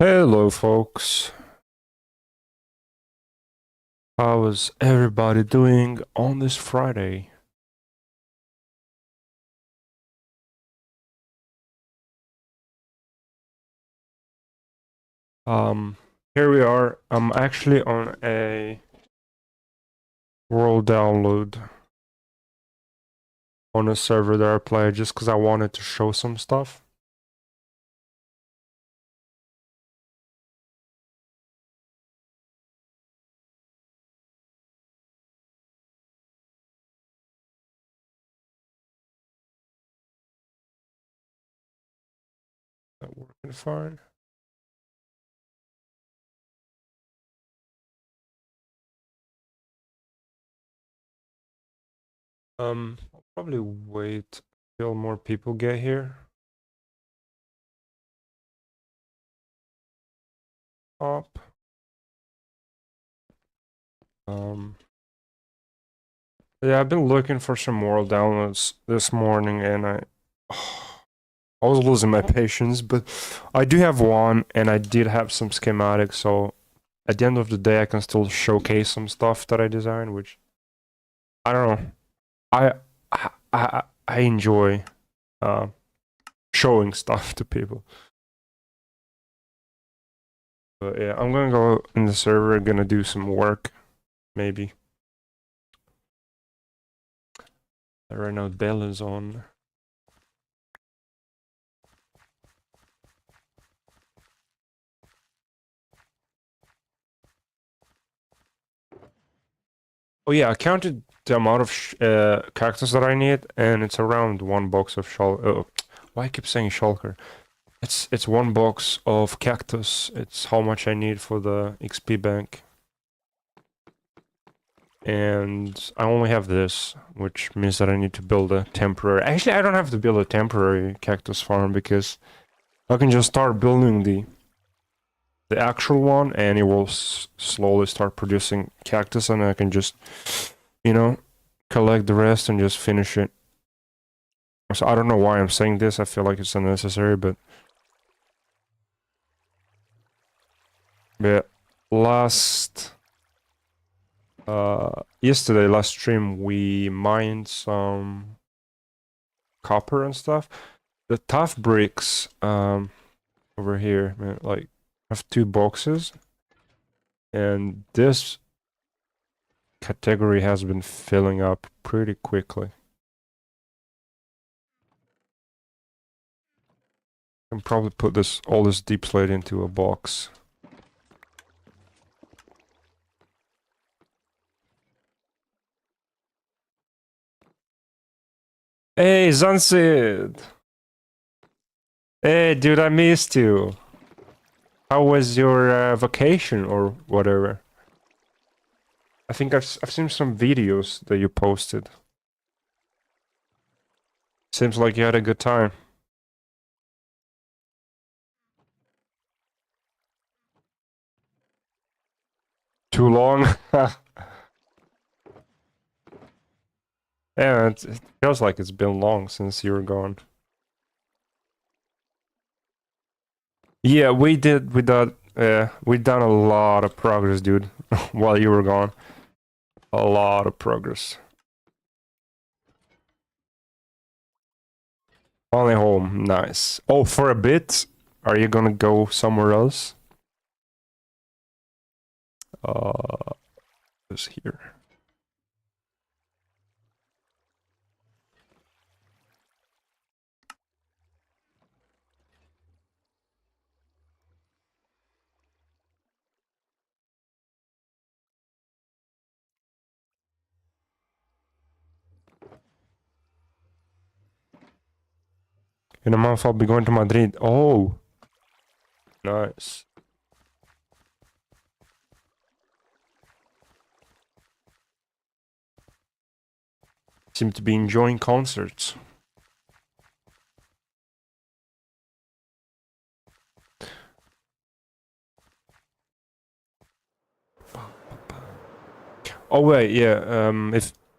Hello, folks. How is everybody doing on this Friday? Here we are. I'm actually on a world download on a server that I play just because I wanted to show some stuff. That working fine. I'll probably wait till more people get here. Up. Yeah, I've been looking for some world downloads this morning, and I was losing my patience, but I do have one, and I did have some schematics, so at the end of the day, I can still showcase some stuff that I designed, which I don't know. I enjoy showing stuff to people. But yeah, I'm gonna go in the server, gonna do some work, maybe. Right now, Bell is on. Oh yeah, I counted the amount of cactus that I need, and it's around one box of shulker. Why I keep saying shulker? It's one box of cactus. It's how much I need for the XP bank. And I only have this, which means that I need to build a temporary... Actually, I don't have to build a temporary cactus farm, because I can just start building the actual one, and it will slowly start producing cactus, and I can just, you know, collect the rest and just finish it. So I don't know why I'm saying this. I feel like it's unnecessary, but yeah, yesterday, last stream, we mined some copper and stuff. The tough bricks over here, man, like, have 2 boxes, and this category has been filling up pretty quickly. I can probably put all this deep slate into a box. Hey, Zansid! Hey, dude, I missed you. How was your vacation or whatever? I think I've seen some videos that you posted. Seems like you had a good time. Too long? Yeah, it feels like it's been long since you were gone. Yeah, we done a lot of progress, dude, while you were gone. A lot of progress. Only home, nice. Oh, for a bit? Are you gonna go somewhere else? This here. In a month, I'll be going to Madrid. Oh, nice. Seem to be enjoying concerts. Oh wait, yeah.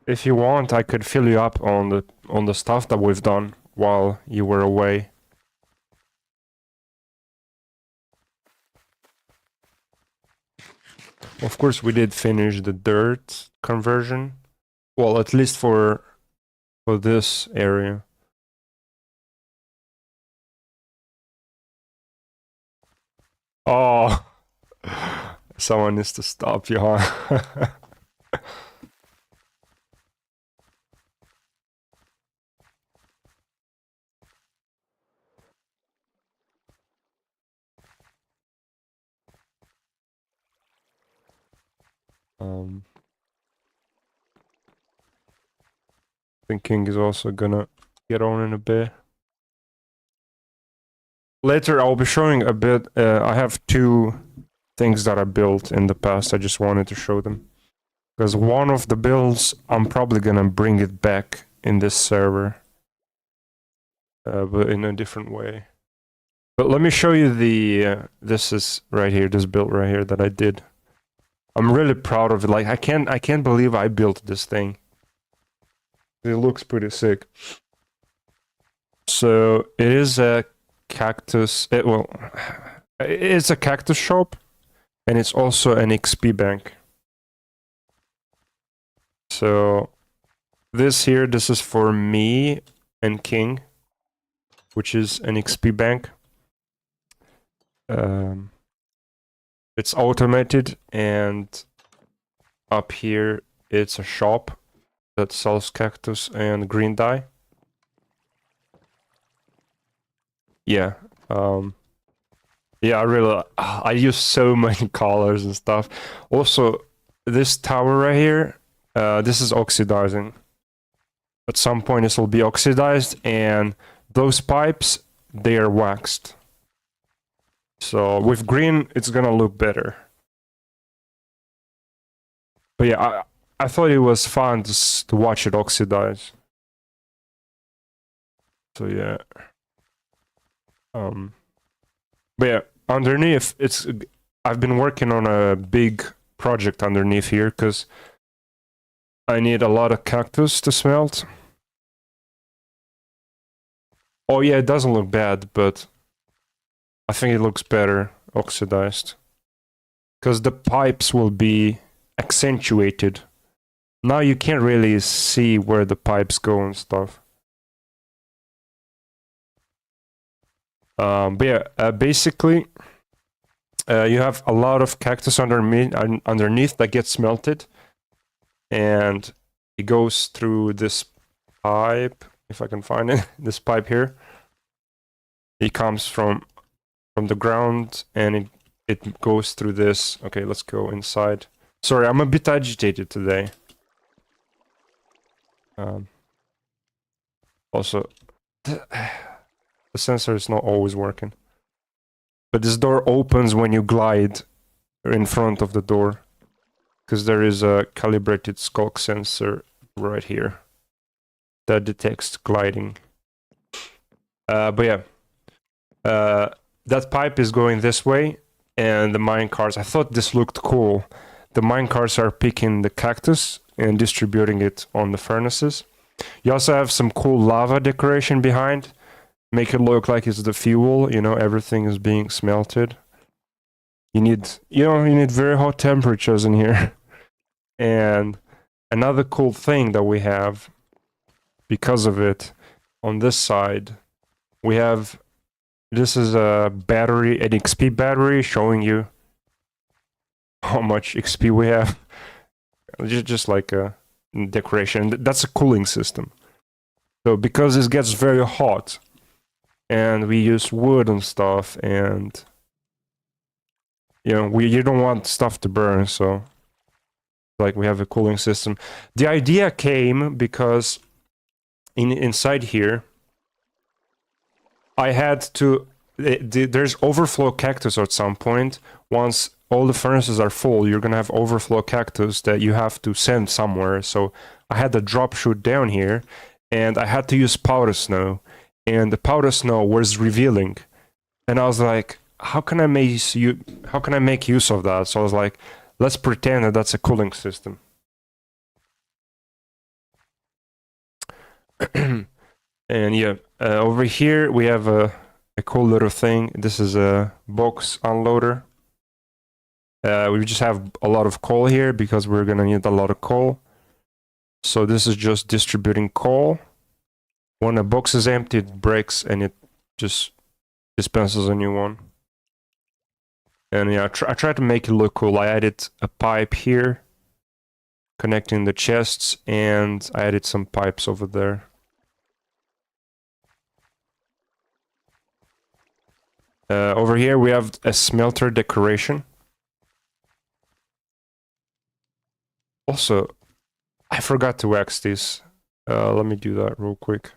If you want, I could fill you up on the stuff that we've done while you were away. Of course, we did finish the dirt conversion. Well, at least for this area. Oh, someone needs to stop you, huh? Thinking is also gonna get on in a bit. Later, I'll be showing a bit. I have 2 things that I built in the past. I just wanted to show them. Because one of the builds, I'm probably gonna bring it back in this server. But in a different way. But let me show you the, this is right here, this build right here that I did. I'm really proud of it. Like, I can't believe I built this thing. It looks pretty sick. So, it is a cactus, it's a cactus shop, and it's also an XP bank. So, this is for me and King, which is an XP bank. It's automated, and up here it's a shop that sells cactus and green dye. Yeah. Yeah, I use so many colors and stuff. Also, this tower right here, this is oxidizing. At some point this will be oxidized, and those pipes, they are waxed. So with green, it's gonna look better. But yeah, I thought it was fun to watch it oxidize. So yeah. But yeah, underneath, I've been working on a big project underneath here, because I need a lot of cactus to smelt. Oh yeah, it doesn't look bad, but I think it looks better oxidized. Because the pipes will be accentuated. Now you can't really see where the pipes go and stuff. But yeah, basically, you have a lot of cactus underneath that gets smelted, and it goes through this pipe, if I can find it, this pipe here. It comes from the ground, and it goes through this. Okay, let's go inside. Sorry, I'm a bit agitated today. Also, the sensor is not always working. But this door opens when you glide in front of the door, because there is a calibrated skulk sensor right here that detects gliding. But yeah, that pipe is going this way, and the mine cars, I thought this looked cool. The mine cars are picking the cactus and distributing it on the furnaces. You also have some cool lava decoration behind. Make it look like it's the fuel, everything is being smelted. You need very hot temperatures in here. And another cool thing that we have, because of it, on this side, this is a battery, an XP battery, showing you how much XP we have. Just like a decoration. That's a cooling system. So because this gets very hot, and we use wood and stuff, and you don't want stuff to burn, so like we have a cooling system. The idea came because inside here I had to there's overflow cactus at some point. Once all the furnaces are full, you're gonna have overflow cactus that you have to send somewhere. So I had the drop chute down here, and I had to use powder snow, and the powder snow was revealing, and I was like, how can I make use of that? So I was like, let's pretend that that's a cooling system. And yeah, over here we have a cool little thing. This is a box unloader. We just have a lot of coal here because we're gonna need a lot of coal. So this is just distributing coal. When a box is empty, it breaks and it just dispenses a new one. And yeah, I tried to make it look cool. I added a pipe here, connecting the chests, and I added some pipes over there. Over here we have a smelter decoration. Also, I forgot to wax this. Let me do that real quick.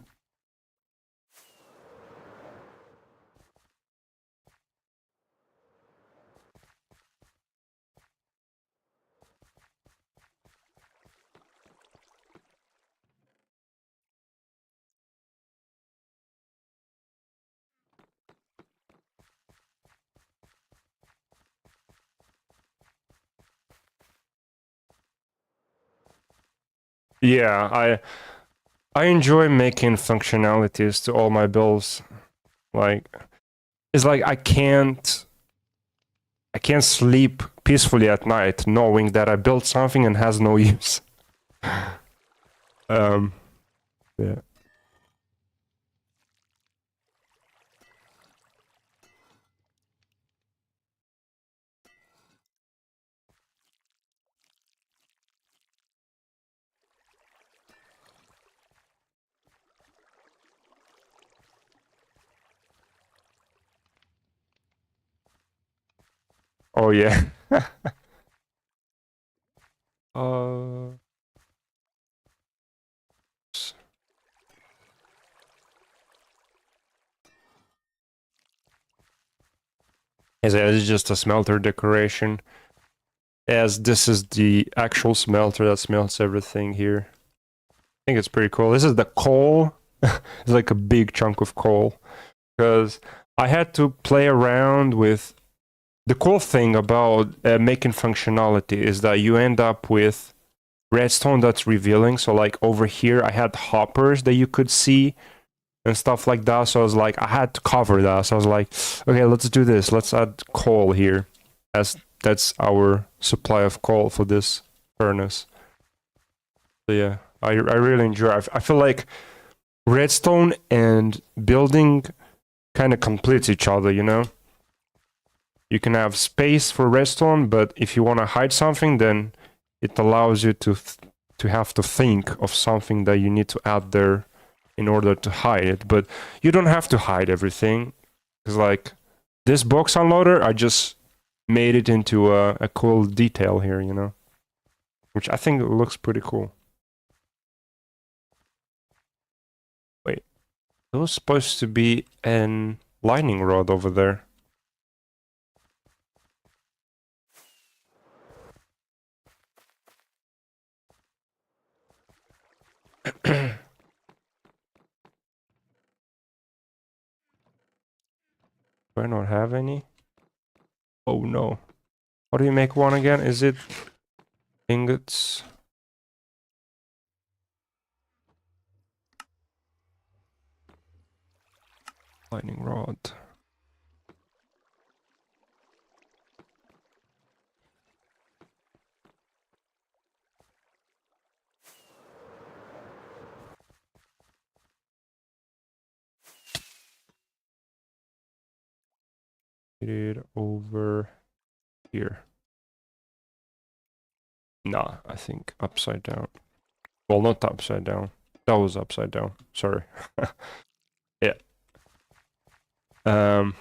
Yeah, I enjoy making functionalities to all my builds. Like, it's like I can't sleep peacefully at night knowing that I built something and has no use. Yeah. Oh yeah. uh it's just a smelter decoration. As this is the actual smelter that smelts everything here. I think it's pretty cool. This is the coal. It's like a big chunk of coal. Because I had to play around with... The cool thing about making functionality is that you end up with redstone that's revealing. So like over here, I had hoppers that you could see and stuff like that. So I was like, I had to cover that. So I was like, okay, let's do this. Let's add coal here. That's our supply of coal for this furnace. So yeah, I really enjoy it. I feel like redstone and building kind of completes each other, you know? You can have space for redstone, but if you want to hide something, then it allows you to have to think of something that you need to add there in order to hide it. But you don't have to hide everything. Because like this box unloader, I just made it into a cool detail here, you know? Which I think looks pretty cool. Wait, there was supposed to be an lightning rod over there. Do I not have any? Oh no. How do you make one again? Is it ingots? Lightning rod. It over here. Nah, I think upside down. Well, not upside down. That was upside down. Sorry. Yeah. Okay,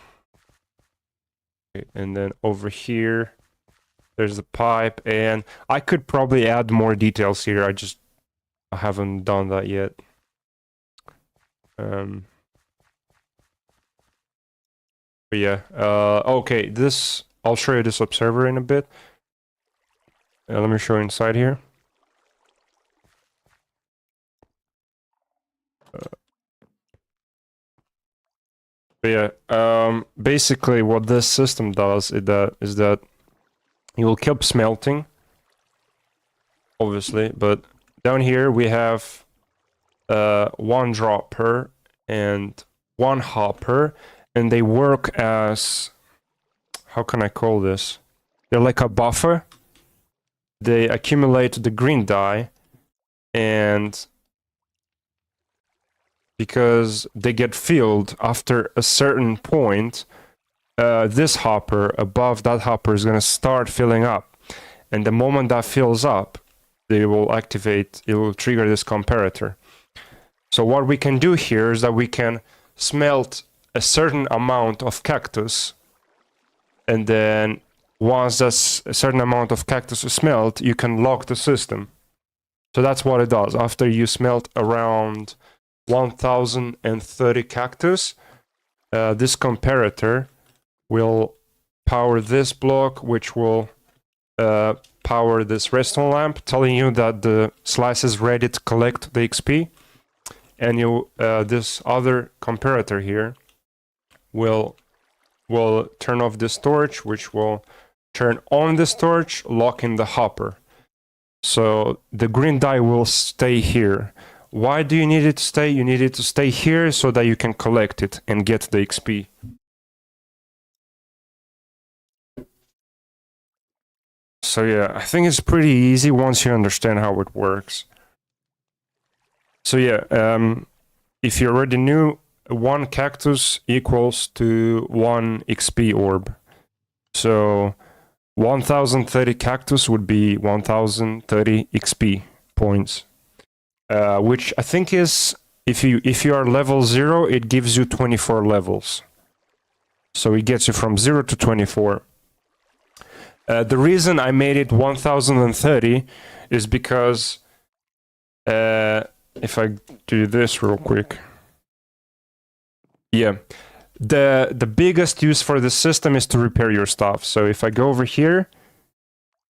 and then over here, there's the pipe, and I could probably add more details here. I haven't done that yet. But yeah. Okay, this I'll show you this observer in a bit. Let me show you inside here. But yeah, basically what this system does is that you will keep smelting, obviously, but down here we have one dropper and one hopper, and they work as, how can I call this? They're like a buffer. They accumulate the green dye, and because they get filled after a certain point, this hopper above that hopper is going to start filling up. And the moment that fills up, they will activate, it will trigger this comparator. So what we can do here is that we can smelt a certain amount of cactus, and then once that's a certain amount of cactus is smelt, you can lock the system. So that's what it does. After you smelt around 1030 cactus, this comparator will power this block, which will power this redstone lamp, telling you that the slice is ready to collect the XP. And you, this other comparator here will turn off this torch, which will turn on this torch, locking the hopper. So the green dye will stay here. Why do you need it to stay? You need it to stay here so that you can collect it and get the XP. So yeah, I think it's pretty easy once you understand how it works. So yeah, if you already knew, 1 cactus equals to 1 XP orb. So 1030 cactus would be 1030 XP points. Which I think is, if you are level 0, it gives you 24 levels. So it gets you from 0 to 24. The reason I made it 1030 is because if I do this real quick, yeah, the biggest use for this system is to repair your stuff. So if I go over here,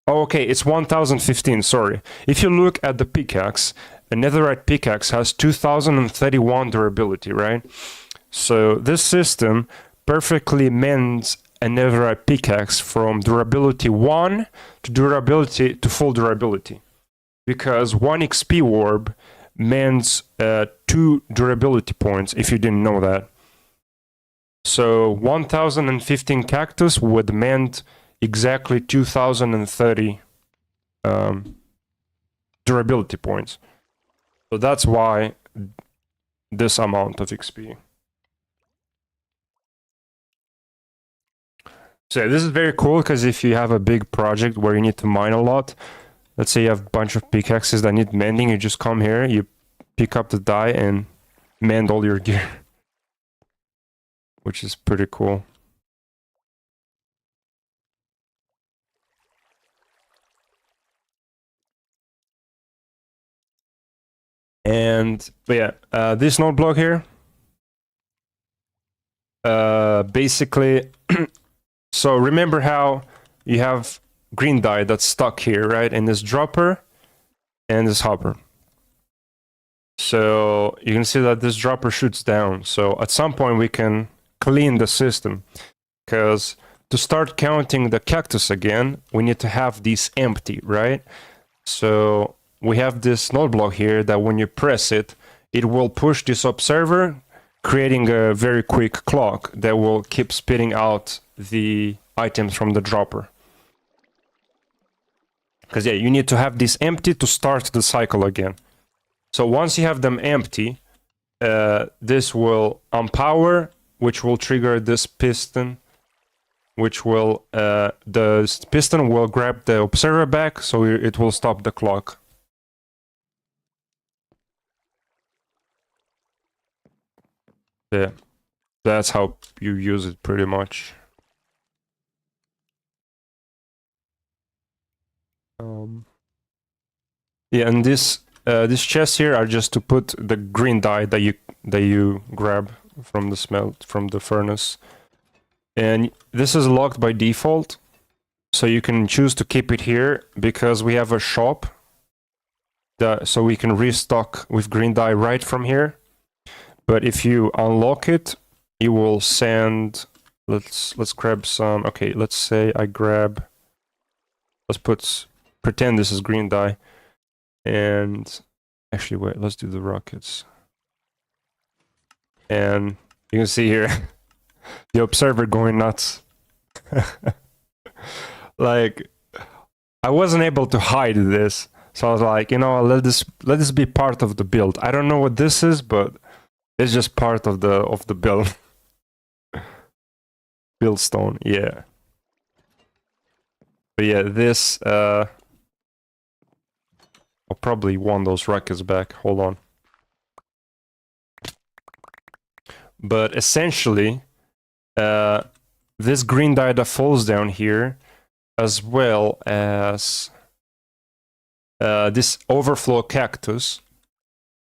oh, okay, it's 1015, sorry. If you look at the pickaxe, a netherite pickaxe has 2031 durability, right? So this system perfectly mends a netherite pickaxe from durability 1 to full durability. Because 1 XP orb mends 2 durability points, if you didn't know that. So 1015 cactus would mend exactly 2030 durability points. So that's why this amount of XP. So this is very cool, because if you have a big project where you need to mine a lot, let's say you have a bunch of pickaxes that need mending, you just come here, you pick up the dye and mend all your gear. Which is pretty cool. And but yeah, this node block here, basically, so remember how you have green dye that's stuck here, right? In this dropper and this hopper. So you can see that this dropper shoots down. So at some point we can clean the system, because to start counting the cactus again, we need to have these empty, right? So we have this node block here that when you press it, it will push this observer, creating a very quick clock that will keep spitting out the items from the dropper. Because yeah, you need to have this empty to start the cycle again. So once you have them empty, this will unpower, which will trigger this piston, which will, the piston will grab the observer back, so it will stop the clock. Yeah, that's how you use it pretty much. Yeah, and this chests here are just to put the green dye that you grab from the furnace. And this is locked by default, so you can choose to keep it here, because we have a shop so we can restock with green dye right from here. But if you unlock it, you will send, let's grab some, okay, let's say I grab, pretend this is green dye, and actually wait, let's do the rockets. And you can see here the observer going nuts. Like, I wasn't able to hide this. So I was like, you know, let this be part of the build. I don't know what this is, but it's just part of the build. Build stone, yeah. But yeah, this I'll probably want those rockets back. Hold on. But essentially, this green dye that falls down here, as well as this overflow cactus,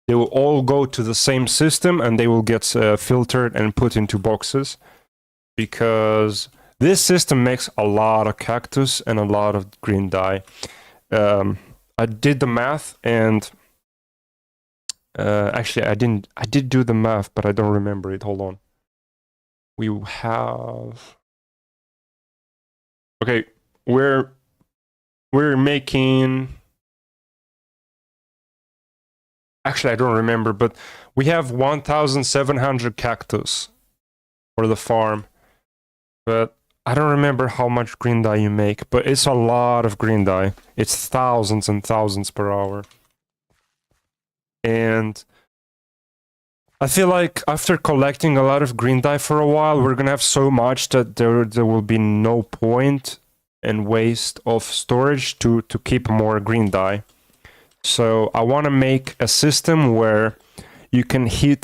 they will all go to the same system and they will get filtered and put into boxes, because this system makes a lot of cactus and a lot of green dye. I did the math, and actually I didn't. I did do the math, but I don't remember it. Hold on. We have. Okay, we're making. Actually, I don't remember, but we have 1,700 cactus for the farm. But I don't remember how much green dye you make, but it's a lot of green dye. It's thousands and thousands per hour. And I feel like after collecting a lot of green dye for a while, we're gonna have so much that there will be no point and waste of storage to keep more green dye. So I want to make a system where you can you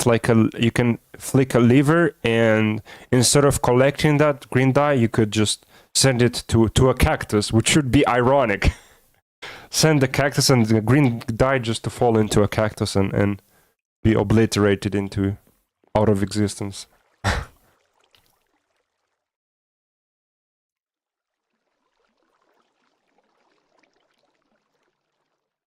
can flick a lever, and instead of collecting that green dye, you could just send it to a cactus, which should be ironic. Send the cactus and the green dye just to fall into a cactus and be obliterated into out of existence.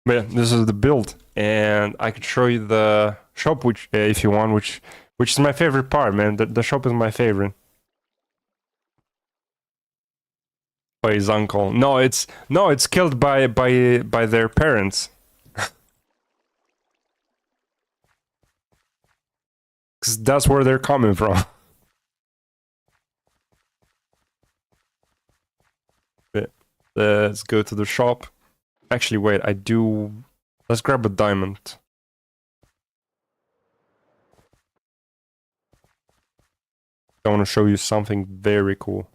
But yeah, this is the build, and I could show you the shop, which if you want, which is my favorite part, man. The shop is my favorite. By his uncle. No, it's killed by their parents. Cause that's where they're coming from. Yeah. Let's go to the shop. Actually, wait, I do. Let's grab a diamond. I want to show you something very cool.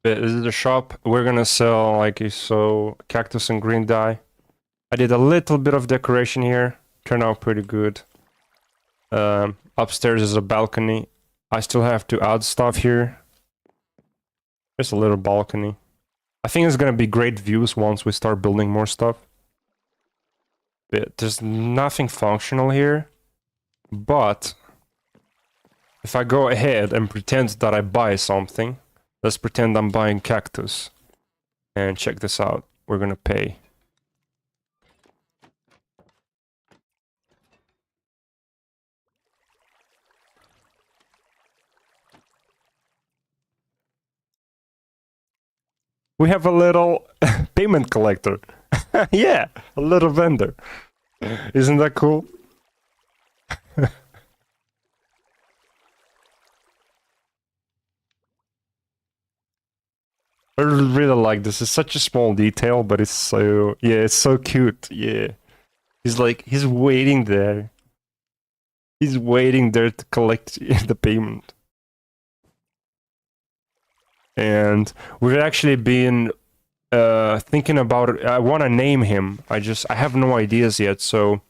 This is the shop. We're gonna sell, like, so cactus and green dye. I did a little bit of decoration here. Turned out pretty good. Upstairs is a balcony. I still have to add stuff here. Just a little balcony. I think it's gonna be great views once we start building more stuff. There's nothing functional here. But if I go ahead and pretend that I buy something, let's pretend I'm buying cactus. And check this out. We're gonna pay. We have a little payment collector. Yeah, a little vendor. Isn't that cool? I really like this. It's such a small detail, but it's so, yeah, it's so cute. Yeah. He's waiting there. He's waiting there to collect the payment. And we've actually been thinking about it. I want to name him. I have no ideas yet, so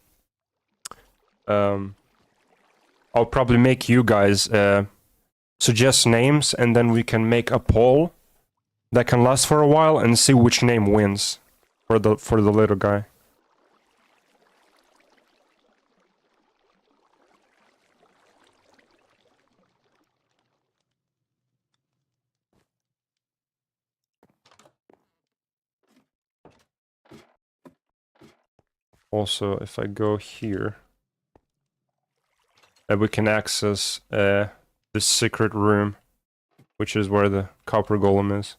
I'll probably make you guys suggest names, and then we can make a poll that can last for a while and see which name wins for the little guy. Also, if I go here, that we can access this secret room, which is where the copper golem is.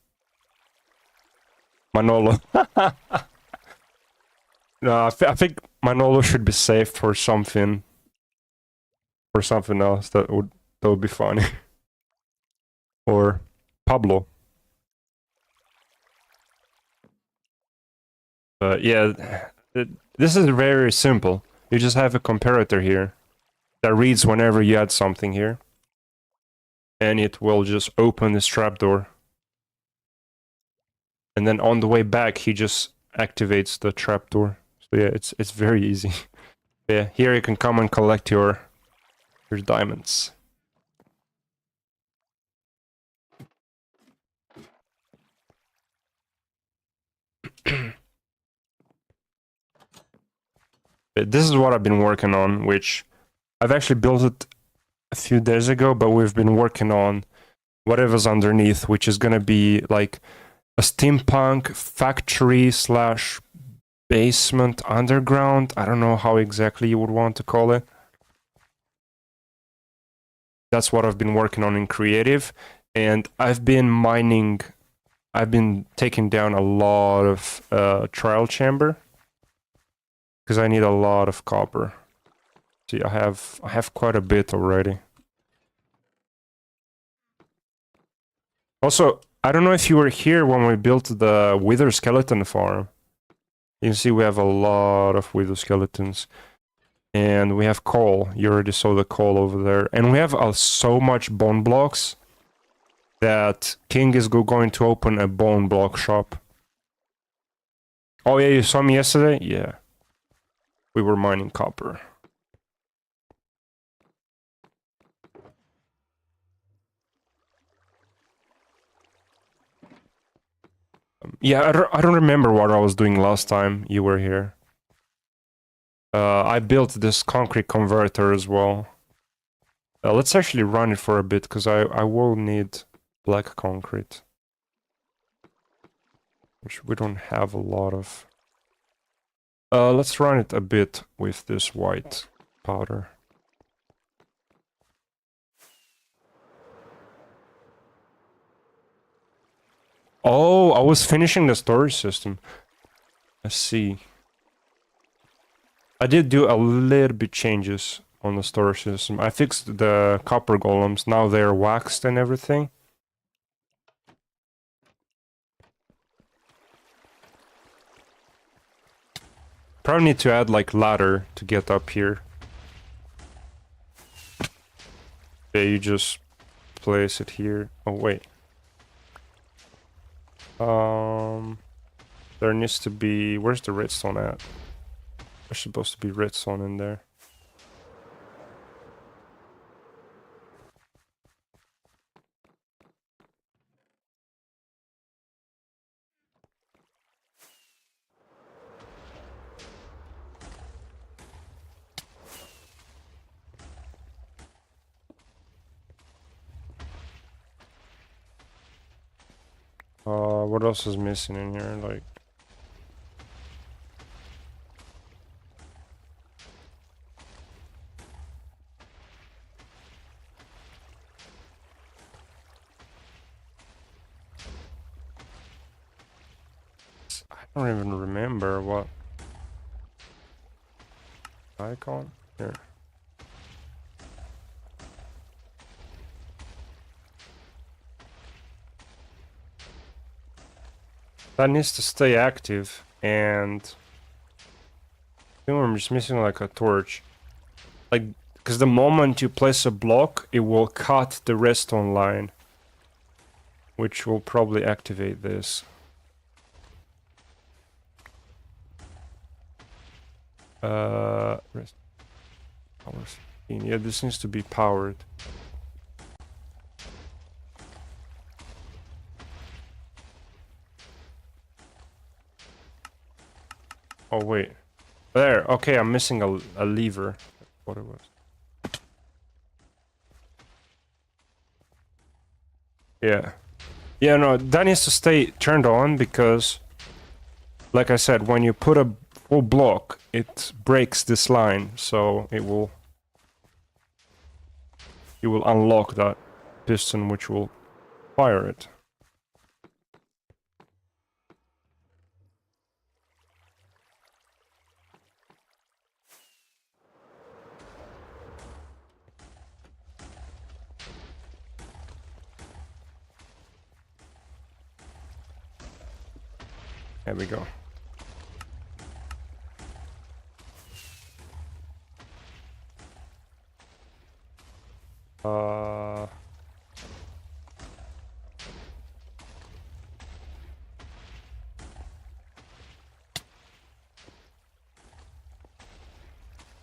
Manolo. No, I think Manolo should be saved for something else that would be funny. Or Pablo. But yeah, this is very simple. You just have a comparator here that reads whenever you add something here. And it will just open this trapdoor. And then on the way back, he just activates the trapdoor. So yeah, it's very easy. Yeah, here you can come and collect your diamonds. This is what I've been working on, which I've actually built it a few days ago, but we've been working on whatever's underneath, which is gonna be like a steampunk factory slash basement underground. I don't know how exactly you would want to call it. That's what I've been working on in creative, and I've been taking down a lot of trial chamber because I need a lot of copper. See, I have quite a bit already. Also, I don't know if you were here when we built the wither skeleton farm. You can see we have a lot of wither skeletons. And we have coal. You already saw the coal over there. And we have so much bone blocks that King is going to open a bone block shop. Oh yeah, you saw me yesterday? Yeah. We were mining copper. Yeah, I don't remember what I was doing last time you were here. I built this concrete converter as well. Let's actually run it for a bit, because I will need black concrete. Which we don't have a lot of. Let's run it a bit with this white powder. Oh, I was finishing the storage system. I see. I did do a little bit changes on the storage system. I fixed the copper golems. Now they're waxed and everything. Probably need to add like ladder to get up here. Yeah, you just place it here. Oh wait. There needs to be, where's the redstone at? There's supposed to be redstone in there. What else is missing in here? Like, I don't even remember what icon here. That needs to stay active, and I think I'm just missing like a torch. Like, because the moment you place a block, it will cut the redstone line, which will probably activate this. Power 15. Yeah, this needs to be powered. Oh wait, there. Okay, I'm missing a lever. That's what it was. Yeah. Yeah, no, that needs to stay turned on because, like I said, when you put a full block, it breaks this line, so it will you will unlock that piston which will fire it. There we go.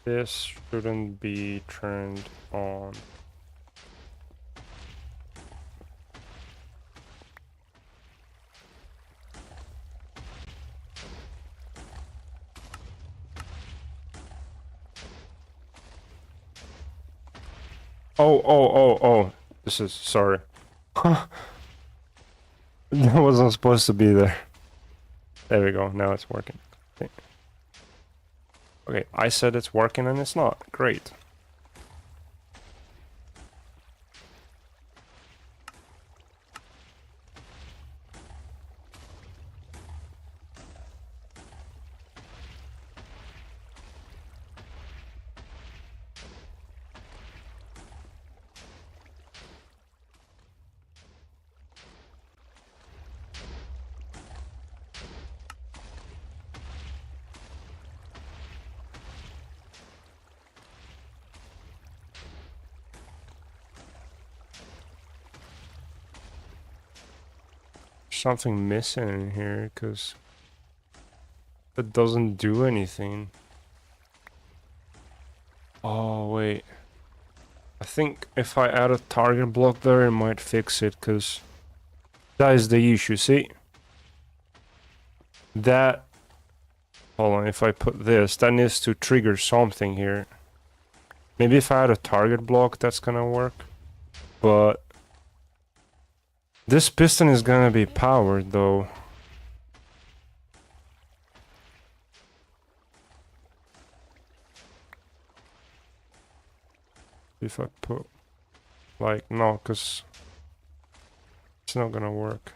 This shouldn't be turned on. Oh. This is, sorry. That wasn't supposed to be there. There we go, now it's working. Okay, I said it's working and it's not. Great. Something missing in here because it doesn't do anything. Oh wait, I think if I add a target block there it might fix it, because that is the issue. See that, hold on, if I put this, that needs to trigger something here. Maybe if I add a target block that's gonna work, but this piston is gonna be powered though. If I put, like, no, because it's not gonna work.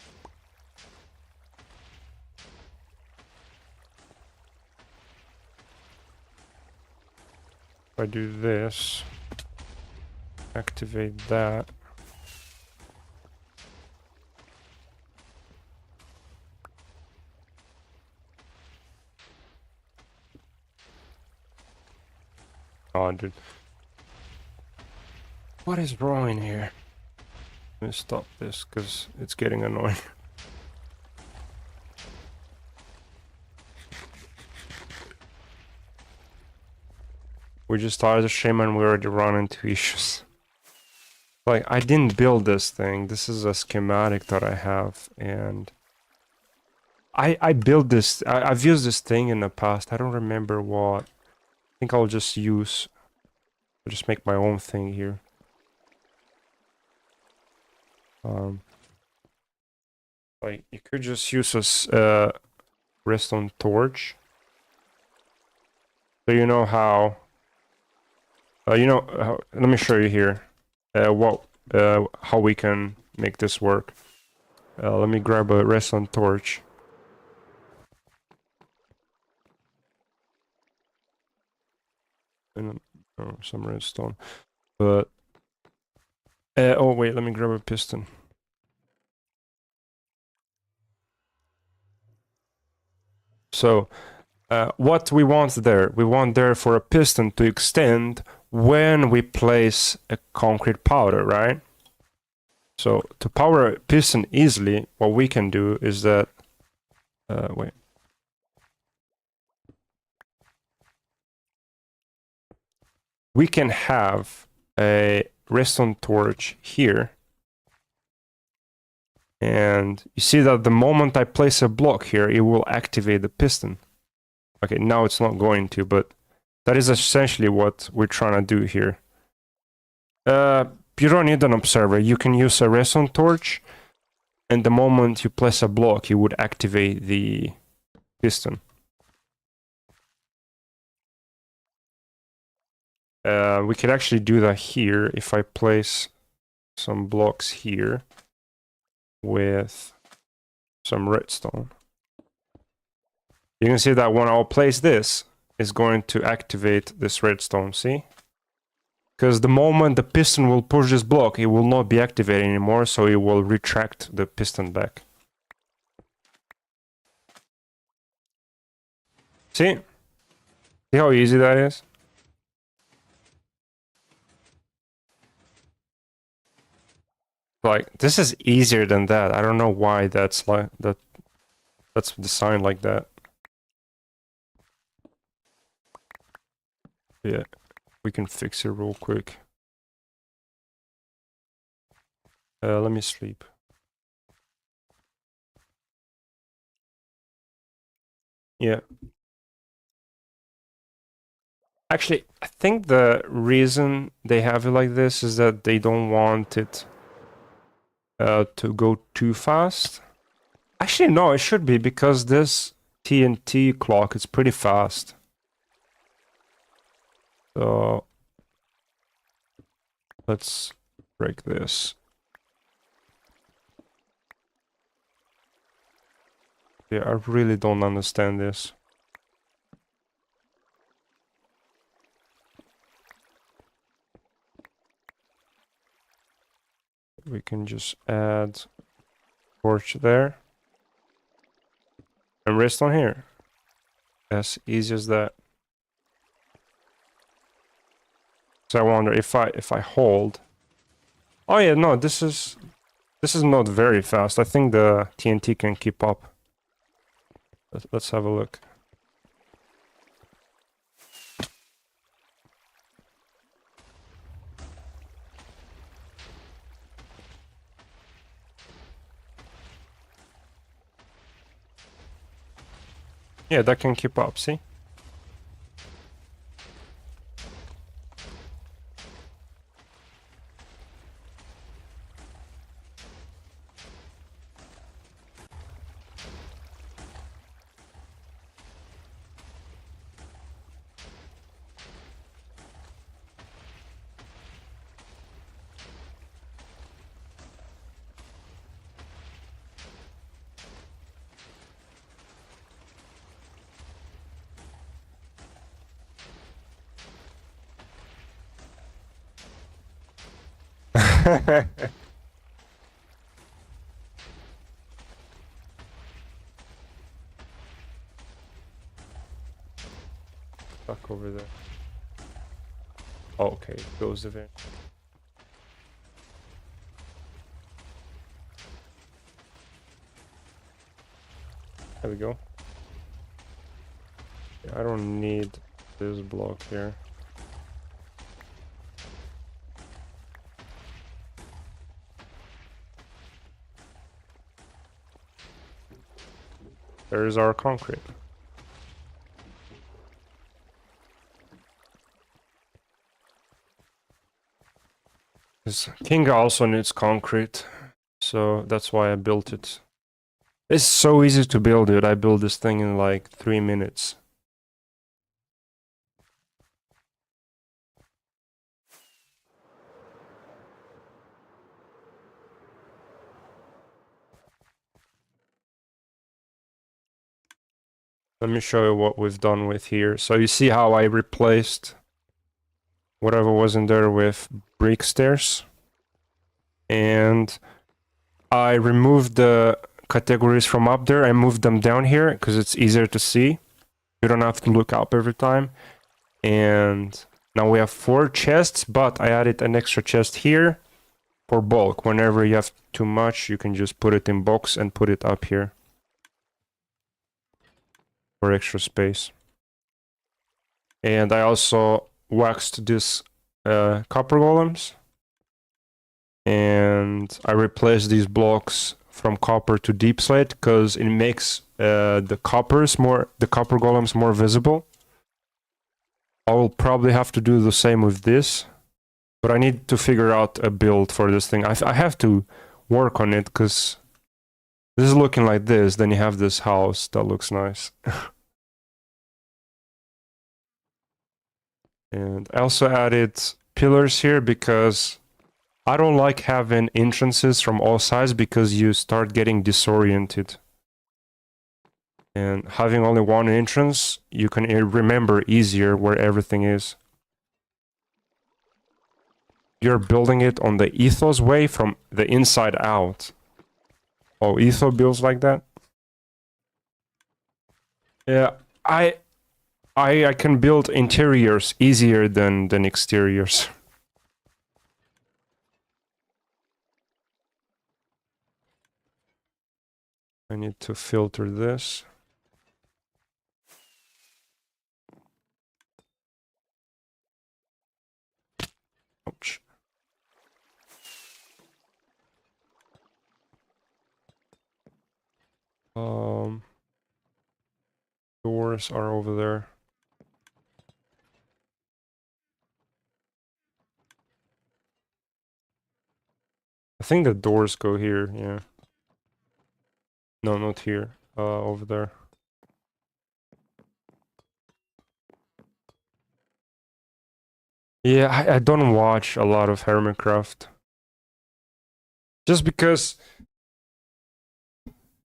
If I do this, activate that. Oh, dude. What is wrong in here? Let me stop this because it's getting annoying. We just started the shame and we already run into issues. Like, I didn't build this thing. This is a schematic that I have, and I built this. I've used this thing in the past. I don't remember what. I think I'll just make my own thing here. Like, you could just use a redstone torch. So you know how. Let me show you here. How we can make this work. Let me grab a redstone torch. And some redstone, but oh wait, let me grab a piston. So what we want there? We want there for a piston to extend when we place a concrete powder, right? So to power a piston easily, what we can do is that wait. We can have a redstone torch here. And you see that the moment I place a block here, it will activate the piston. Okay, now it's not going to, but that is essentially what we're trying to do here. You don't need an observer. You can use a redstone torch, and the moment you place a block, you would activate the piston. We could actually do that here if I place some blocks here with some redstone. You can see that when I'll place this, it's going to activate this redstone, see? Because the moment the piston will push this block, it will not be activated anymore, so it will retract the piston back. See? See how easy that is? Like, this is easier than that. I don't know why that's like that. That's designed like that. Yeah, we can fix it real quick. Let me sleep. Yeah. Actually, I think the reason they have it like this is that they don't want it to go too fast. Actually, no, it should be because this TNT clock is pretty fast. So let's break this. Yeah, I really don't understand this. We can just add torch there and rest on here. As easy as that. So I wonder if I hold. Oh yeah, no, this is not very fast. I think the TNT can keep up. Let's have a look. Yeah, that can keep up, see? Back over there. Oh, okay, it goes there. There we go. Yeah, I don't need this block here. There's our concrete. This King also needs concrete, so that's why I built it. It's so easy to build it. I built this thing in like 3 minutes. Let me show you what we've done with here. So you see how I replaced whatever was in there with brick stairs. And I removed the categories from up there. I moved them down here because it's easier to see. You don't have to look up every time. And now we have 4 chests, but I added an extra chest here for bulk. Whenever you have too much, you can just put it in box and put it up here for extra space. And I also waxed this copper golems. And I replaced these blocks from copper to deep slate because it makes the copper golems more visible. I will probably have to do the same with this, but I need to figure out a build for this thing. I have to work on it because this is looking like this. Then you have this house that looks nice. And I also added pillars here because I don't like having entrances from all sides because you start getting disoriented. And having only one entrance, you can remember easier where everything is. You're building it on the ethos way from the inside out. Oh, etho builds like that? Yeah, I can build interiors easier than exteriors. I need to filter this. Ouch. Doors are over there. I think the doors go here, yeah. No, not here. Over there. Yeah, I don't watch a lot of Hermitcraft. Just because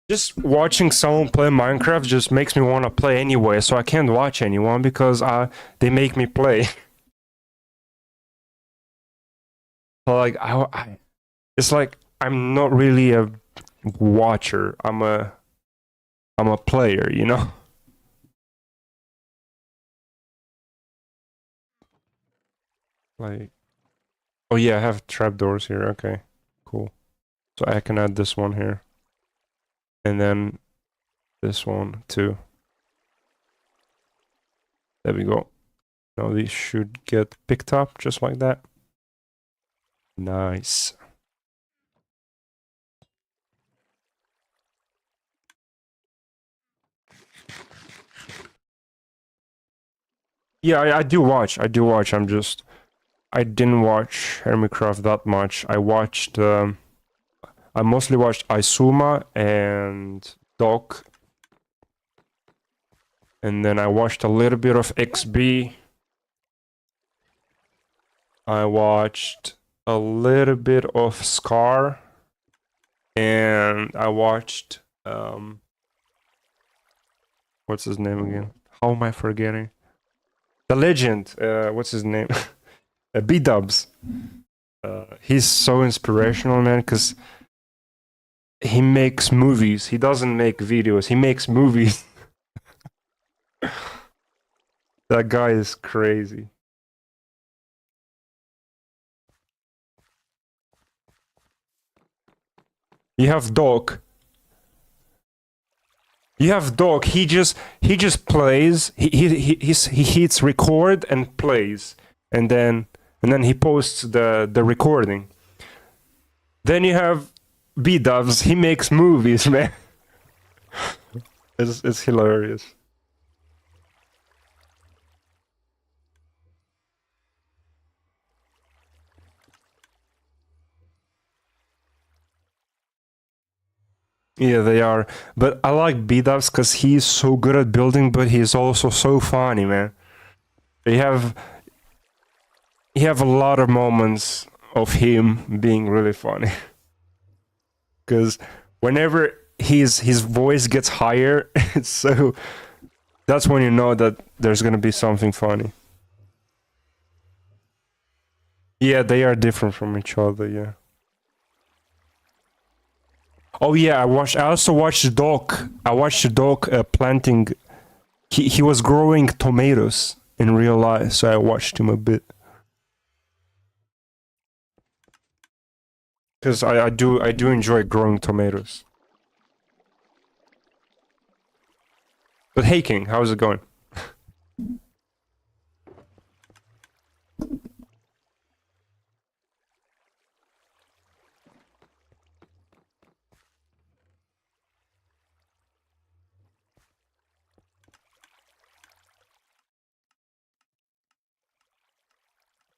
just watching someone play Minecraft just makes me want to play anyway, so I can't watch anyone because they make me play. Like it's like I'm not really a watcher. I'm a player, you know? Like, oh yeah, I have trapdoors here. Okay, cool. So I can add this one here. And then this one too. There we go. Now these should get picked up just like that. Nice. Yeah, I do watch. I do watch. I didn't watch Hermitcraft that much. I watched I mostly watched Isuma and Doc. And then I watched a little bit of XB. I watched a little bit of Scar. And I watched what's his name again? How am I forgetting? The legend. What's his name? B-Dubs. He's so inspirational, man, because he makes movies. He doesn't make videos. He makes movies. That guy is crazy. You have Doc. You have Doc. He just plays. He hits record and plays, and then he posts the recording. Then you have B-Dubs. He makes movies, man. It's hilarious. Yeah, they are. But I like B-Dubs because he's so good at building, but he's also so funny, man. You have a lot of moments of him being really funny. Because whenever his voice gets higher, it's so... That's when you know that there's gonna be something funny. Yeah, they are different from each other, yeah. Oh yeah, I also watched the Doc. I watched the Doc planting... He was growing tomatoes in real life, so I watched him a bit. Because I do enjoy growing tomatoes. But hey King, how's it going?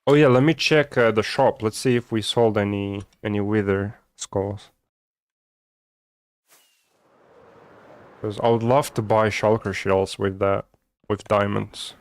Oh yeah, let me check the shop. Let's see if we sold any wither skulls. Because I would love to buy shulker shells with that, with diamonds.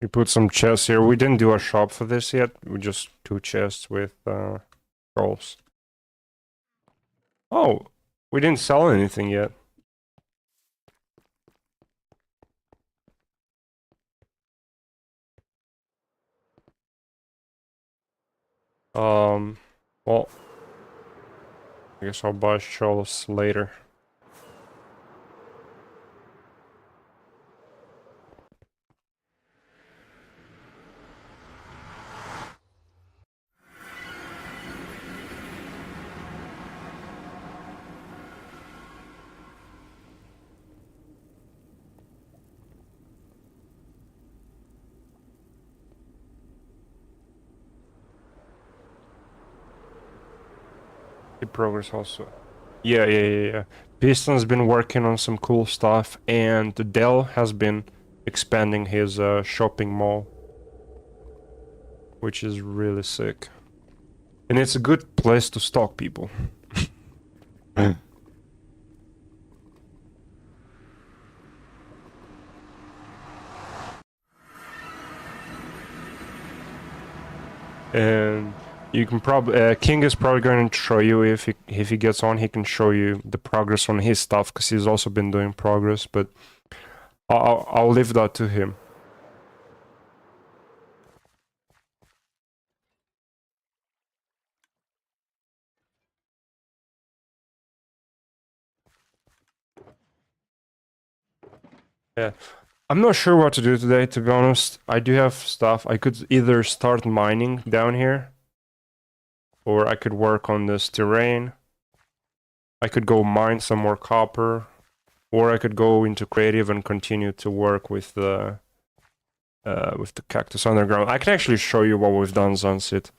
We put some chests here. We didn't do a shop for this yet. We just 2 chests with goals. Oh, we didn't sell anything yet. Well, I guess I'll buy shelves later. The progress also. Yeah. Piston's been working on some cool stuff, and Dell has been expanding his shopping mall, which is really sick. And it's a good place to stalk people. And you can probably King is probably going to show you if he gets on. He can show you the progress on his stuff because he's also been doing progress. But I'll leave that to him. Yeah, I'm not sure what to do today. To be honest, I do have stuff. I could either start mining down here, or I could work on this terrain. I could go mine some more copper, or I could go into creative and continue to work with the cactus underground. I can actually show you what we've done, Sunset,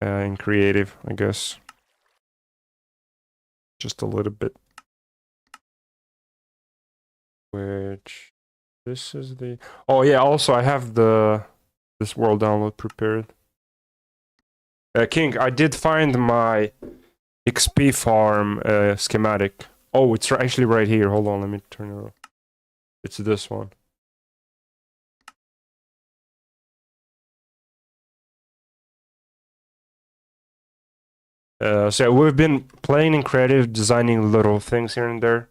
in creative, I guess. Just a little bit. Which this is the. Oh yeah. Also, I have this world download prepared. King, I did find my XP farm schematic. Oh, it's actually right here. Hold on, let me turn it off. It's this one. So we've been playing in creative, designing little things here and there.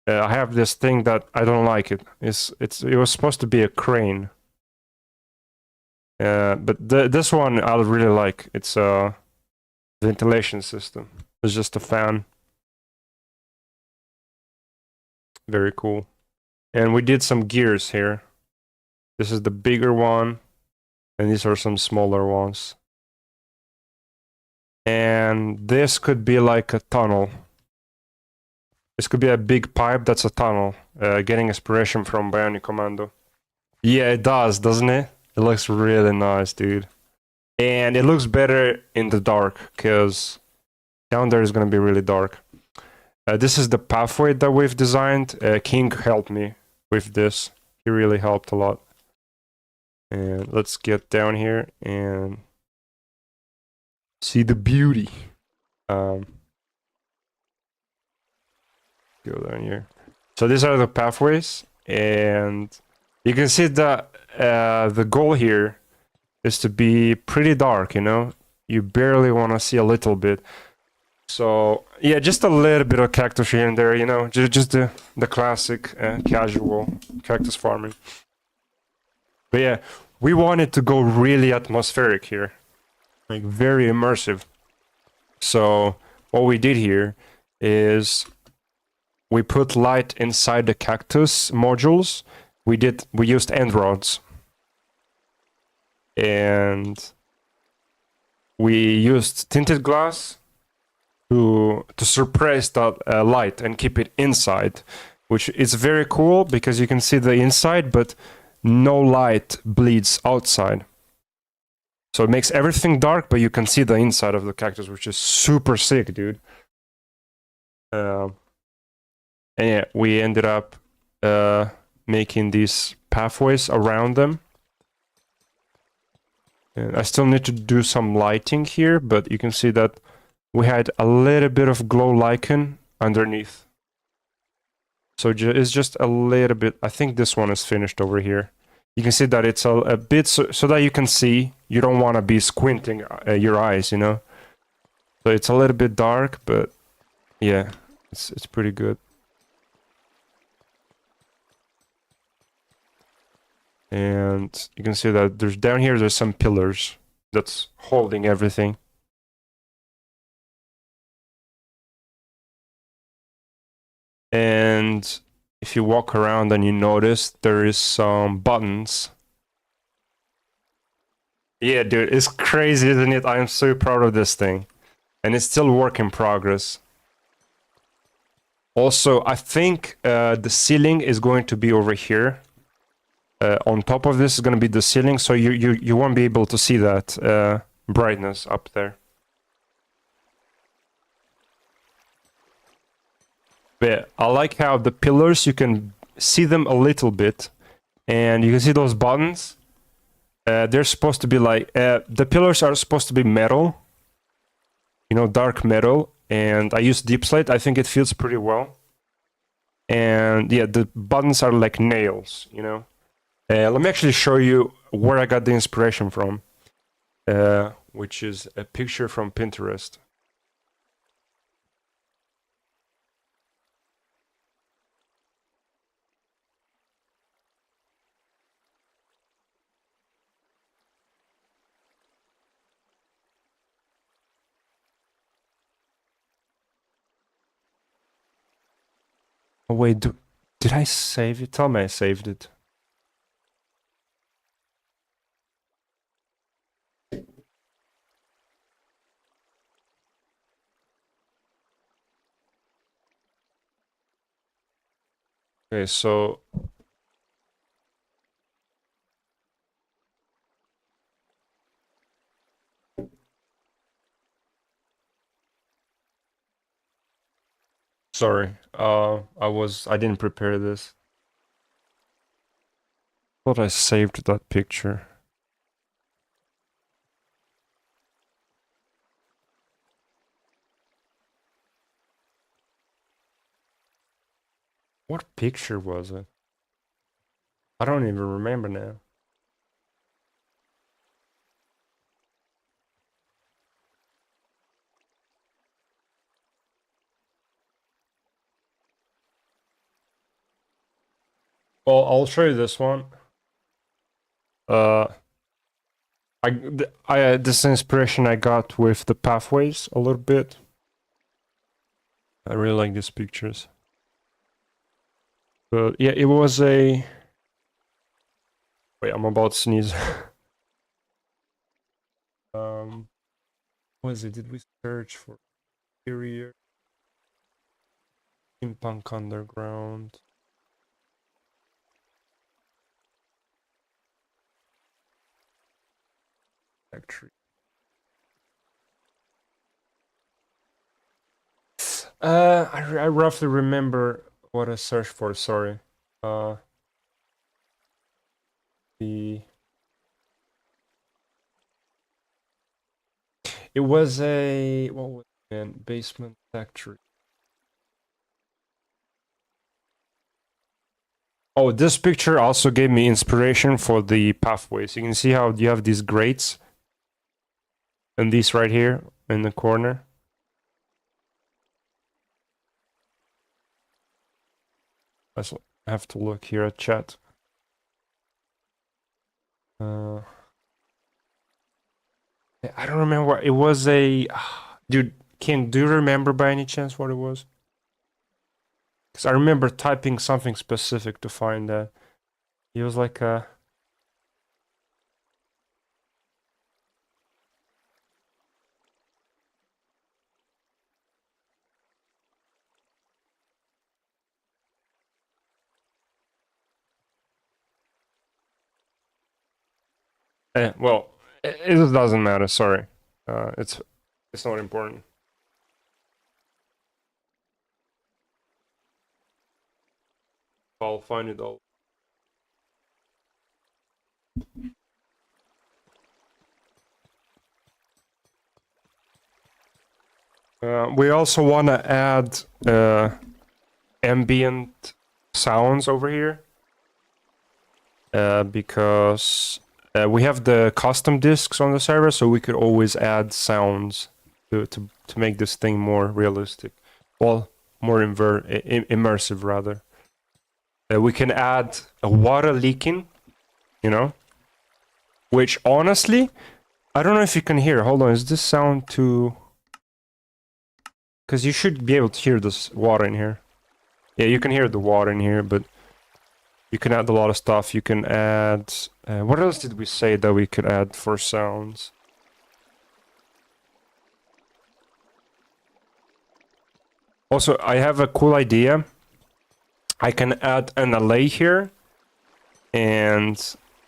I have this thing that I don't like it. It was supposed to be a crane. But this one I really like. It's a ventilation system. It's just a fan. Very cool. And we did some gears here. This is the bigger one, and these are some smaller ones. And this could be like a tunnel. This could be a big pipe that's a tunnel. Getting inspiration from Bionic Commando. Yeah, it does, doesn't it? It looks really nice, dude. And it looks better in the dark, because down there is going to be really dark. This is the pathway that we've designed. King helped me with this. He really helped a lot. And let's get down here and see the beauty. Go down here. So these are the pathways, and you can see that the goal here is to be pretty dark, you know? You barely want to see a little bit. So, yeah, just a little bit of cactus here and there, you know? Just the classic casual cactus farming. But yeah, we wanted to go really atmospheric here. Like, very immersive. So, what we did here is we put light inside the cactus modules. We used end rods. And we used tinted glass to suppress that light and keep it inside, which is very cool because you can see the inside, but no light bleeds outside. So it makes everything dark, but you can see the inside of the cactus, which is super sick, dude. And yeah, we ended up making these pathways around them. And I still need to do some lighting here, but you can see that we had a little bit of glow lichen underneath. So it's just a little bit. I think this one is finished over here. You can see that it's a bit so that you can see. You don't want to be squinting your eyes, you know. So it's a little bit dark, but yeah, it's pretty good. And you can see that there's down here. There's some pillars that's holding everything. And if you walk around and you notice, there is some buttons. Yeah, dude, it's crazy, isn't it? I am so proud of this thing. And it's still work in progress. Also, I think the ceiling is going to be over here. On top of this is going to be the ceiling, so you won't be able to see that brightness up there. But I like how the pillars, you can see them a little bit. And you can see those buttons. They're supposed to be like... the pillars are supposed to be metal. You know, dark metal. And I use deep slate. I think it feels pretty well. And yeah, the buttons are like nails, you know. Let me actually show you where I got the inspiration from. Which is a picture from Pinterest. Oh wait, did I save it? Tell me I saved it. Okay, so... Sorry, I didn't prepare this. Thought I saved that picture. What picture was it? I don't even remember now. Well, I'll show you this one. This inspiration I got with the pathways a little bit. I really like these pictures. But yeah, it was a... Wait, I'm about to sneeze. What was it? Did we search for interior? Steampunk underground. Factory. I roughly remember what I searched for, sorry. The... It was a... What was it, man? Basement factory. Oh, this picture also gave me inspiration for the pathways. You can see how you have these grates. And these right here in the corner. I have to look here at chat. I don't remember what it was. Dude, do you remember by any chance what it was? Because I remember typing something specific to find that. It was like a... well, it doesn't matter, sorry. It's not important. I'll find it all. We also want to add ambient sounds over here. because we have the custom discs on the server, so we could always add sounds to make this thing more realistic. Well, more immersive rather. We can add a water leaking, you know, which honestly, I don't know if you can hear. Hold on, is this sound too? Because you should be able to hear this water in here. Yeah, you can hear the water in here, but you can add a lot of stuff. You can add... what else did we say that we could add for sounds? Also, I have a cool idea. I can add an alley here, and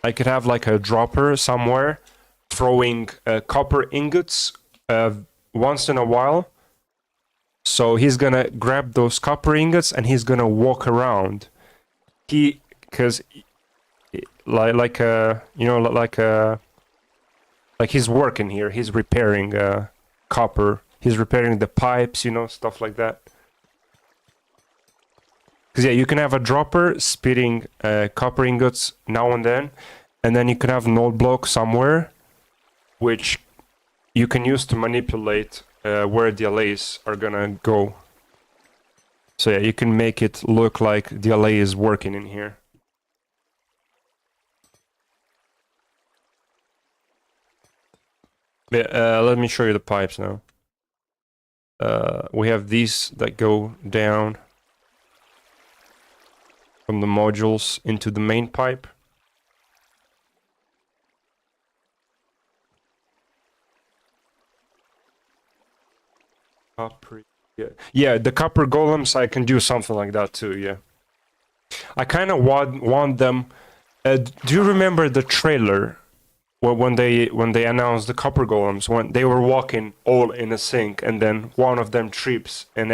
I could have like a dropper somewhere throwing copper ingots once in a while. So he's gonna grab those copper ingots and he's gonna walk around. Because like you know, like he's working here. He's repairing copper. He's repairing the pipes, you know, stuff like that. Because yeah, you can have a dropper spitting copper ingots now and then you can have an old block somewhere, which you can use to manipulate where the allays are gonna go. So yeah, you can make it look like the allay is working in here. Yeah, let me show you the pipes now. We have these that go down from the modules into the main pipe. Copper, yeah, the copper golems, I can do something like that too, yeah. I kind of want them... do you remember the trailer when they announced the copper golems, when they were walking all in a sync and then one of them trips and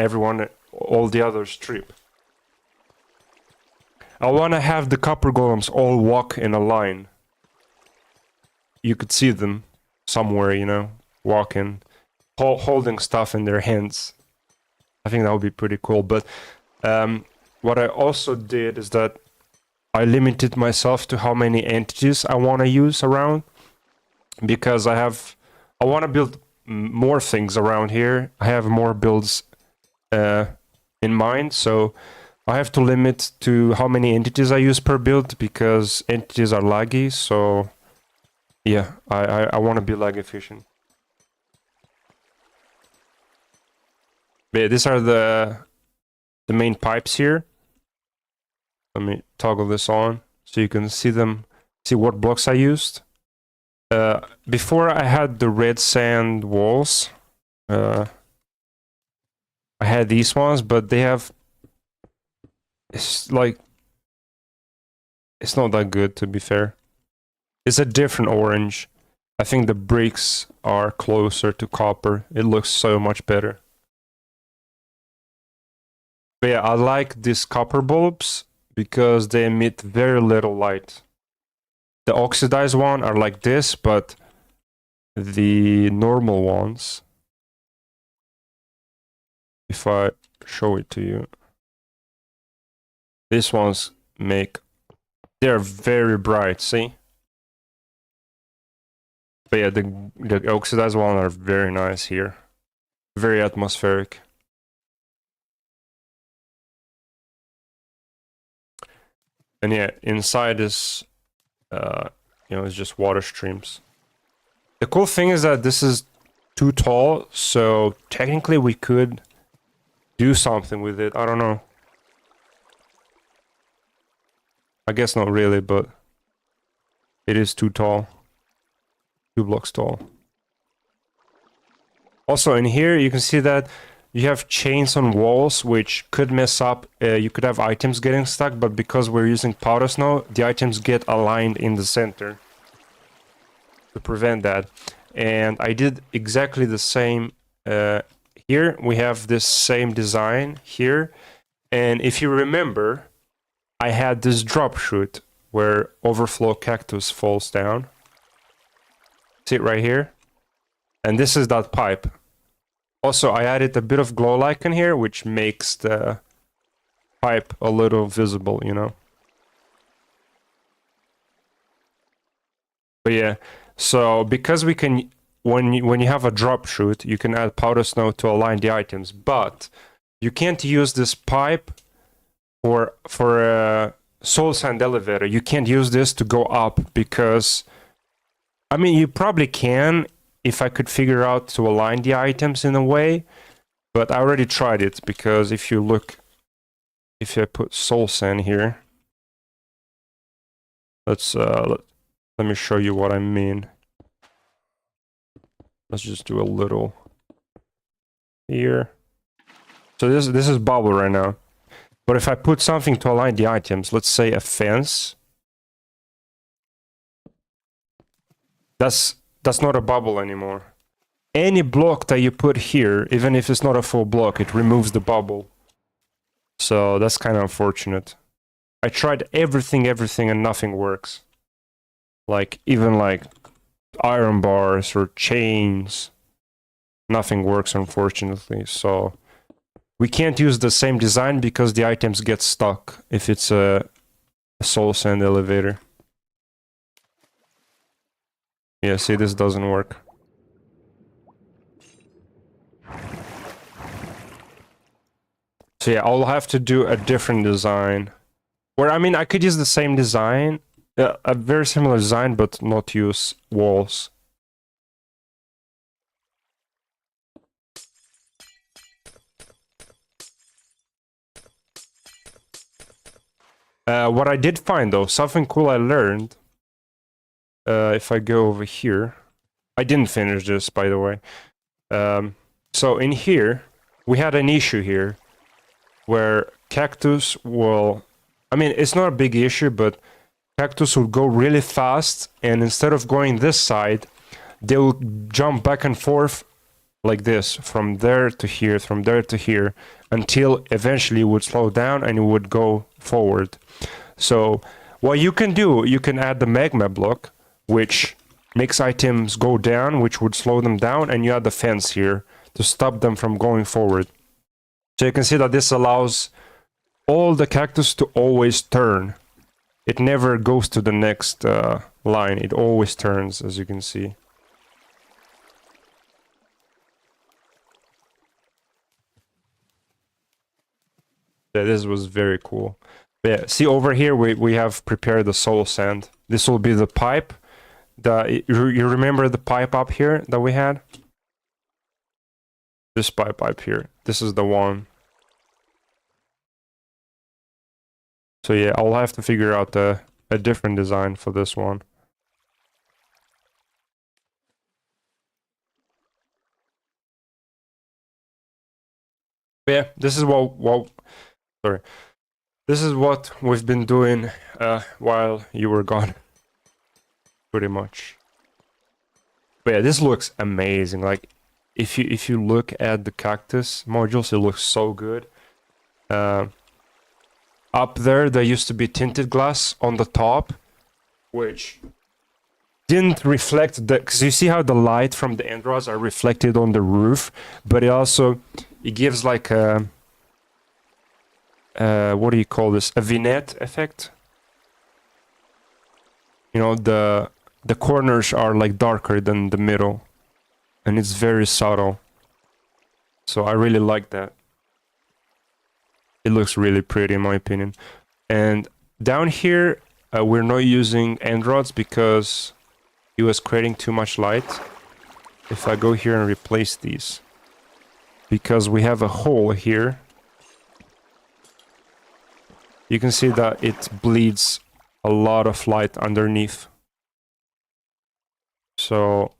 all the others trip? I want to have the copper golems all walk in a line. You could see them somewhere, you know, walking, holding stuff in their hands. I think that would be pretty cool. But what I also did is that I limited myself to how many entities I want to use around, because I want to build more things around here. I have more builds in mind, so I have to limit to how many entities I use per build, because entities are laggy. So yeah, I want to be lag efficient. But yeah, these are the main pipes here. Let me toggle this on so you can see them, see what blocks I used. Before I had the red sand walls. I had these ones, but they have... It's like... It's not that good, to be fair. It's a different orange. I think the bricks are closer to copper. It looks so much better. But yeah, I like these copper bulbs because they emit very little light. The oxidized one are like this, but the normal ones, if I show it to you, these ones they're very bright, see? But yeah, the oxidized ones are very nice here. Very atmospheric. And yeah, inside is, you know, it's just water streams. The cool thing is that this is too tall, so technically we could do something with it. I don't know. I guess not really, but it is too tall. 2 blocks tall. Also in here, you can see that you have chains on walls, which could mess up. You could have items getting stuck, but because we're using powder snow, the items get aligned in the center to prevent that. And I did exactly the same here. We have this same design here. And if you remember, I had this drop chute where overflow cactus falls down. See it right here? And this is that pipe. Also, I added a bit of glow lichen here, which makes the pipe a little visible, you know? But yeah, so because we can, when you have a drop chute, you can add powder snow to align the items, but you can't use this pipe for a soul sand elevator. You can't use this to go up because, I mean, you probably can if I could figure out to align the items in a way, but I already tried it because if you look, if I put soul sand here, let me show you what I mean. Let's just do a little here. So this is bubble right now. But if I put something to align the items, let's say a fence, that's not a bubble anymore. Any block that you put here, even if it's not a full block, it removes the bubble. So that's kind of unfortunate. I tried everything, and nothing works. Like, even like iron bars or chains, nothing works, unfortunately. So we can't use the same design because the items get stuck if it's a soul sand elevator. Yeah, see, this doesn't work. So yeah, I'll have to do a different design. Where, I mean, I could use the same design, a very similar design, but not use walls. What I did find, though, something cool I learned, if I go over here, I didn't finish this, by the way. So in here, we had an issue here, where cactus will, I mean, it's not a big issue, but cactus will go really fast, and instead of going this side, they'll jump back and forth like this, from there to here, from there to here, until eventually it would slow down and it would go forward. So what you can do, you can add the magma block, which makes items go down, which would slow them down, and you add the fence here to stop them from going forward. So you can see that this allows all the cactus to always turn. It never goes to the next line, it always turns, as you can see. Yeah, this was very cool. But yeah, see over here we have prepared the soul sand. This will be the pipe. You remember the pipe up here that we had? This pipe up here. This is the one. So yeah, I'll have to figure out a different design for this one. But yeah, this is sorry. This is what we've been doing while you were gone. Pretty much. But yeah, this looks amazing. Like, if you look at the cactus modules, it looks so good. Up there used to be tinted glass on the top, which didn't reflect the, because you see how the light from the end rods are reflected on the roof, but it gives like a what do you call this? A vignette effect. You know, the corners are like darker than the middle, and it's very subtle. So I really like that. It looks really pretty in my opinion. And down here, we're not using end rods because it was creating too much light. If I go here and replace these, because we have a hole here, you can see that it bleeds a lot of light underneath. So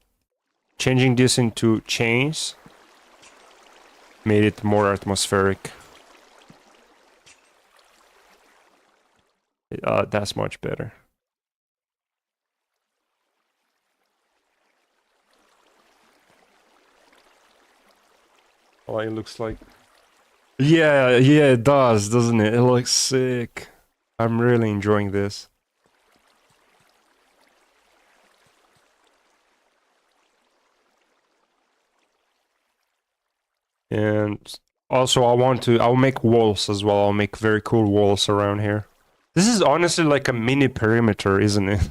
changing this into chains made it more atmospheric. That's much better. Oh, it looks like... Yeah, it does, doesn't it? It looks sick. I'm really enjoying this. And also I'll make walls as well. I'll make very cool walls around here. This is honestly like a mini perimeter, isn't it?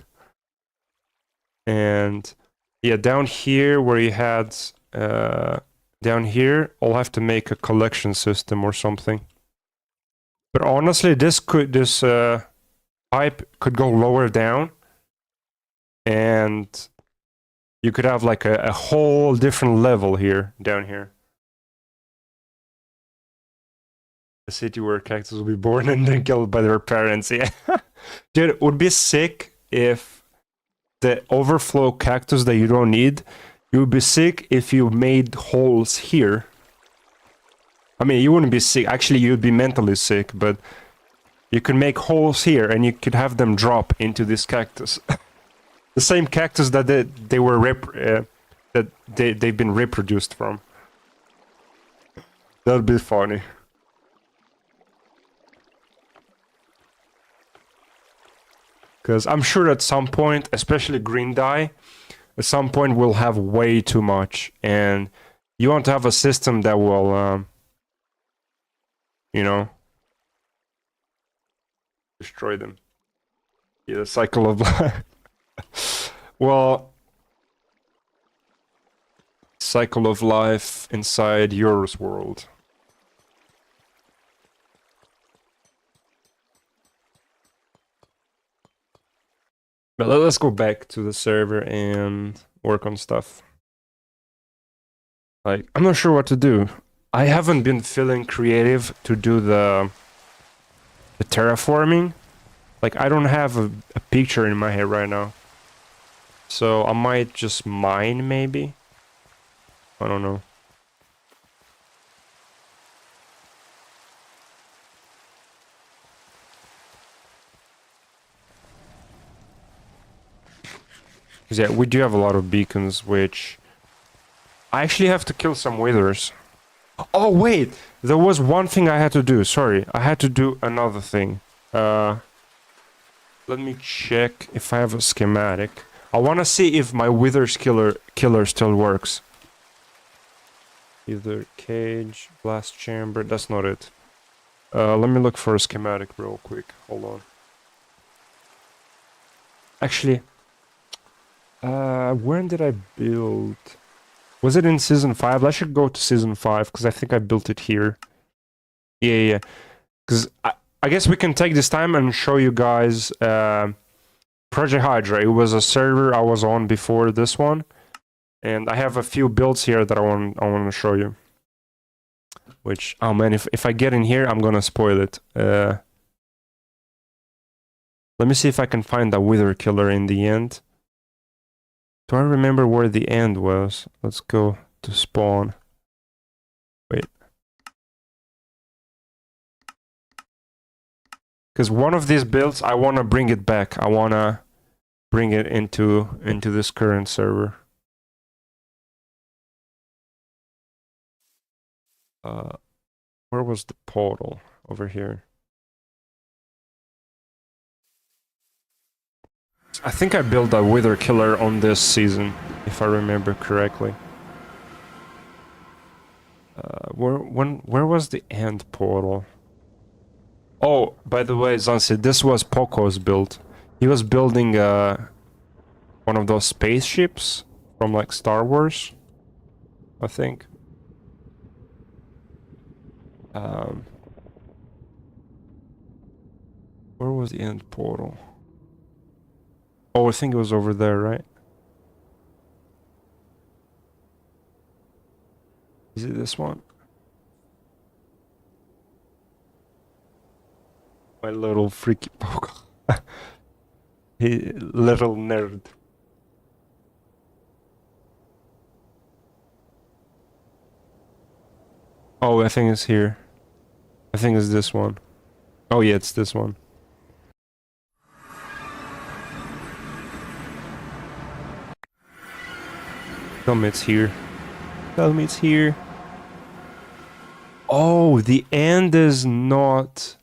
And yeah, down here where you had down here, I'll have to make a collection system or something. But honestly, this pipe could go lower down, and you could have like a whole different level here, down here. A city where cactus will be born and then killed by their parents. Yeah. Dude, it would be sick if the overflow cactus that you don't need, it would be sick if you made holes here. I mean, you wouldn't be sick. Actually, you'd be mentally sick, but you could make holes here and you could have them drop into this cactus. The same cactus that they were that they've been reproduced from. That'd be funny. Because I'm sure at some point, especially green dye, at some point we'll have way too much, and you want to have a system that will, you know, destroy them. Yeah, the cycle of life. Well, cycle of life inside yours world. But let's go back to the server and work on stuff. Like, I'm not sure what to do. I haven't been feeling creative to do the terraforming. Like, I don't have a picture in my head right now. So I might just mine, maybe? I don't know. Yeah, we do have a lot of beacons, which... I actually have to kill some withers. Oh, wait! There was one thing I had to do, sorry. I had to do another thing. Let me check if I have a schematic. I want to see if my withers killer still works. Either cage, blast chamber, that's not it. Let me look for a schematic real quick. Hold on. Actually... when did I build? Was it in season 5? I should go to season 5 because I think I built it here. Yeah. Because I guess we can take this time and show you guys Project Hydra. It was a server I was on before this one, and I have a few builds here that I want to show you. Which, oh man, if I get in here, I'm gonna spoil it. Let me see if I can find a wither killer in the end. Do I remember where the end was? Let's go to spawn. Wait. Because one of these builds, I want to bring it back. I want to bring it into this current server. Where was the portal? Over here. I think I built a wither killer on this season, if I remember correctly. Where was the end portal? Oh, by the way, Zansi, this was Poco's build. He was building one of those spaceships from like Star Wars, I think. Where was the end portal? Oh, I think it was over there, right? Is it this one? My little freaky poke. He little nerd. Oh, I think it's here. I think it's this one. Oh yeah, it's this one. Tell me it's here. Tell me it's here. Oh, the end is not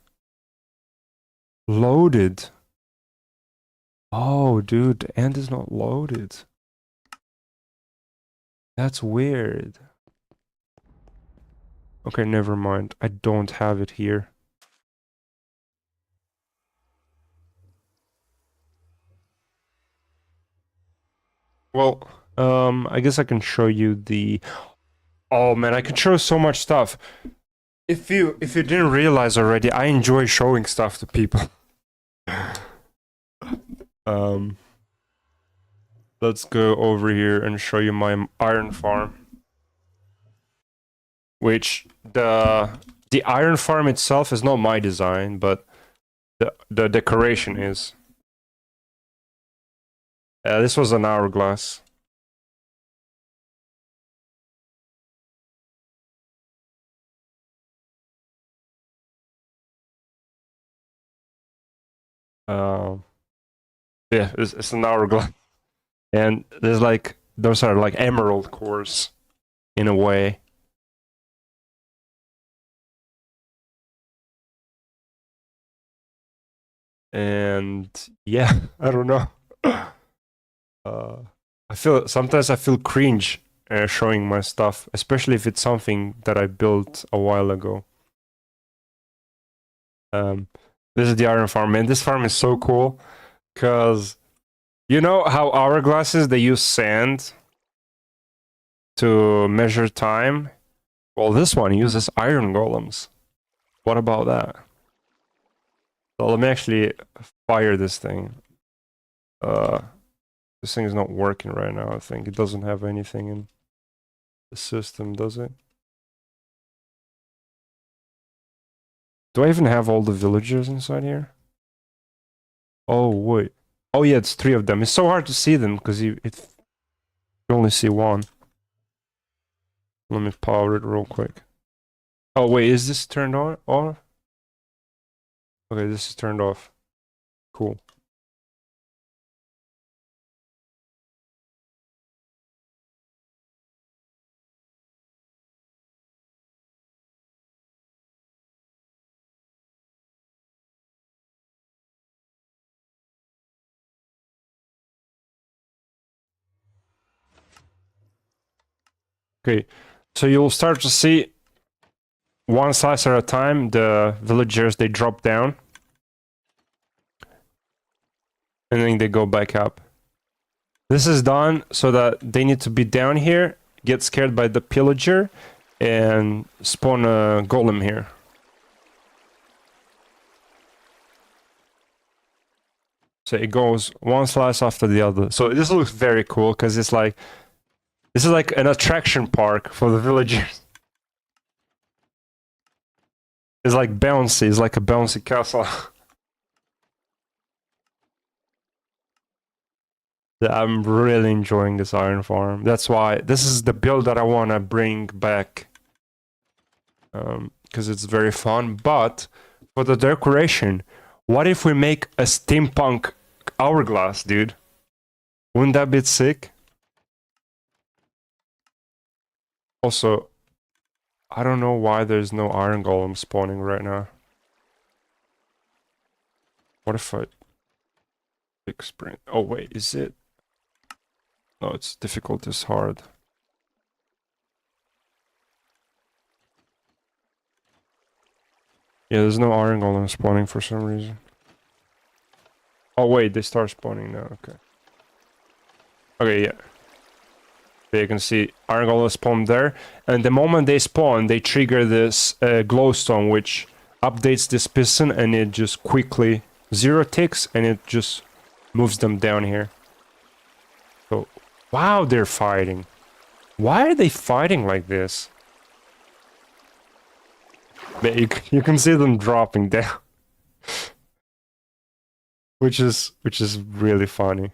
loaded. Oh, dude, the end is not loaded. That's weird. Okay, never mind. I don't have it here. Well, I guess I can show you the. Oh man, I can show so much stuff. If you didn't realize already, I enjoy showing stuff to people. um, let's go over here and show you my iron farm. Which the iron farm itself is not my design, but the decoration is. This was an hourglass. Um, yeah, it's an hourglass, and there's like those are like emerald cores in a way. And yeah, I don't know. Sometimes I feel cringe showing my stuff, especially if it's something that I built a while ago. This is the iron farm, man. This farm is so cool because you know how hourglasses they use sand to measure time. Well, this one uses iron golems. What about that? So let me actually fire this thing. This thing is not working right now. I think it doesn't have anything in the system, does it? Do I even have all the villagers inside here? Oh, wait. Oh, yeah, it's 3 of them. It's so hard to see them because you only see one. Let me power it real quick. Oh, wait, is this turned on? Oh, okay, this is turned off. Cool. Okay, so you'll start to see one slice at a time, the villagers, they drop down. And then they go back up. This is done so that they need to be down here, get scared by the pillager, and spawn a golem here. So it goes one slice after the other. So this looks very cool because it's like this is like an attraction park for the villagers. It's like bouncy. It's like a bouncy castle. I'm really enjoying this iron farm. That's why this is the build that I want to bring back. Because it's very fun. But for the decoration, what if we make a steampunk hourglass, dude? Wouldn't that be sick? Also, I don't know why there's no iron golem spawning right now. What if I pick sprint? Oh wait, is it? No, it's difficult, it's hard. Yeah, there's no iron golem spawning for some reason. Oh wait, they start spawning now, okay. Okay, yeah. There you can see iron golem spawned there. And the moment they spawn, they trigger this glowstone, which updates this piston and it just quickly 0 ticks and it just moves them down here. So, wow, they're fighting. Why are they fighting like this? But you can see them dropping down. which is really funny.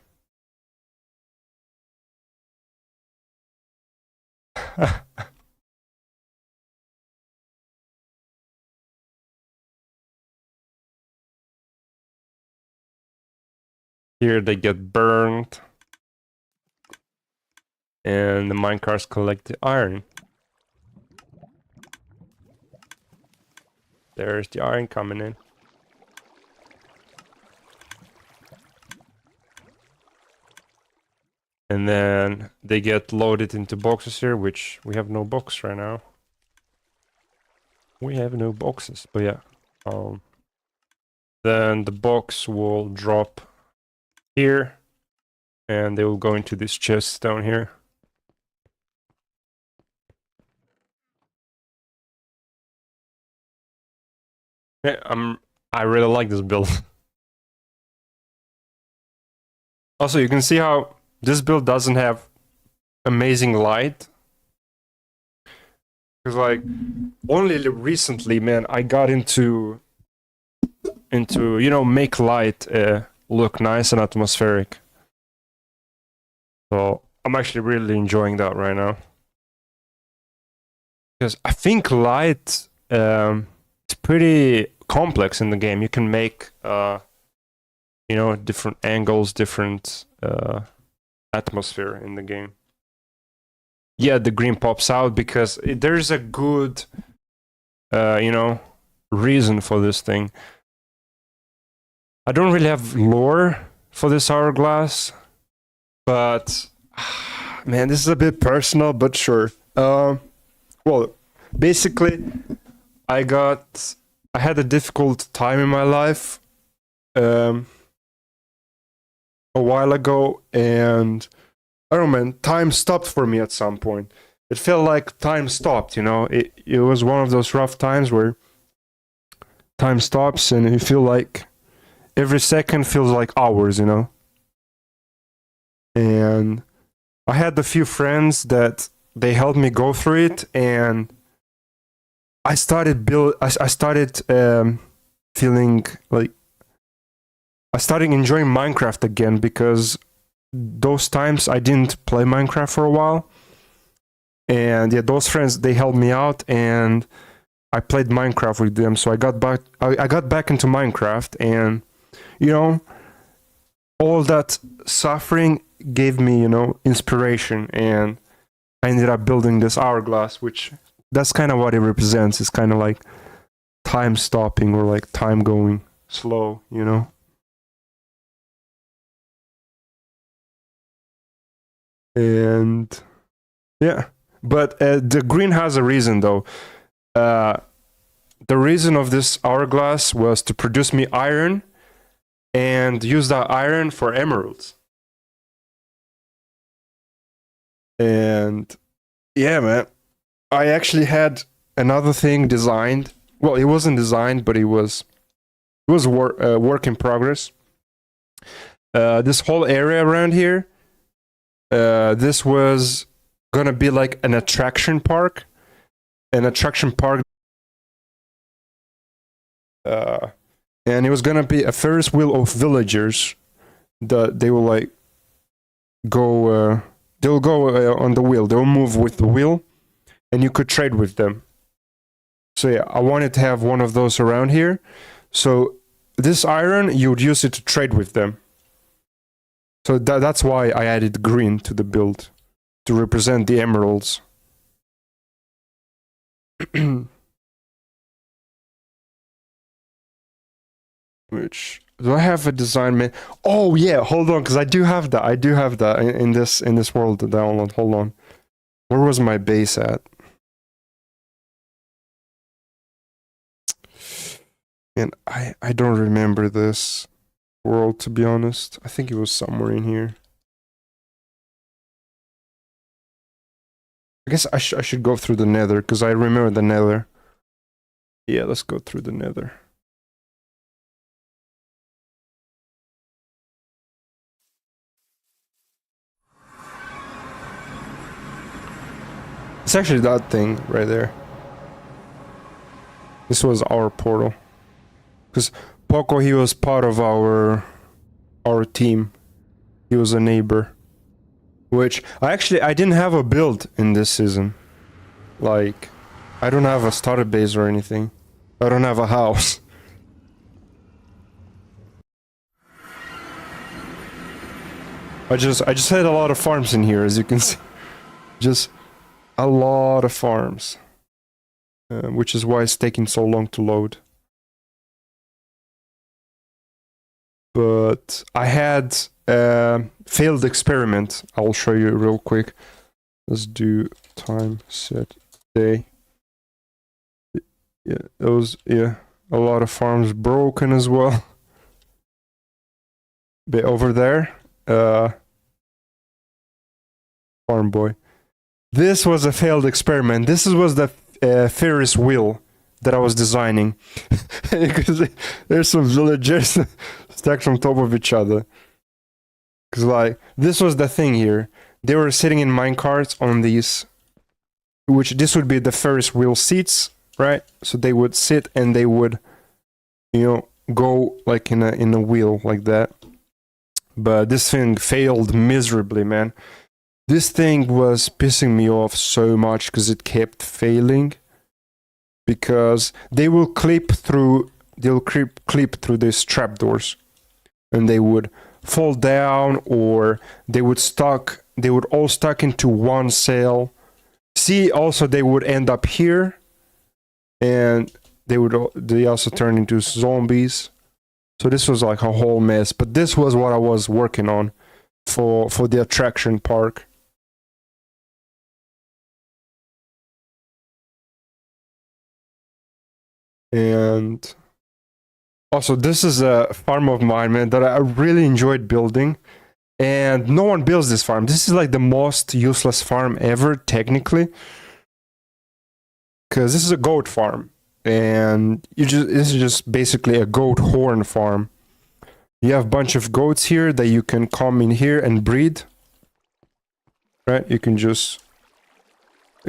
Here they get burned. And the minecars collect the iron. There's the iron coming in. And then they get loaded into boxes here, which we have no box right now. We have no boxes, but yeah. Then the box will drop here. and they will go into this chest down here. Yeah, I really like this build. Also, you can see how this build doesn't have amazing light. Because like only recently, man, I got into make light look nice and atmospheric. So I'm actually really enjoying that right now. Because I think light it's pretty complex in the game. You can make different angles, different atmosphere in the game. Yeah, the green pops out because there's a good reason for this thing. I don't really have lore for this hourglass, but man, this is a bit personal, but sure. Well, basically, I had a difficult time in my life a while ago, and I don't know, man, time stopped for me at some point. It felt like time stopped, It was one of those rough times where time stops and you feel like every second feels like hours, And I had a few friends that they helped me go through it, and I started feeling like I started enjoying Minecraft again, because those times I didn't play Minecraft for a while. And yeah, those friends, they helped me out, and I played Minecraft with them. So I got back into Minecraft, and all that suffering gave me, inspiration, and I ended up building this hourglass, which that's kind of what it represents. It's kind of like time stopping, or like time going slow, And yeah, but the green has a reason, though. The reason of this hourglass was to produce me iron and use that iron for emeralds. And yeah, man, I actually had another thing designed. Well, it wasn't designed, but it was work in progress. This whole area around here, this was gonna be like an attraction park. And it was gonna be a Ferris wheel of villagers that they will like go. They'll go on the wheel. They'll move with the wheel, and you could trade with them. So yeah, I wanted to have one of those around here. So this iron, you would use it to trade with them. So that's why I added green to the build, to represent the emeralds. Which, do I have a design man? Oh yeah, hold on, because I do have that. In this world to download. Hold on. Where was my base at? And I don't remember this world, to be honest. I think it was somewhere in here. I guess I should go through the nether, because I remember the nether. Yeah, let's go through the nether. It's actually that thing right there. This was our portal. Because Poco, he was part of our team. He was a neighbor. Which, I didn't have a build in this season. Like, I don't have a starter base or anything. I don't have a house. I just had a lot of farms in here, as you can see. Just a lot of farms. Which is why it's taking so long to load. But I had a failed experiment. I'll show you real quick. Let's do time set day. Yeah, a lot of farms broken as well. Bit over there. farm boy. This was a failed experiment. This was the Ferris wheel that I was designing. Because there's some villagers stacked on top of each other. Because, like, this was the thing here. They were sitting in minecarts on these, which this would be the Ferris wheel seats, right? So they would sit and they would, you know, go like in a wheel like that. But this thing failed miserably, man. This thing was pissing me off so much because it kept failing. Because they will clip through these trapdoors, and they would fall down, or they would all stuck into one cell. See, also they would end up here, and they also turn into zombies. So this was like a whole mess, but this was what I was working on for the attraction park. And also, this is a farm of mine, man, that I really enjoyed building. And no one builds this farm. This is like the most useless farm ever, technically. Because this is a goat farm. And this is just basically a goat horn farm. You have a bunch of goats here that you can come in here and breed. Right? You can just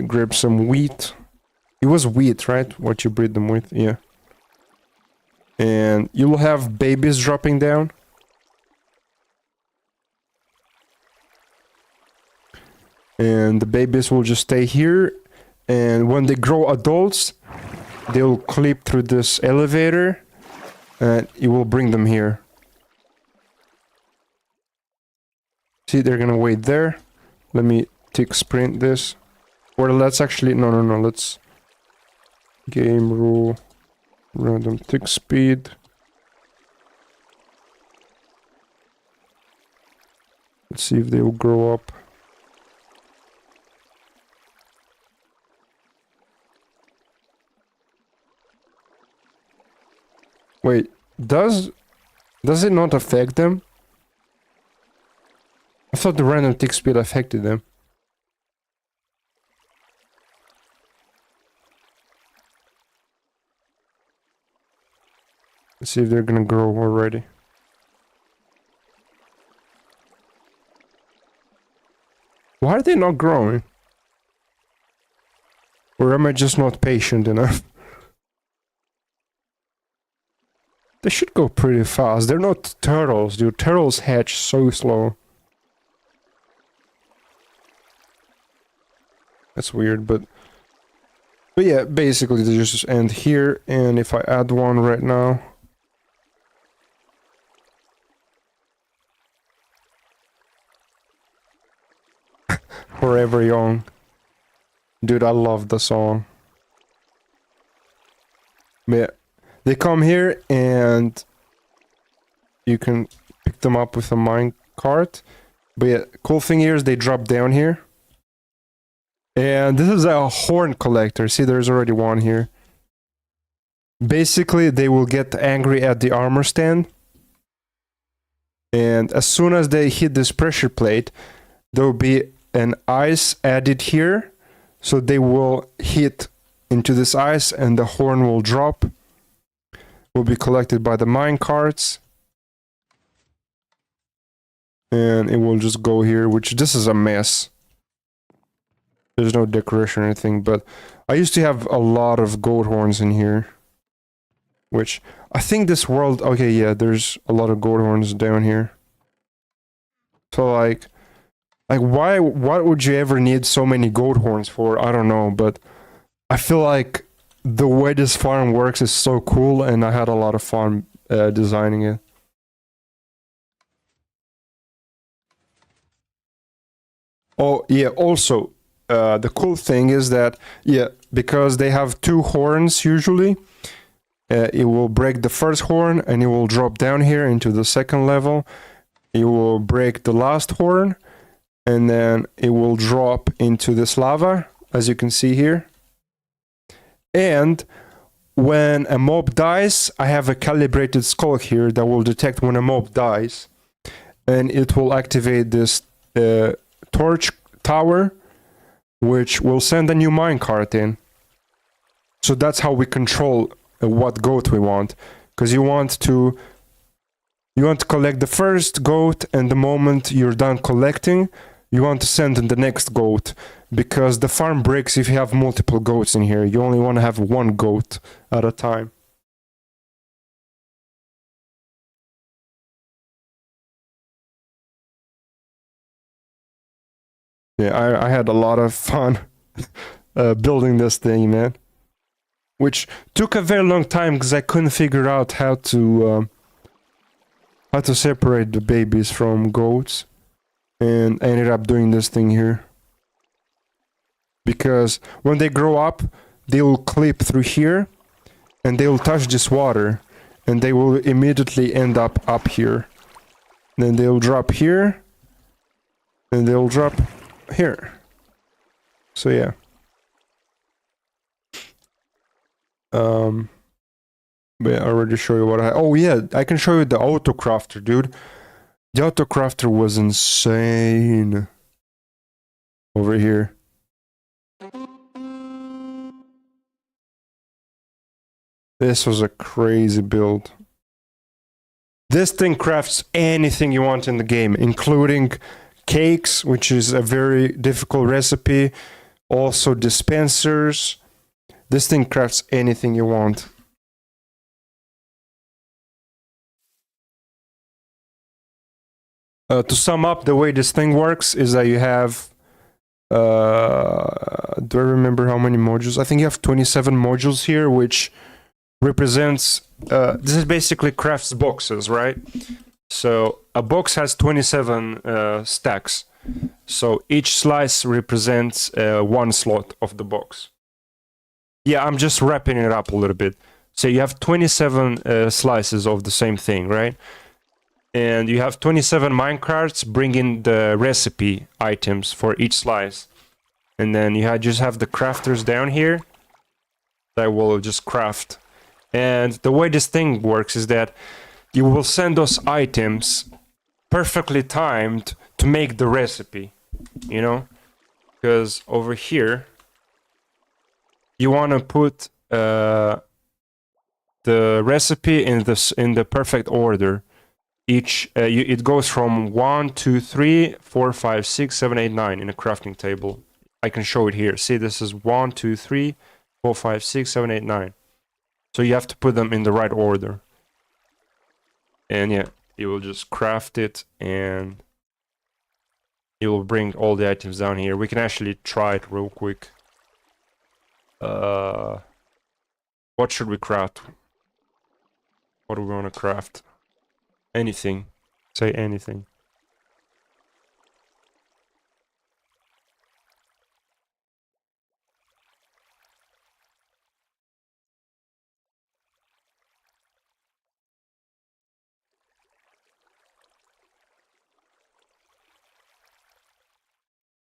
grab some wheat. It was wheat, right? What you breed them with, yeah. And you will have babies dropping down. And the babies will just stay here. And when they grow adults, they'll clip through this elevator. And it will bring them here. See, they're gonna wait there. Let me tick sprint this. Or let's actually... No. Let's... Game rule, random tick speed. Let's see if they will grow up. Wait, does it not affect them? I thought the random tick speed affected them. Let's see if they're gonna grow already. Why are they not growing? Or am I just not patient enough? They should go pretty fast. They're not turtles, dude. Turtles hatch so slow. That's weird, but yeah, basically they just end here, and if I add one right now... Forever Young. Dude, I love the song. But yeah, they come here and you can pick them up with a mine cart. But yeah, cool thing here is they drop down here. And this is a horn collector. See, there's already one here. Basically, they will get angry at the armor stand. And as soon as they hit this pressure plate, there will be an ice added here, so they will hit into this ice and the horn will drop, will be collected by the mine carts, and it will just go here, which this is a mess. There's no decoration or anything, but I used to have a lot of goat horns in here, which I think this world... Okay, yeah, there's a lot of goat horns down here. So like why would you ever need so many goat horns for? I don't know, but I feel like the way this farm works is so cool, and I had a lot of fun designing it. Oh yeah, also the cool thing is that, yeah, because they have two horns usually, it will break the first horn and it will drop down here into the second level. It will break the last horn, and then it will drop into this lava, as you can see here. And when a mob dies, I have a calibrated skull here that will detect when a mob dies. And it will activate this torch tower, which will send a new minecart in. So that's how we control what goat we want. Because you want to collect the first goat, and the moment you're done collecting, you want to send in the next goat. Because the farm breaks if you have multiple goats in here. You only want to have one goat at a time. Yeah, I had a lot of fun building this thing, man. Which took a very long time because I couldn't figure out how to separate the babies from goats. And I ended up doing this thing here. Because when they grow up, they will clip through here, and they will touch this water, and they will immediately end up here. Then they'll drop here, and they'll drop here. So yeah. But I already show you what I... Oh yeah, I can show you the auto crafter, dude. The auto crafter was insane. Over here. This was a crazy build. This thing crafts anything you want in the game, including cakes, which is a very difficult recipe. Also dispensers. This thing crafts anything you want. To sum up, the way this thing works is that you have... do I remember how many modules? I think you have 27 modules here, which represents... this is basically crafts boxes, right? So a box has 27 stacks. So each slice represents one slot of the box. Yeah, I'm just wrapping it up a little bit. So you have 27 slices of the same thing, right? And you have 27 minecarts bringing the recipe items for each slice. And then you just have the crafters down here that will just craft. And the way this thing works is that you will send those items perfectly timed to make the recipe, you know? Because over here, you want to put the recipe in the perfect order. It goes from 1, 2, 3, 4, 5, 6, 7, 8, 9 in a crafting table. I can show it here. See, this is 1, 2, 3, 4, 5, 6, 7, 8, 9. So you have to put them in the right order. And yeah, you will just craft it, and you will bring all the items down here. We can actually try it real quick. What should we craft? What do we want to craft? Anything. Say anything.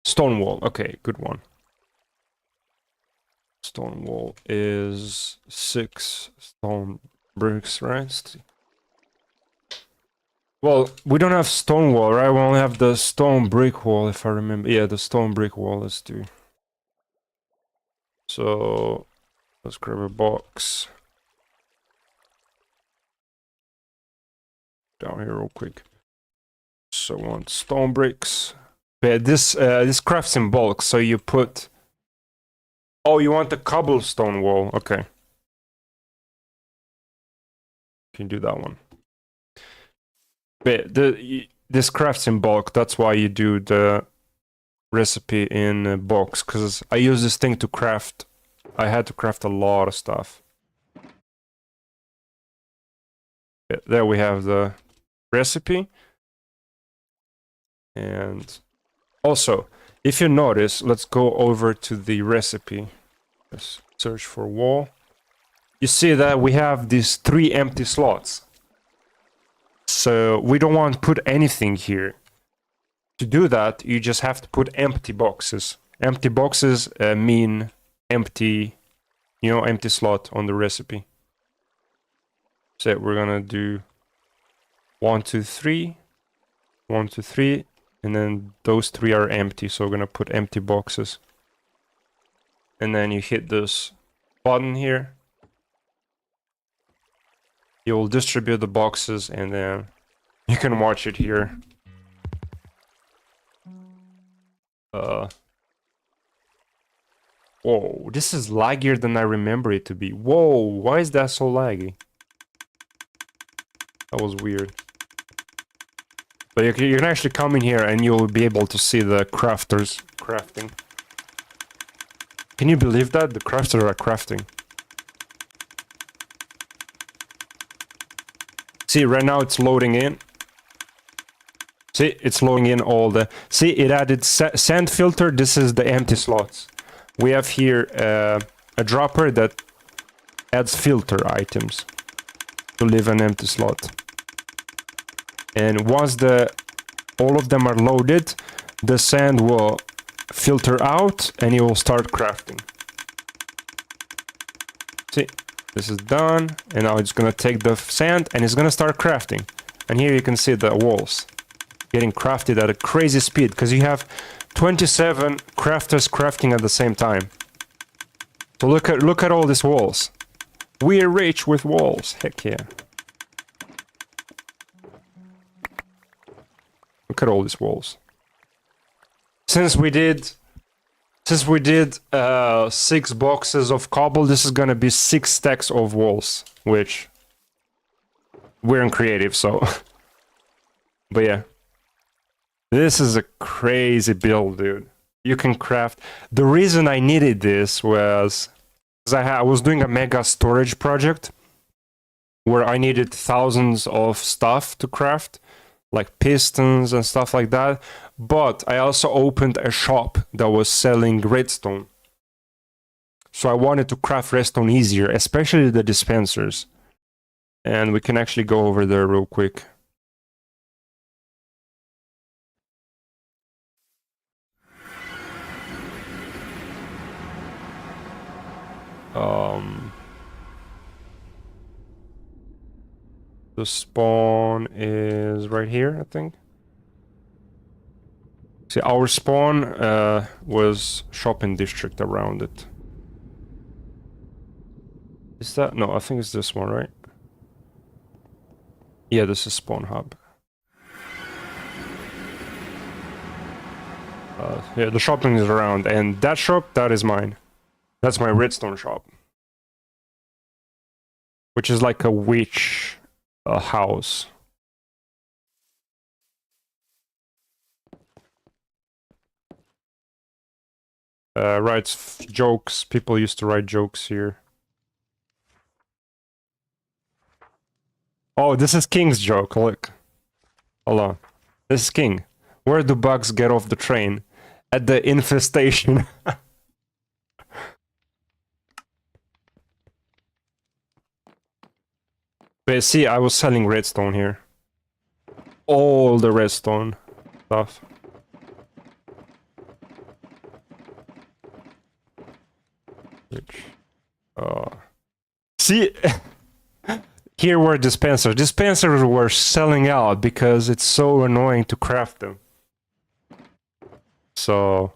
Stone wall. Okay, good one. Stone wall is 6 stone bricks, right? Well, we don't have stone wall, right? We only have the stone brick wall, if I remember. Yeah, the stone brick wall, let's do. So, let's grab a box. Down here real quick. So, I want stone bricks. But this crafts in bulk, so you put... Oh, you want the cobblestone wall. Okay. Can do that one. But this crafts in bulk, that's why you do the recipe in a box, because I use this thing to craft. I had to craft a lot of stuff. Yeah, there we have the recipe. And also, if you notice, let's go over to the recipe. Let's search for wall. You see that we have these 3 empty slots. So we don't want to put anything here. To do that, you just have to put empty boxes. Empty boxes mean empty, empty slot on the recipe. So we're gonna do 1, 2, 3, 1, 2, 3, And then those 3 are empty, so we're gonna put empty boxes. And then you hit this button here. You'll distribute the boxes, and then you can watch it here. Whoa, this is laggier than I remember it to be. Whoa, why is that so laggy? That was weird. But you can actually come in here and you'll be able to see the crafters crafting. Can you believe that? The crafters are crafting. See, right now it's loading in. See, it's loading in all the... See, it added sand filter. This is the empty slots. We have here a dropper that adds filter items to leave an empty slot. And once all of them are loaded, the sand will filter out and it will start crafting. See, this is done, and now it's gonna take the sand and it's gonna start crafting. And here you can see the walls getting crafted at a crazy speed because you have 27 crafters crafting at the same time. So look at all these walls. We're rich with walls. Heck yeah. Look at all these walls. Since we did 6 boxes of cobble, this is gonna be 6 stacks of walls, which we're in creative, so. But yeah. This is a crazy build, dude. You can craft. The reason I needed this was because I was doing a mega storage project where I needed thousands of stuff to craft, like pistons and stuff like that. But I also opened a shop that was selling redstone. So I wanted to craft redstone easier, especially the dispensers. And we can actually go over there real quick. The spawn is right here, I think. See, our spawn was shopping district around it. Is that? No, I think it's this one, right? Yeah, this is spawn hub. Yeah, the shopping is around, and that shop, that is mine. That's my redstone shop. Which is like a witch house. Writes jokes. People used to write jokes here. Oh, this is King's joke. Look. Hold on. This is King. Where do bugs get off the train? At the infestation. But see, I was selling redstone here. All the redstone stuff. Which, see, here were dispensers. Dispensers were selling out because it's so annoying to craft them. So,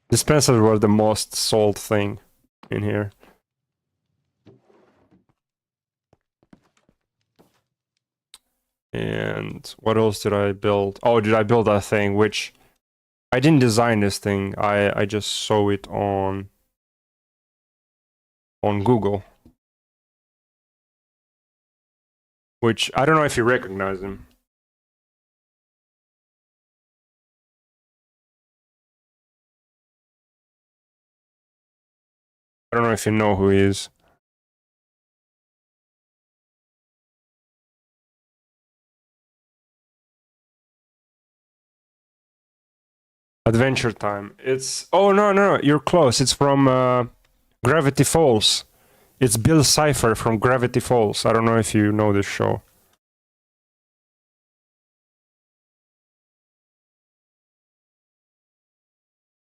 dispensers were the most sold thing in here. And what else did I build? Oh, did I build that thing, which I didn't design this thing. I just saw it on Google. Which, I don't know if you recognize him. I don't know if you know who he is. Adventure Time. It's... Oh, no, you're close. It's from Gravity Falls. It's Bill Cipher from Gravity Falls. I don't know if you know this show.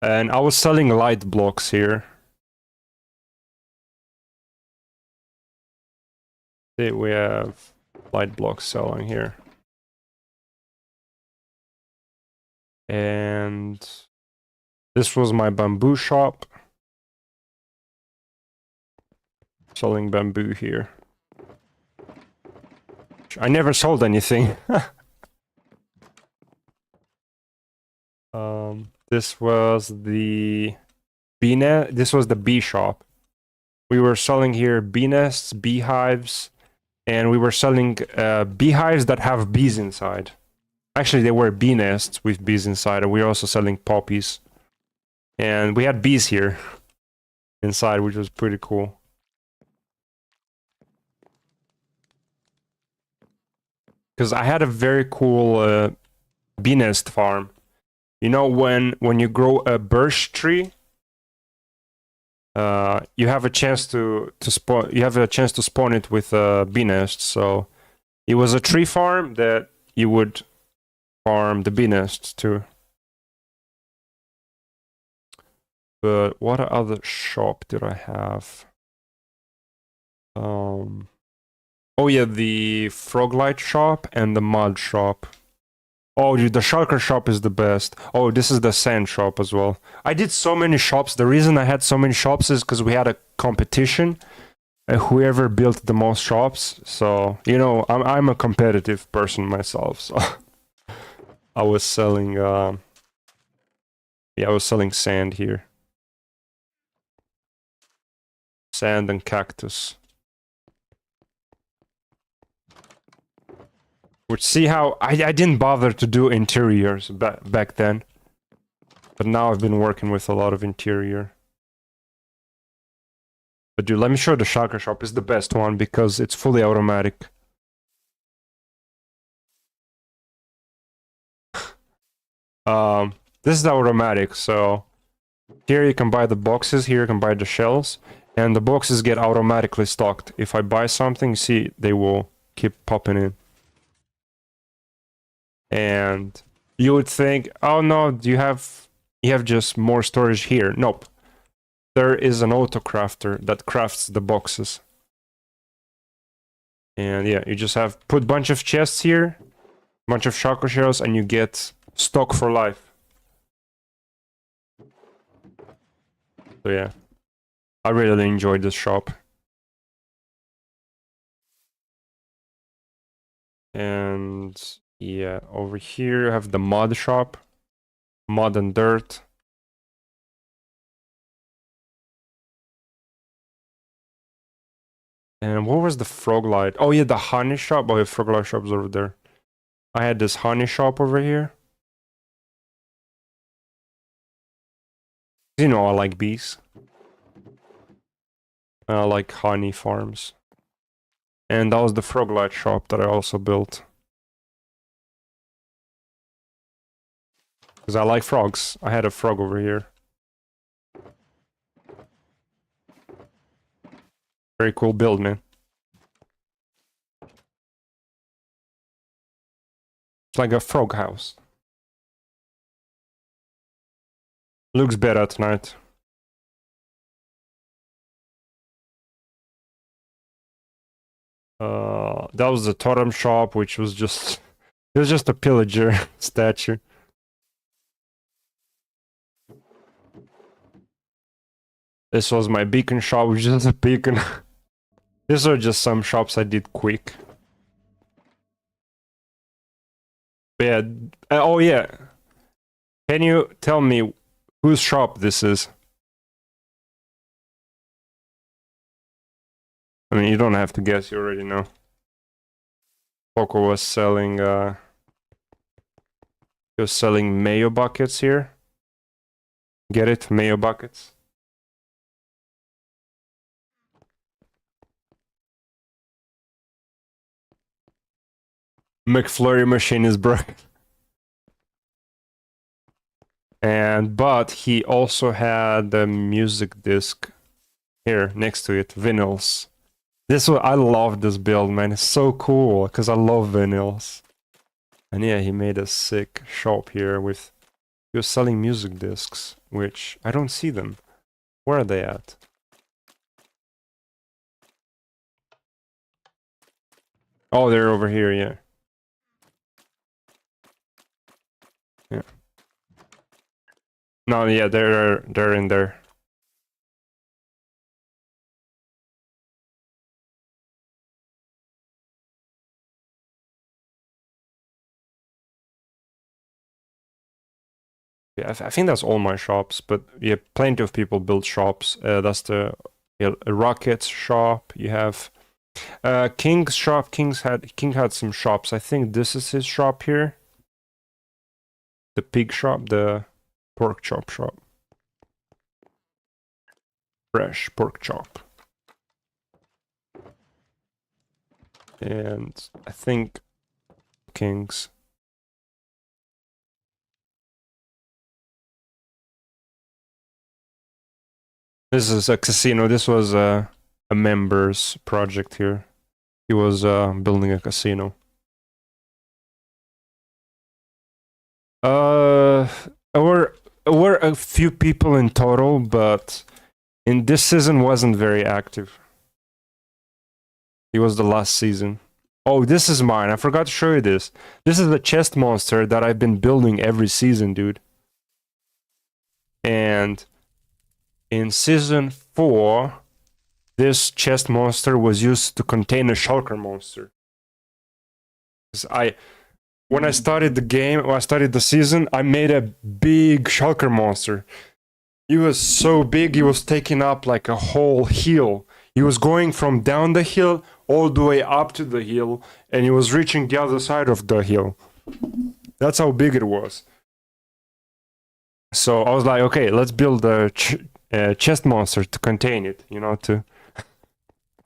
And I was selling light blocks here. See, we have light blocks selling here. And this was my bamboo shop. Selling bamboo here. I never sold anything. This was the this was the bee shop. We were selling here bee nests, beehives, and we were selling beehives that have bees inside. Actually, they were bee nests with bees inside, and we were also selling poppies. And we had bees here inside, which was pretty cool. Because I had a very cool bee nest farm. You know, when you grow a birch tree, you have a chance to spawn. You have a chance to spawn it with a bee nest. So it was a tree farm that you would farm the bee nests too. But what other shop did I have? Oh yeah, the Froglight shop and the mud shop. Oh, dude, the shulker shop is the best. Oh, this is the sand shop as well. I did so many shops. The reason I had so many shops is because we had a competition. Whoever built the most shops. So, you know, I'm a competitive person myself. So I was selling, I was selling sand here. Sand and cactus. Which, see how I didn't bother to do interiors back then. But now I've been working with a lot of interior. But dude, let me show you the shulker shop. Is the best one because it's fully automatic. This is automatic, so here you can buy the boxes, here you can buy the shells, and the boxes get automatically stocked. If I buy something, see, they will keep popping in. And you would think, oh no, you have just more storage here. Nope. There is an auto crafter that crafts the boxes. And yeah, you just have put bunch of chests here, bunch of shulker shells, and you get stock for life. So yeah, I really enjoyed this shop. And yeah, over here you have the mud shop, mud and dirt. And what was the frog light? Oh yeah, the honey shop. Oh, the frog light shop's over there. I had this honey shop over here. You know, I like bees. I like honey farms. And that was the frog light shop that I also built. Because I like frogs. I had a frog over here. Very cool build, man. It's like a frog house. Looks better tonight. That was the totem shop, which was just... It was just a pillager statue. This was my beacon shop, which is a beacon. These are just some shops I did quick. But yeah, oh yeah. Can you tell me whose shop this is? I mean, you don't have to guess, you already know. Coco was selling, he was selling mayo buckets here. Get it? Mayo buckets. McFlurry machine is broken. But he also had the music disc here next to it, vinyls. I love this build, man. It's so cool because I love vinyls. And yeah, he made a sick shop here with... He was selling music discs, which I don't see them. Where are they at? Oh, they're over here, yeah. Yeah. No, yeah, they're in there. Yeah, I think that's all my shops, but yeah, plenty of people build shops. That's the Rocket's shop. You have King's shop. King had some shops. I think this is his shop here. The pig shop, the pork chop shop. Fresh pork chop. And I think King's. This is a casino. This was a member's project here. He was building a casino. Were a few people in total, but in this season wasn't very active. It was the last season. Oh, this is mine. I forgot to show you this. This is the chest monster that I've been building every season, dude. And in season 4, this chest monster was used to contain a shulker monster. When I started the game, when I started the season, I made a big shulker monster. He was so big, he was taking up like a whole hill. He was going from down the hill all the way up to the hill, and he was reaching the other side of the hill. That's how big it was. So I was like, okay, let's build a chest monster to contain it, you know, to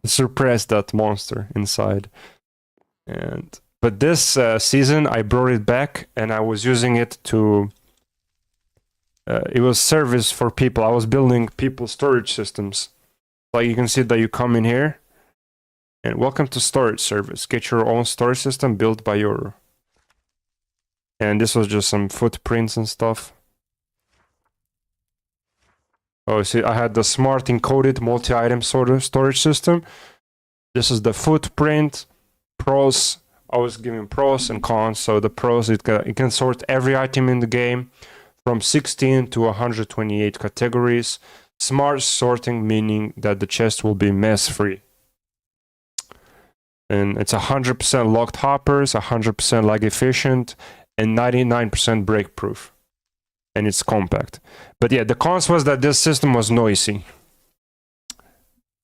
suppress that monster inside. But this season, I brought it back, and I was using it to... it was service for people. I was building people storage systems. Like you can see that you come in here, and welcome to storage service. Get your own storage system built by your... And this was just some footprints and stuff. Oh, see, I had the smart encoded multi-item sort of storage system. This is the footprint, pros. I was giving pros and cons. So the pros, it can sort every item in the game from 16 to 128 categories. Smart sorting, meaning that the chest will be mess-free. And it's 100% locked hoppers, 100% lag efficient, and 99% break proof. And it's compact. But yeah, the cons was that this system was noisy.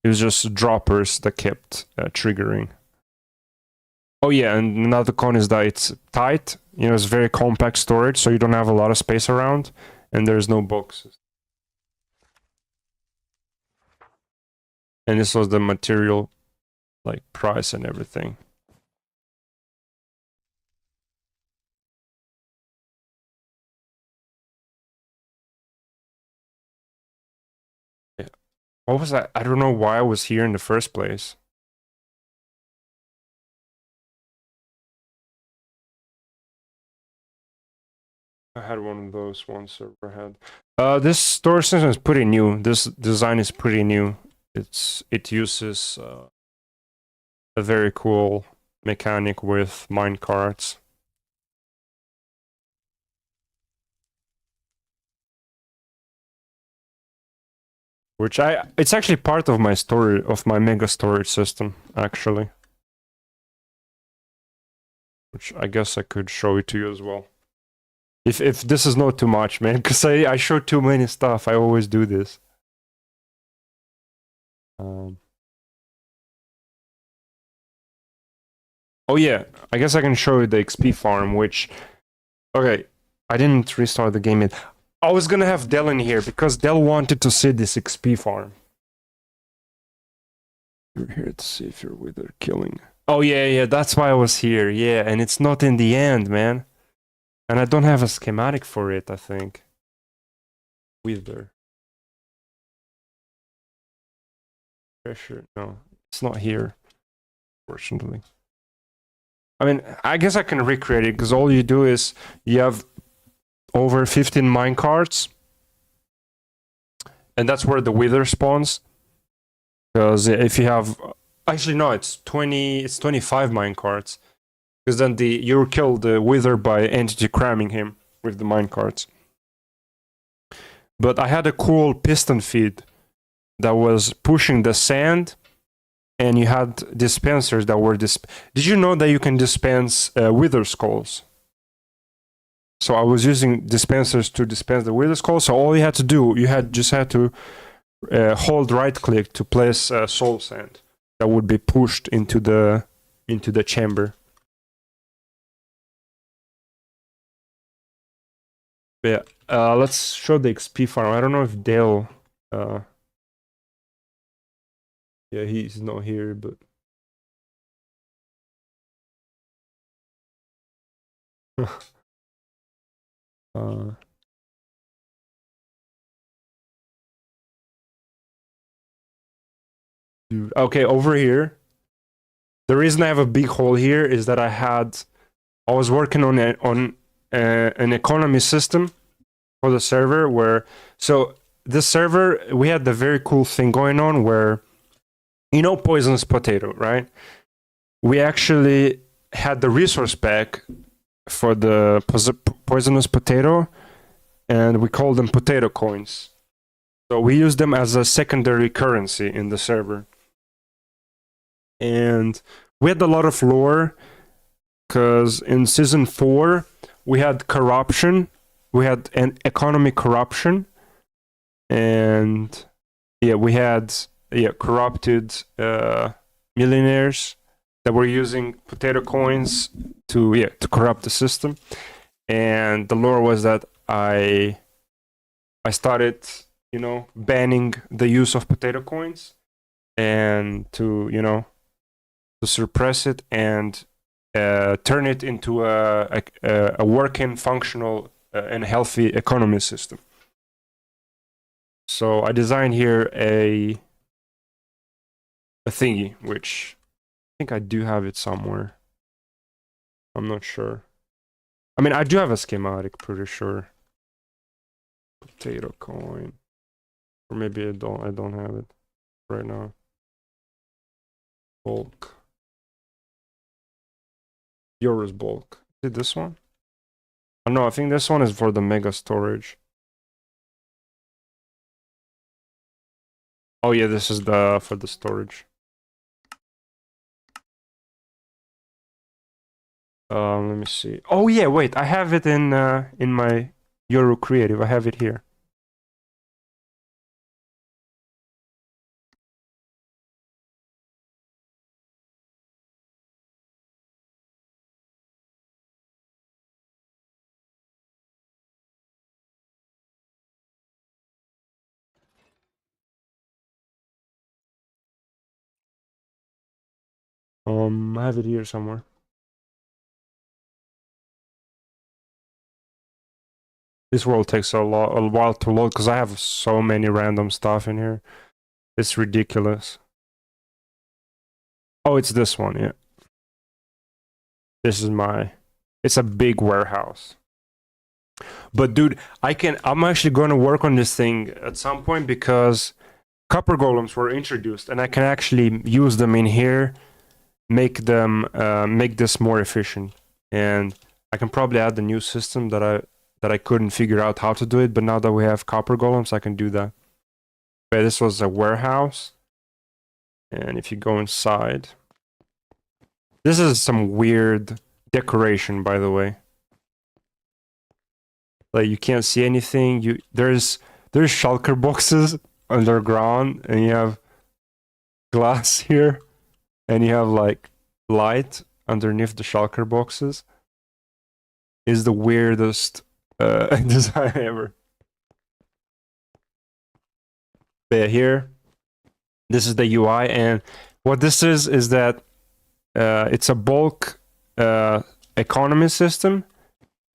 It was just droppers that kept triggering. Oh yeah, and another con is that it's tight. You know, it's very compact storage, so you don't have a lot of space around, and there's no boxes. And this was the material, like price and everything. Yeah. What was that? I don't know why I was here in the first place. I had one of those one server had. This storage system is pretty new. This design is pretty new. It uses a very cool mechanic with minecarts. Which it's actually part of my story, of my mega storage system, actually. Which I guess I could show it to you as well. If this is not too much, man, because I show too many stuff. I always do this. Oh yeah, I guess I can show you the XP farm, which... Okay, I didn't restart the game yet. I was gonna have Dell in here, because Dell wanted to see this XP farm. You're here to see if you're wither killing. Oh yeah, that's why I was here, yeah, and it's not in the end, man. And I don't have a schematic for it, I think. Wither. Pressure, no, it's not here, fortunately. I mean, I guess I can recreate it, because all you do is, you have over 15 minecarts, and that's where the wither spawns. Because if you have... Actually, no, it's 25 minecarts. Because then you kill the wither by entity cramming him with the minecarts. but I had a cool piston feed that was pushing the sand, and you had dispensers that were Did you know that you can dispense wither skulls? So I was using dispensers to dispense the wither skulls. So all you had to do, just had to hold right click to place soul sand that would be pushed into the chamber. Yeah, let's show the XP farm. I don't know if Dale. Yeah, he's not here, but. Dude, okay, over here. The reason I have a big hole here is that I was working on an economy system for the server where, so this server, we had the very cool thing going on where, you know, poisonous potato, right? We actually had the resource pack for the poisonous potato, and we called them potato coins. So we used them as a secondary currency in the server. And we had a lot of lore, because in season 4, we had corruption. We had an economy corruption. And yeah, we had corrupted millionaires that were using potato coins to corrupt the system. And the lore was that I started, you know, banning the use of potato coins, and to, you know, to suppress it and turn it into a working, functional, and healthy economy system. So I designed here a thingy, which I think I do have it somewhere. I'm not sure. I mean, I do have a schematic, pretty sure. Potato coin. Or maybe I don't have it right now. Bulk. Yours bulk. Is it this one? Oh no, I think this one is for the mega storage. Oh yeah, this is for the storage. Let me see. Oh yeah, wait, I have it in my Euro Creative. I have it here. I have it here somewhere. This world takes a while to load because I have so many random stuff in here. It's ridiculous. Oh, it's this one, yeah. This is it's a big warehouse. But dude, I'm actually going to work on this thing at some point because copper golems were introduced and I can actually use them in here, make this more efficient. And I can probably add the new system that I couldn't figure out how to do it, but now that we have copper golems, I can do that. Okay, this was a warehouse. And if you go inside, this is some weird decoration, by the way. Like, you can't see anything. There's shulker boxes underground, and you have glass here, and you have like light underneath the shulker boxes. Is the weirdest design ever. But yeah, here, this is the UI, and what this is that it's a bulk economy system,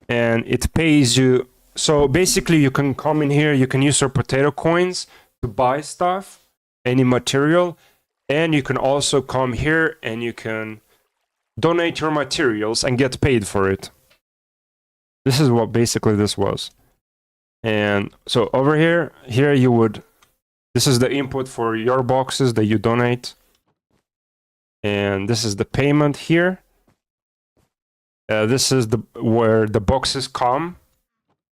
and it pays you. So basically, you can come in here, you can use your potato coins to buy stuff, any material, and you can also come here and you can donate your materials and get paid for it. This is what basically this was. And so over here you would, this is the input for your boxes that you donate. And this is the payment here. This is where the boxes come,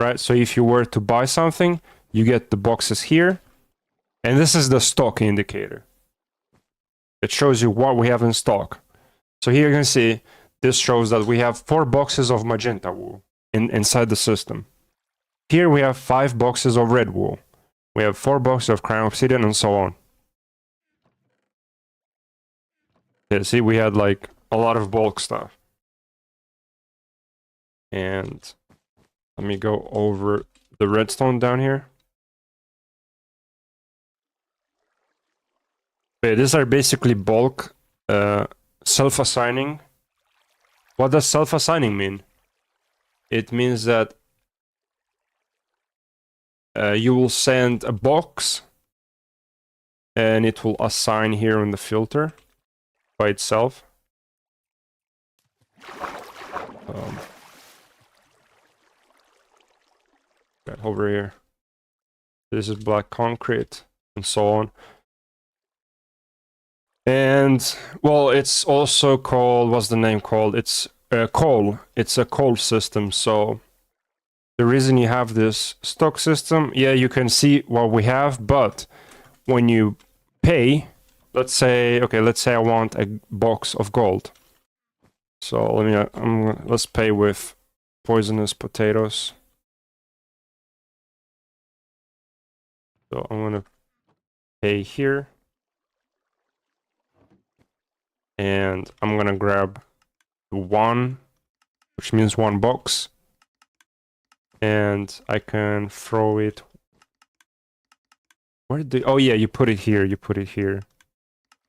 right? So if you were to buy something, you get the boxes here. And this is the stock indicator. It shows you what we have in stock. So here you can see, this shows that we have 4 boxes of magenta wool inside the system. Here we have 5 boxes of red wool. We have 4 boxes of crown obsidian and so on. Yeah, see, we had like a lot of bulk stuff. And let me go over the redstone down here. Okay, these are basically bulk self-assigning. What does self-assigning mean? It means that you will send a box and it will assign here on the filter by itself. Right over here. This is black concrete and so on. And well, it's also called, what's the name called? It's coal. It's a coal system. So the reason you have this stock system, yeah, you can see what we have, but when you pay, let's say I want a box of gold. So let's pay with poisonous potatoes. So I'm gonna pay here. And I'm gonna grab 1, which means 1 box. And I can throw it. Where did oh yeah, you put it here,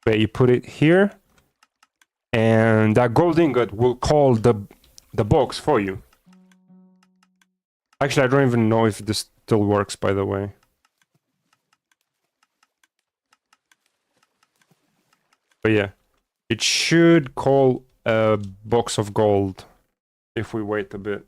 Wait, you put it here. And that gold ingot will call the box for you. Actually, I don't even know if this still works, by the way. But yeah. It should call a box of gold if we wait a bit.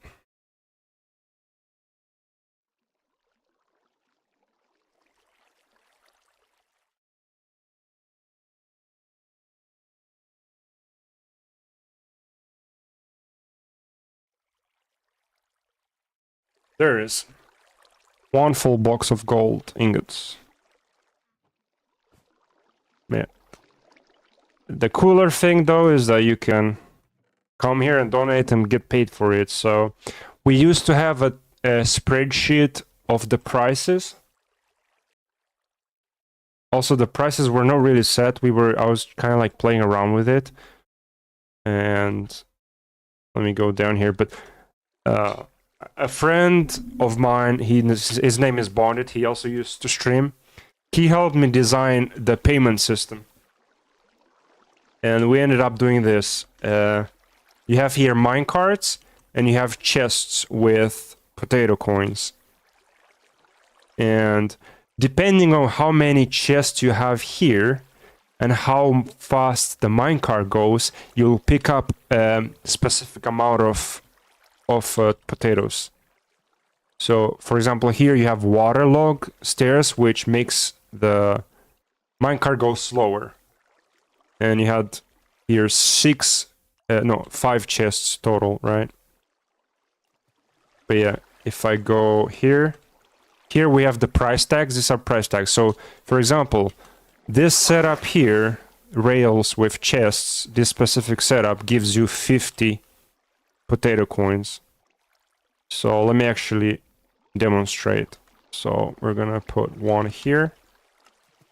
There is 1 full box of gold ingots. Yeah. The cooler thing though is that you can come here and donate and get paid for it. So we used to have a spreadsheet of the prices. Also, the prices were not really set. I was kind of like playing around with it. And let me go down here. But a friend of mine, his name is Bonded. He also used to stream. He helped me design the payment system. And we ended up doing this. You have here minecarts, and you have chests with potato coins. And depending on how many chests you have here, and how fast the minecart goes, you'll pick up a specific amount of potatoes. So, for example, here you have waterlog stairs, which makes the minecart go slower. And you had here 5 chests total, right? But yeah, if I go here we have the price tags. These are price tags. So, for example, this setup here, rails with chests, this specific setup gives you 50 potato coins. So let me actually demonstrate. So we're gonna put 1 here.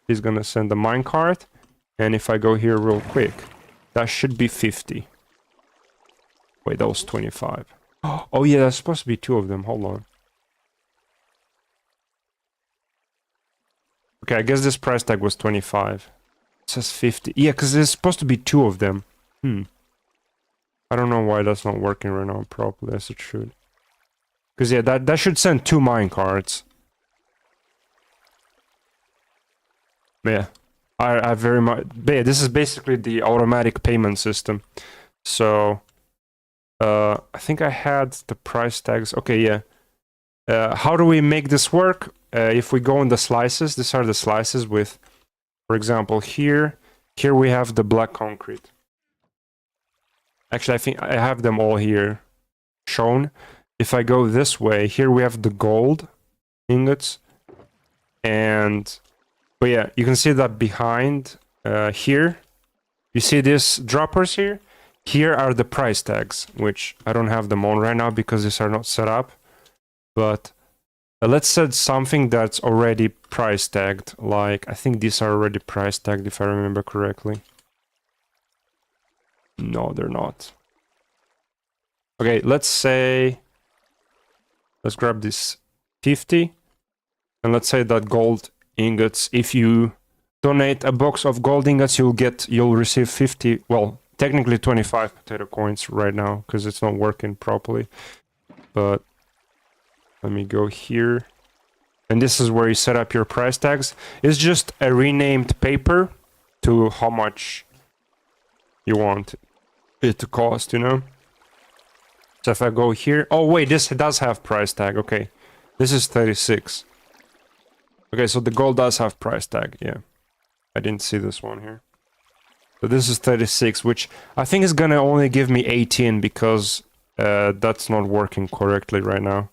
He's gonna send the minecart. And if I go here real quick, that should be 50. Wait, that was 25. Oh yeah, that's supposed to be 2 of them. Hold on. Okay, I guess this price tag was 25. It says 50. Yeah, because there's supposed to be 2 of them. I don't know why that's not working right now properly as it should. Because yeah, that should send 2 minecarts. Yeah. I very much... Yeah, this is basically the automatic payment system. So... I think I had the price tags. Okay, yeah. How do we make this work? If we go in the slices, these are the slices with... For example, here we have the black concrete. Actually, I think I have them all here shown. If I go this way, here we have the gold ingots. And but yeah, you can see that behind here, you see these droppers here? Here are the price tags, which I don't have them on right now because these are not set up. But let's set something that's already price tagged. Like, I think these are already price tagged if I remember correctly. No, they're not. Okay, let's say, let's grab this 50. And let's say that gold ingots, if you donate a box of gold ingots, you'll receive 50, well, technically 25 potato coins right now because it's not working properly. But let me go here. And this is where you set up your price tags. It's just a renamed paper to how much you want it to cost, you know? So if I go here, oh wait, this does have price tag, okay. This is 36. Okay, so the gold does have price tag, yeah. I didn't see this one here. So this is 36, which I think is gonna only give me 18 because that's not working correctly right now.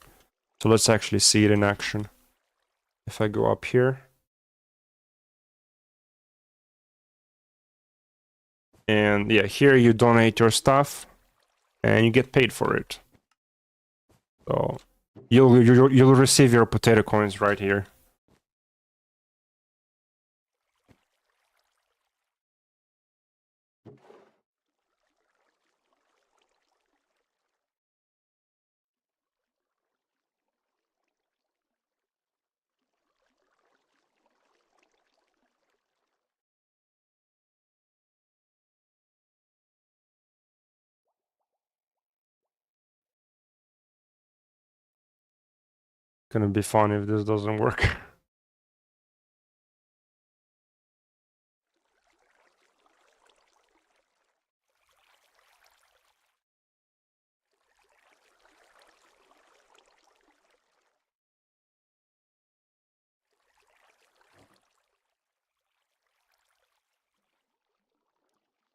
So let's actually see it in action. If I go up here. And yeah, here you donate your stuff and you get paid for it. So you'll receive your potato coins right here. Gonna be fun if this doesn't work.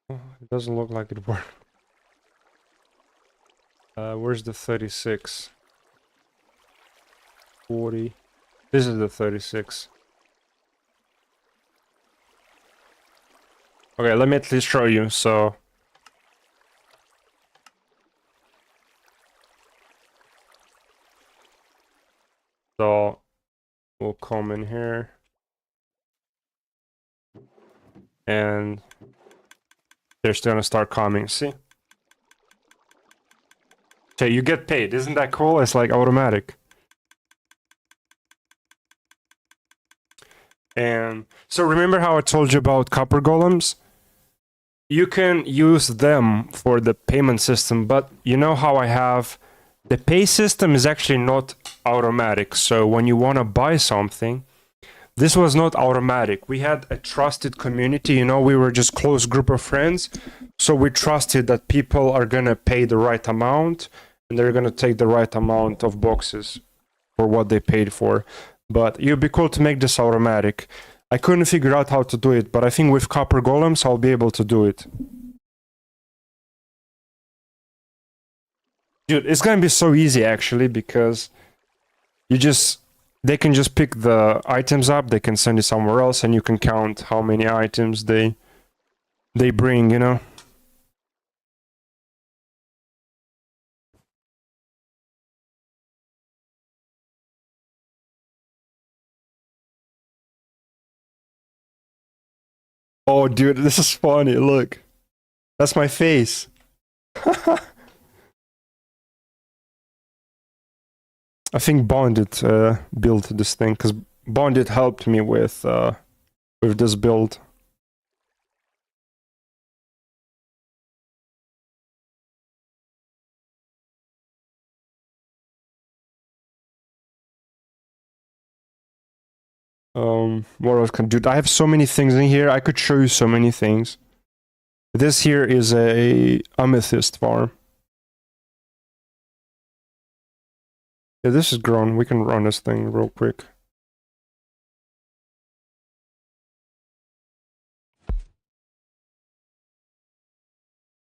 It doesn't look like it worked. Where's the 36? 40. This is the 36. Okay, let me at least show you, so... So, we'll come in here. And... they're still gonna start coming, see? Okay, you get paid, isn't that cool? It's like automatic. And so remember how I told you about copper golems? You can use them for the payment system, but you know how I have... The pay system is actually not automatic, so when you want to buy something, this was not automatic. We had a trusted community, you know, we were just close group of friends, so we trusted that people are gonna pay the right amount, and they're gonna take the right amount of boxes for what they paid for. But it'd be cool to make this automatic. I couldn't figure out how to do it, but I think with copper golems, I'll be able to do it. Dude, it's gonna be so easy actually, because they can just pick the items up, they can send it somewhere else, and you can count how many items they bring, you know? Oh, dude, this is funny, look. That's my face. I think Bondit built this thing, because Bondit helped me with this build. What else can dude? I have so many things in here. I could show you so many things. This here is a amethyst farm. Yeah, this is grown. We can run this thing real quick.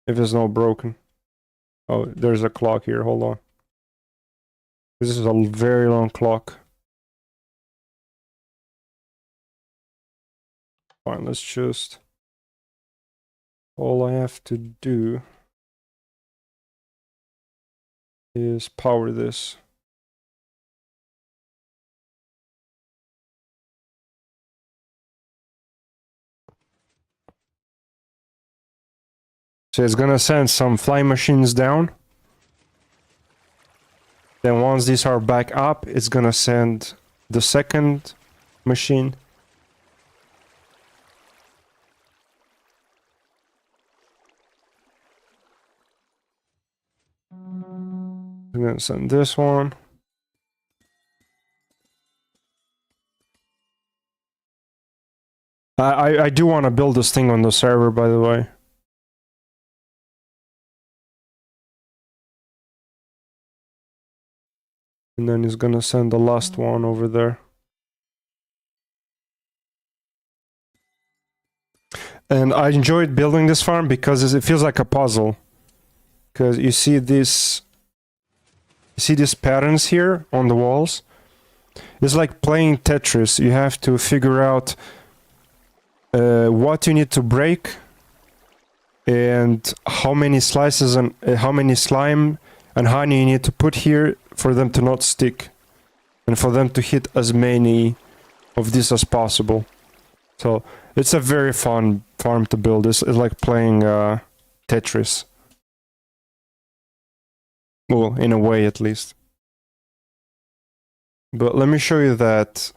If it's not broken. Oh, there's a clock here. Hold on. This is a very long clock. Fine, let's just... All I have to do is power this. So it's gonna send some fly machines down. Then once these are back up, it's gonna send the second machine. I'm gonna send this one. I do want to build this thing on the server, by the way. And then he's gonna send the last one over there. And I enjoyed building this farm because it feels like a puzzle. Because you see these patterns here on the walls? It's like playing Tetris. You have to figure out what you need to break and how many slices and how many slime and honey you need to put here for them to not stick and for them to hit as many of these as possible. So it's a very fun farm to build. It's like playing Tetris. Well, in a way at least. But let me show you that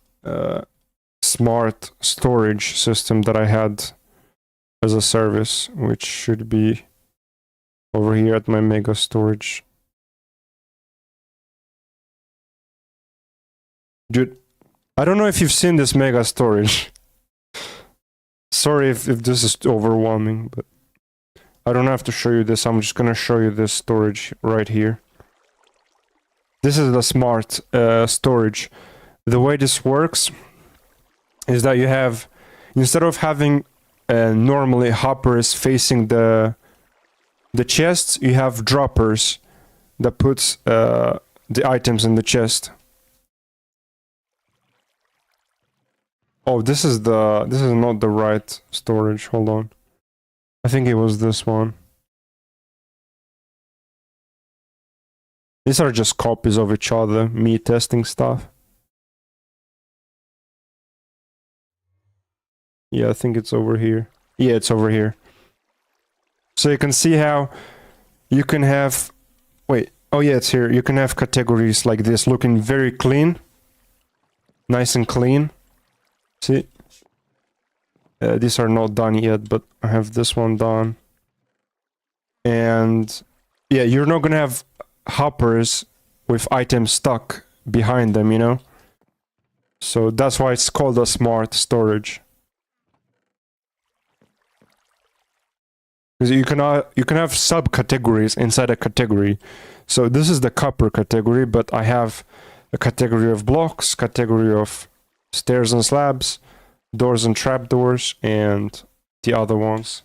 smart storage system that I had as a service, which should be over here at my mega storage. Dude, I don't know if you've seen this mega storage. Sorry if this is overwhelming, but I don't have to show you this. I'm just gonna show you this storage right here. This is the smart storage. The way this works is that you have, instead of having normally hoppers facing the chests, you have droppers that puts the items in the chest. Oh, this is not the right storage. Hold on. I think it was this one. These are just copies of each other, me testing stuff. Yeah, I think it's over here. Yeah, it's over here. So you can see how you can have... Wait, oh yeah, it's here. You can have categories like this, looking very clean. Nice and clean. See? These are not done yet, but I have this one done. And... yeah, you're not gonna have hoppers with items stuck behind them, you know? So that's why it's called a smart storage. Because you can have subcategories inside a category. So this is the copper category, but I have a category of blocks, category of stairs and slabs, doors and trapdoors, and the other ones.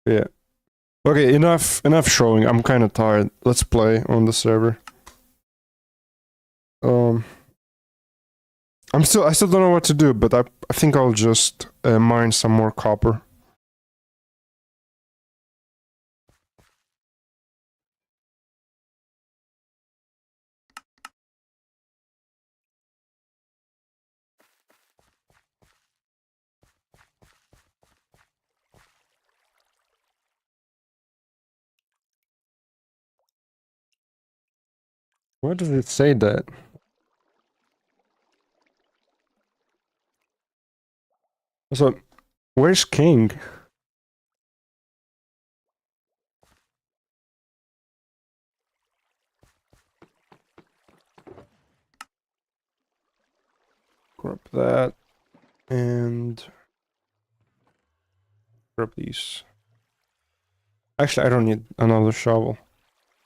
Yeah. Okay, enough showing. I'm kind of tired. Let's play on the server. I still don't know what to do, but I think I'll just mine some more copper. Why does it say that? So, where's King? Grab that. And... grab these. Actually, I don't need another shovel.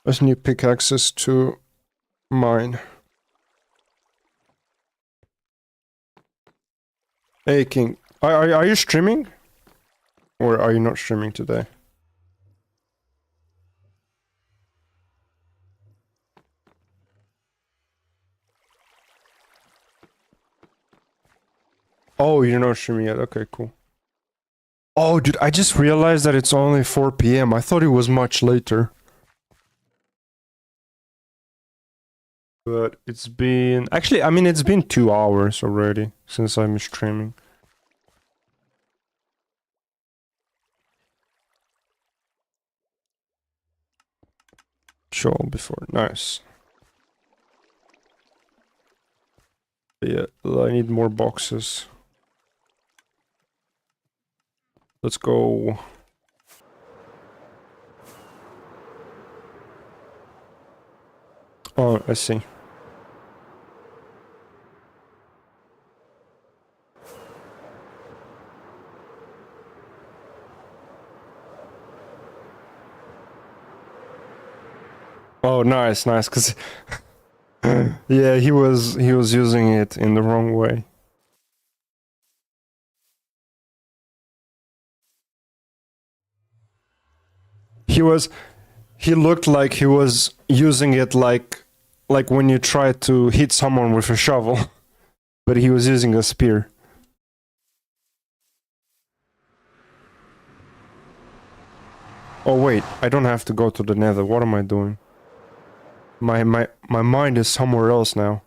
I just need pickaxes to mine. Hey, King. Are you streaming? Or are you not streaming today? Oh, you're not streaming yet. Okay, cool. Oh, dude, I just realized that it's only 4 p.m. I thought it was much later. But it's been... Actually, I mean, it's been 2 hours already since I'm streaming. Show before. Nice. Yeah, I need more boxes. Let's go. Oh, I see. Oh, nice, nice. Cause yeah, he was using it in the wrong way. He looked like he was using it like when you try to hit someone with a shovel, but he was using a spear. Oh wait, I don't have to go to the Nether. What am I doing? My mind is somewhere else now.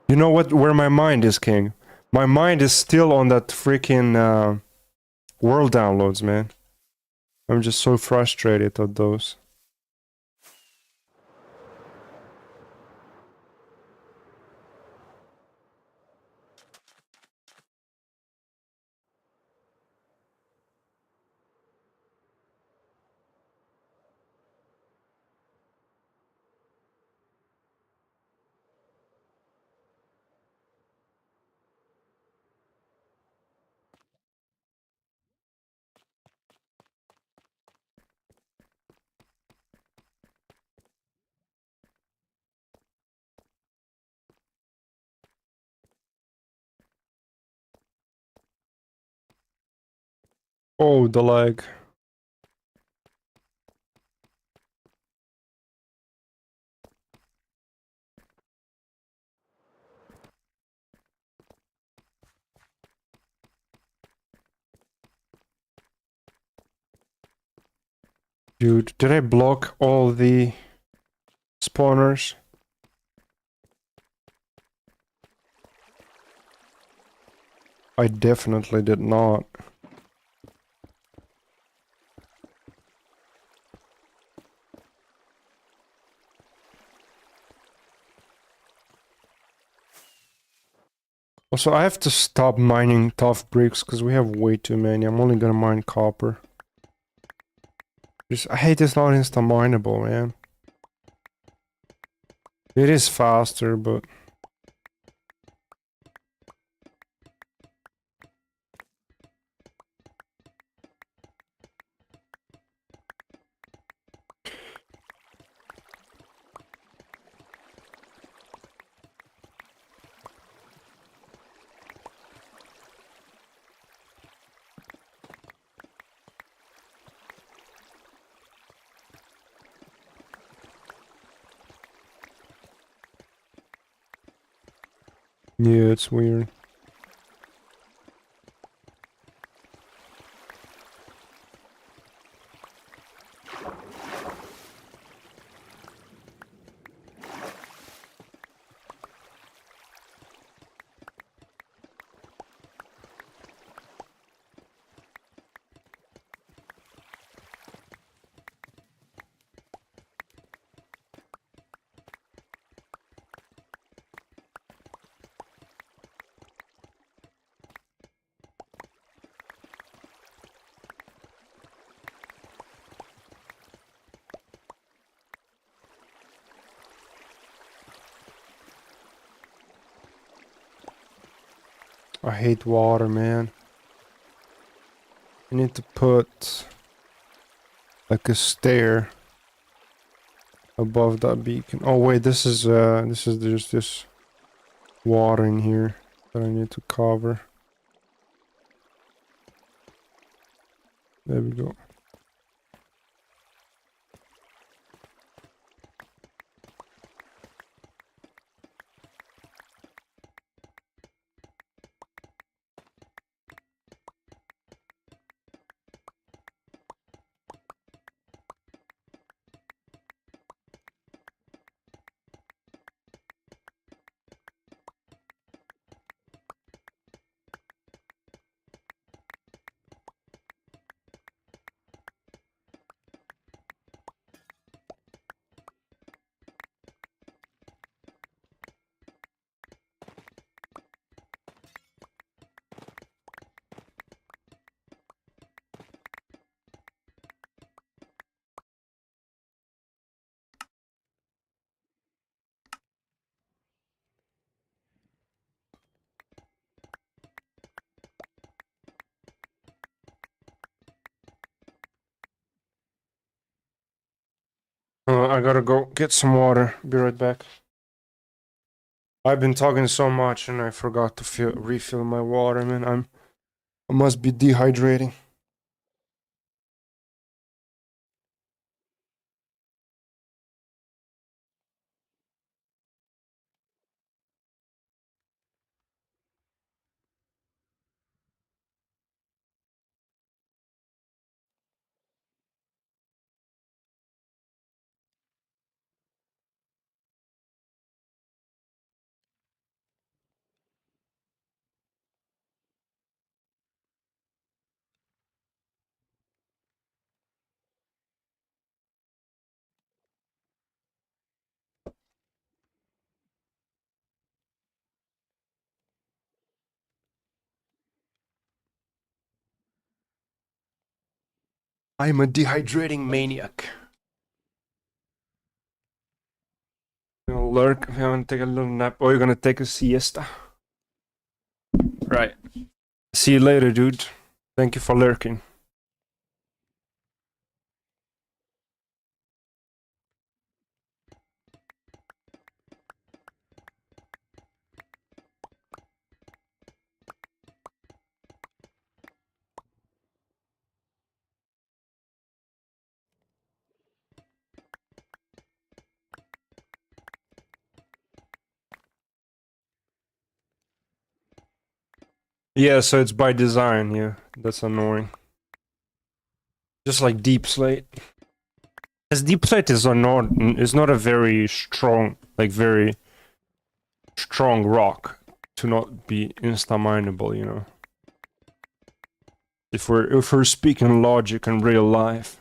You know what? Where my mind is, King? My mind is still on that freaking world downloads, man. I'm just so frustrated at those. Oh, the lag. Dude, did I block all the spawners? I definitely did not. Also, I have to stop mining tough bricks because we have way too many. I'm only gonna mine copper. I hate it's not insta-mineable, man. It is faster, but... Yeah, it's weird. I hate water, man. I need to put... like a stair above that beacon. Oh wait, this is just this water in here that I need to cover. There we go. I gotta go get some water. Be right back. I've been talking so much and I forgot to refill my water, man. I must be dehydrating. I'm a dehydrating maniac. I'm gonna lurk. I'm gonna take a little nap. Or you're gonna take a siesta. Right. See you later, dude. Thank you for lurking. Yeah, so it's by design, yeah. That's annoying. Just like deep slate. As deep slate is not a very strong, like very strong rock to not be insta-mineable, you know. If we're speaking logic in real life.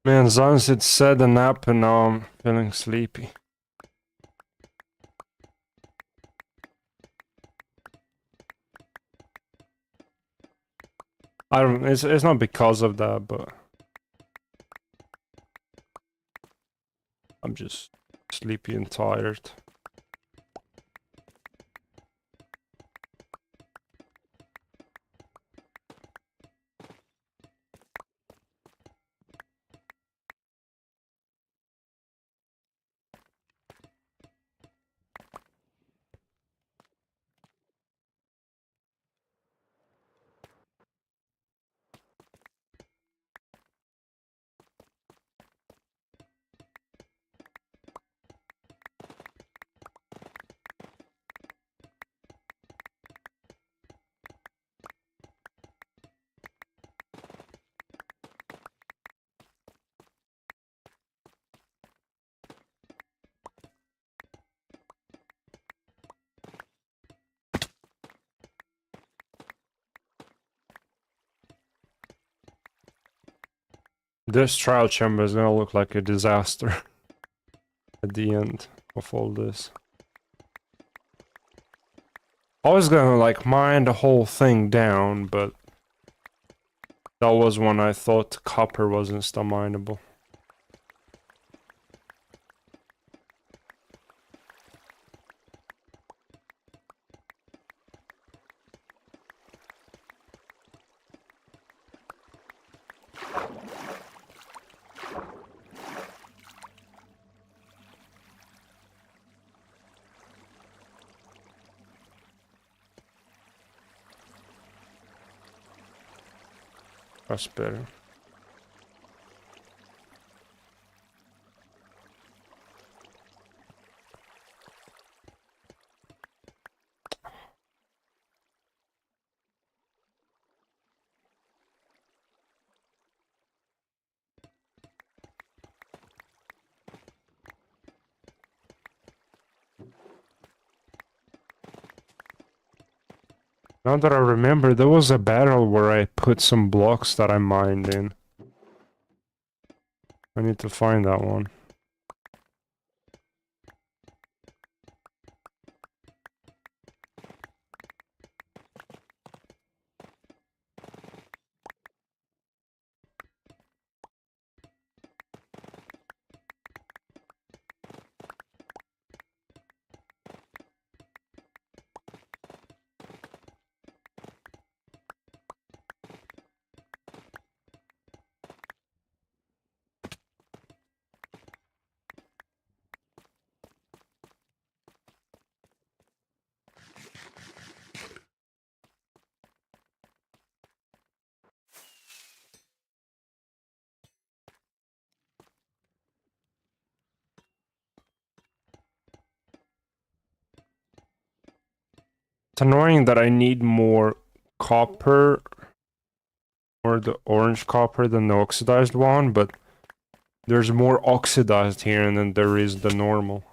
Man, Sunset said a nap and now I'm feeling sleepy. I don't, it's not because of that, but I'm just sleepy and tired. This trial chamber is gonna look like a disaster at the end of all this. I was gonna like mine the whole thing down, but that was when I thought copper was insta-mineable. That's better. Now that I remember, there was a battle where I put some blocks that I mined in. I need to find that one. It's annoying that I need more copper, or the orange copper than the oxidized one, but there's more oxidized here than there is the normal.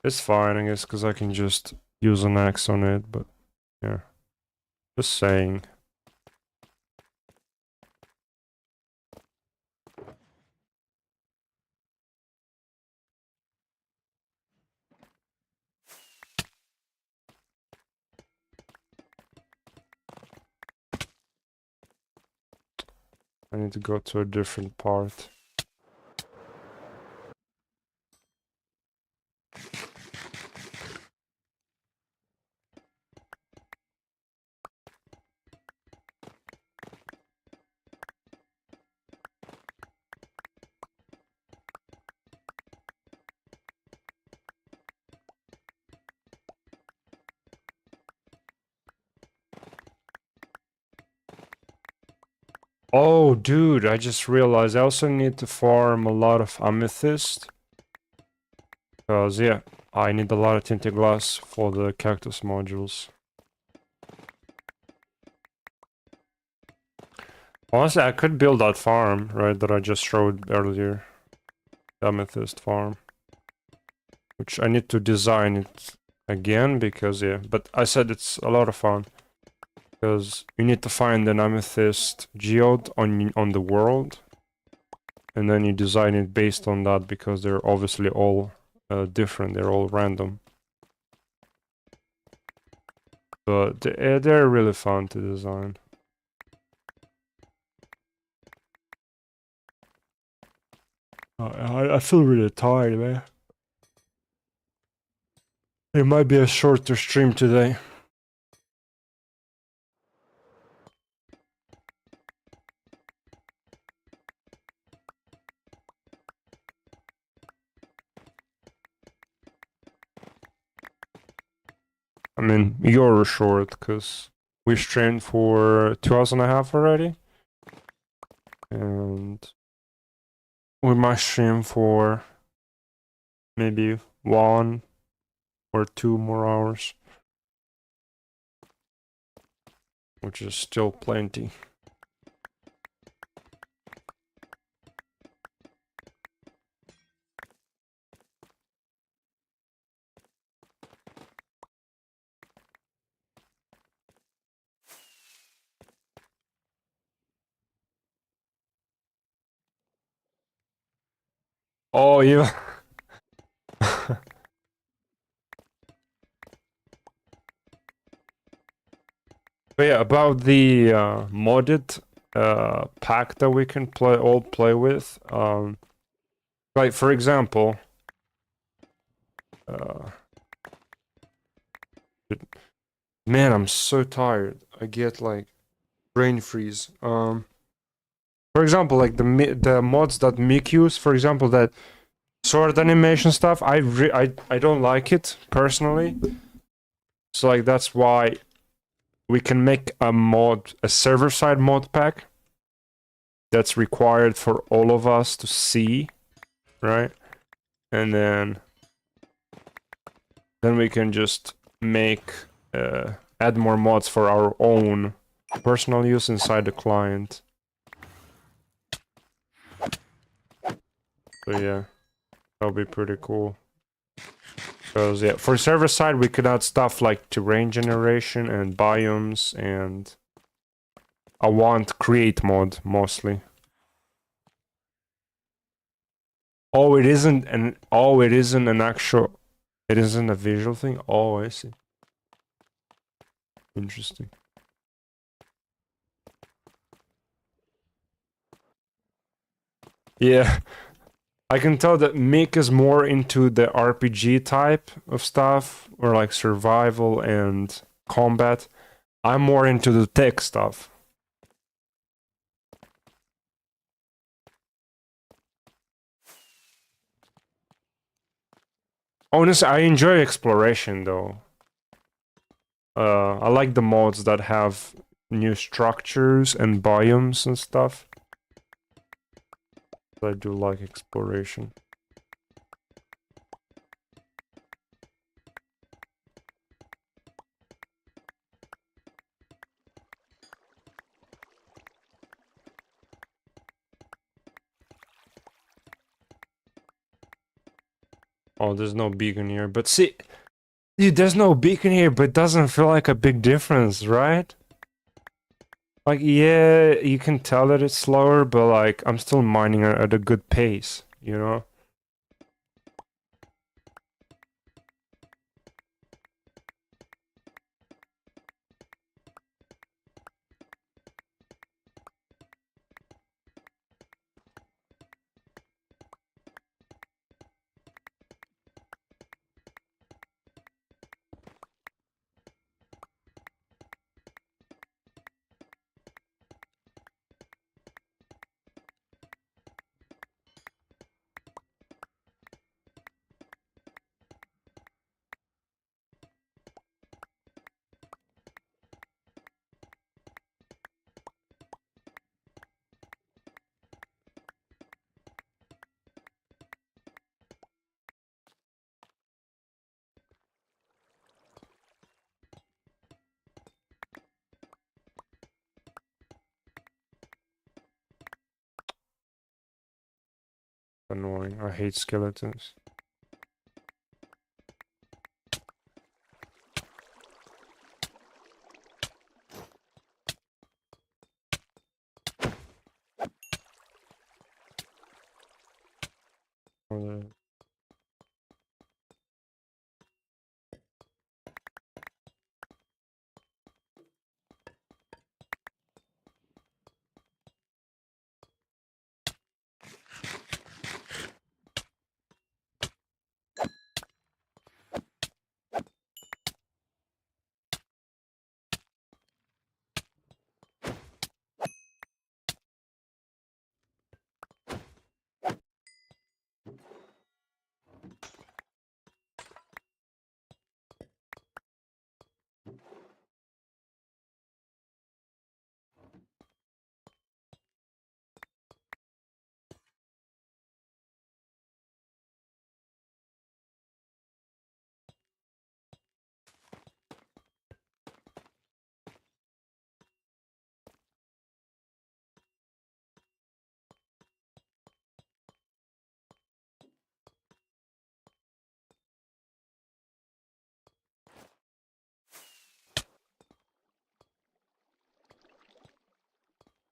It's fine, I guess, because I can just use an axe on it, but yeah. Just saying. I need to go to a different part. Oh, dude, I just realized I also need to farm a lot of amethyst. Because, yeah, I need a lot of tinted glass for the cactus modules. Honestly, I could build that farm, right, that I just showed earlier. The amethyst farm. Which I need to design it again, because, yeah, but I said it's a lot of fun. Because you need to find an amethyst geode on the world. And then you design it based on that, because they're obviously all different, they're all random. But they're really fun to design. I feel really tired, man. It might be a shorter stream today. I mean, you're short, because we streamed for 2 hours and a half already. And we might stream for maybe 1 or 2 more hours. Which is still plenty. Oh, yeah. But yeah, about the modded pack that we can play with. Like for example, uh, man, I'm so tired. I get like brain freeze. For example, like the mods that Mick use, for example, that sword animation stuff, I don't like it personally. So like that's why we can make a server side mod pack that's required for all of us to see, right? And then we can just make add more mods for our own personal use inside the client. So yeah, that'll be pretty cool. Because yeah, for server side we could add stuff like terrain generation and biomes, and I want create mod mostly. Oh, it isn't an actual, it isn't a visual thing. Oh, I see. Interesting. Yeah, I can tell that Mick is more into the RPG type of stuff, or like survival and combat. I'm more into the tech stuff. Honestly, I enjoy exploration though. I like the mods that have new structures and biomes and stuff. I do like exploration. Oh, there's no beacon here, but see, dude, there's no beacon here, but it doesn't feel like a big difference, right? Like, yeah, you can tell that it's slower, but like, I'm still mining at a good pace, you know? Annoying. I hate skeletons. Uh,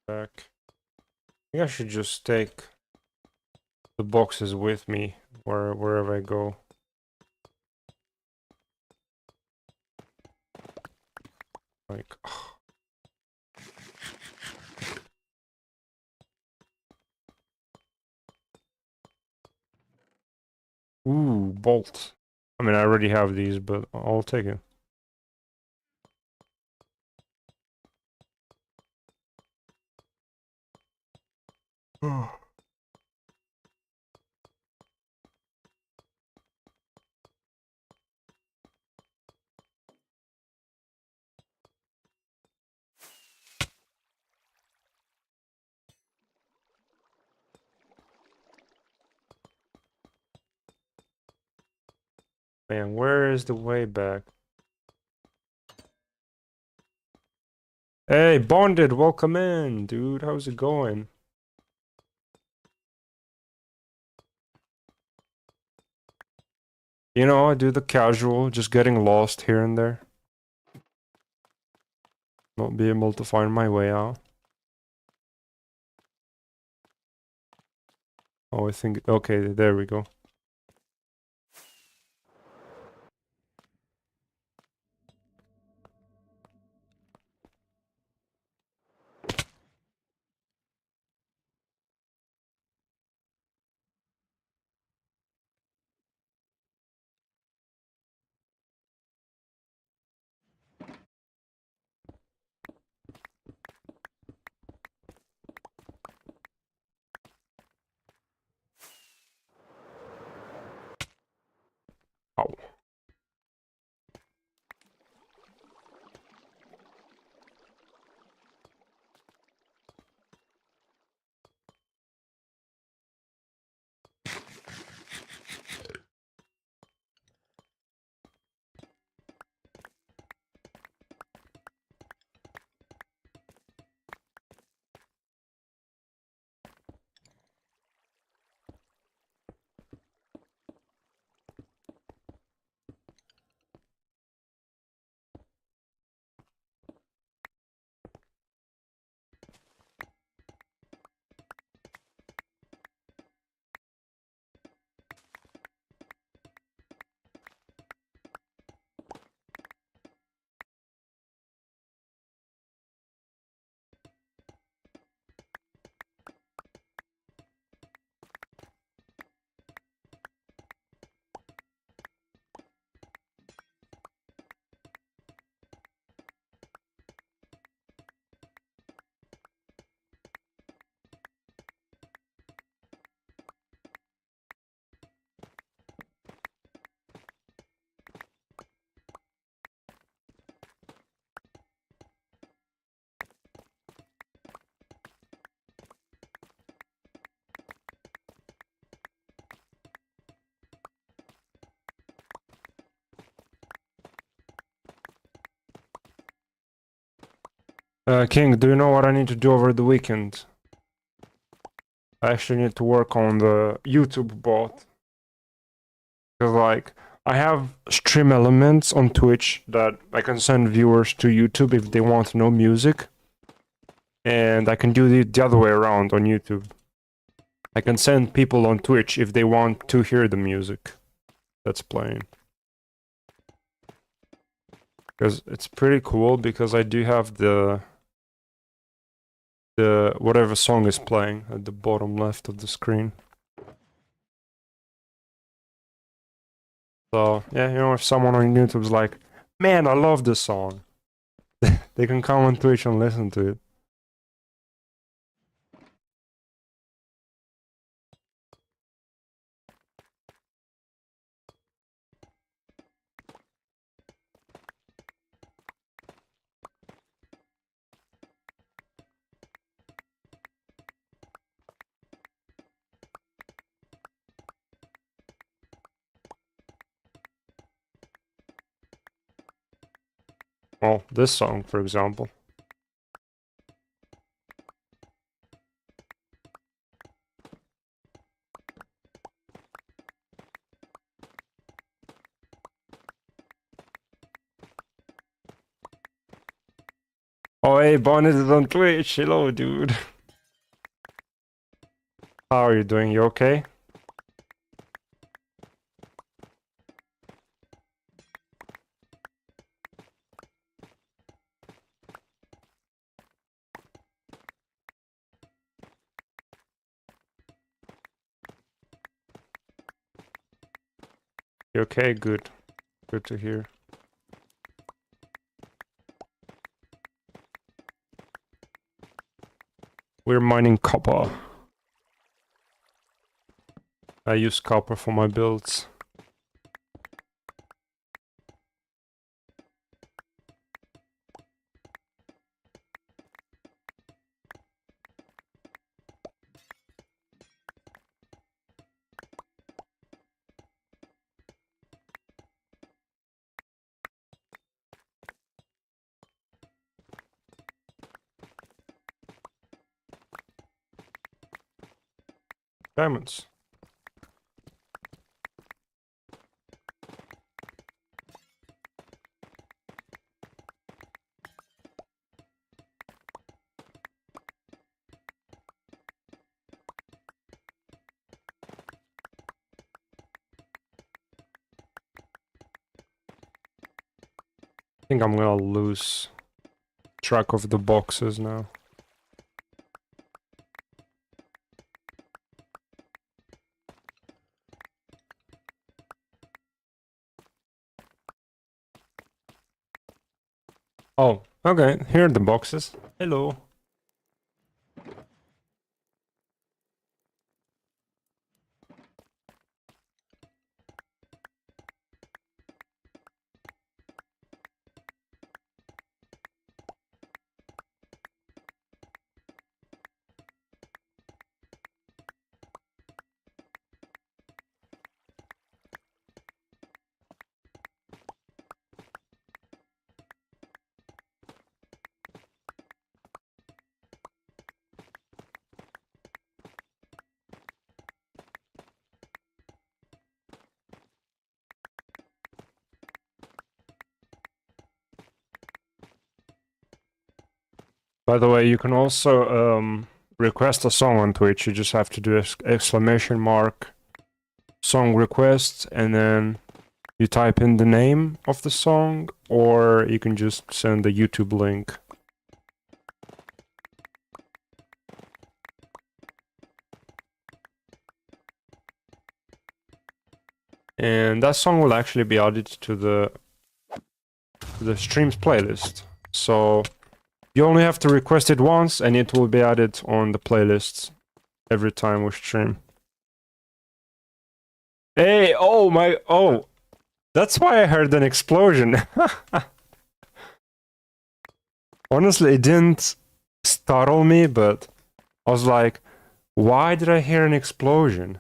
back. I think I should just take The box is with me wherever I go. Like, ooh, bolt. I mean, I already have these, but I'll take it. Man, where is the way back? Hey, Bonded, welcome in, dude. How's it going? You know, I do the casual, just getting lost here and there. Not be able to find my way out. Oh, I think... Okay, there we go. Ow. King, do you know what I need to do over the weekend? I actually need to work on the YouTube bot. Because, like, I have stream elements on Twitch that I can send viewers to YouTube if they want to know music. And I can do the other way around on YouTube. I can send people on Twitch if they want to hear the music that's playing. Because it's pretty cool because I do have the whatever song is playing at the bottom left of the screen. So, yeah, you know, if someone on YouTube's like, man, I love this song, they can come on Twitch and listen to it. Well, this song, for example. Oh, hey, Bonnet is on Twitch. Hello, dude. How are you doing? You okay? You okay? Good. Good to hear. We're mining copper. I use copper for my builds. Diamonds. I think I'm gonna lose track of the boxes now. Oh, okay. Here are the boxes. Hello. By the way, you can also request a song on Twitch. You just have to do exclamation mark song request, and then you type in the name of the song, or you can just send the YouTube link. And that song will actually be added to the stream's playlist. So you only have to request it once, and it will be added on the playlist every time we stream. Hey, oh my, oh, that's why I heard an explosion. Honestly, it didn't startle me, but I was like, why did I hear an explosion?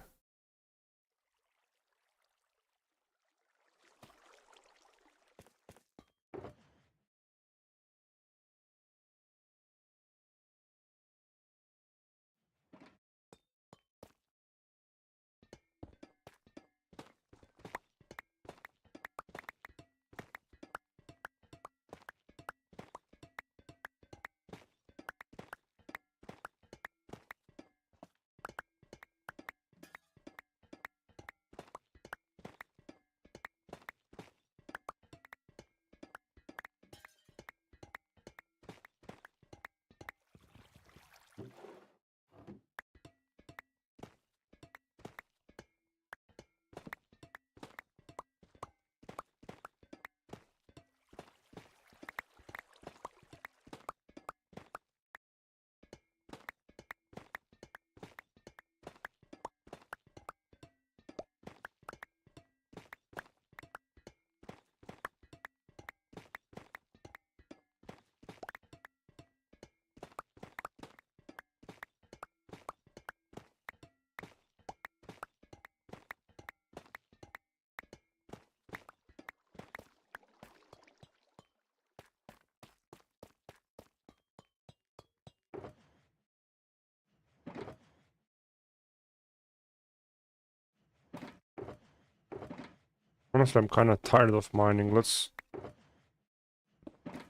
Honestly, I'm kind of tired of mining. Let's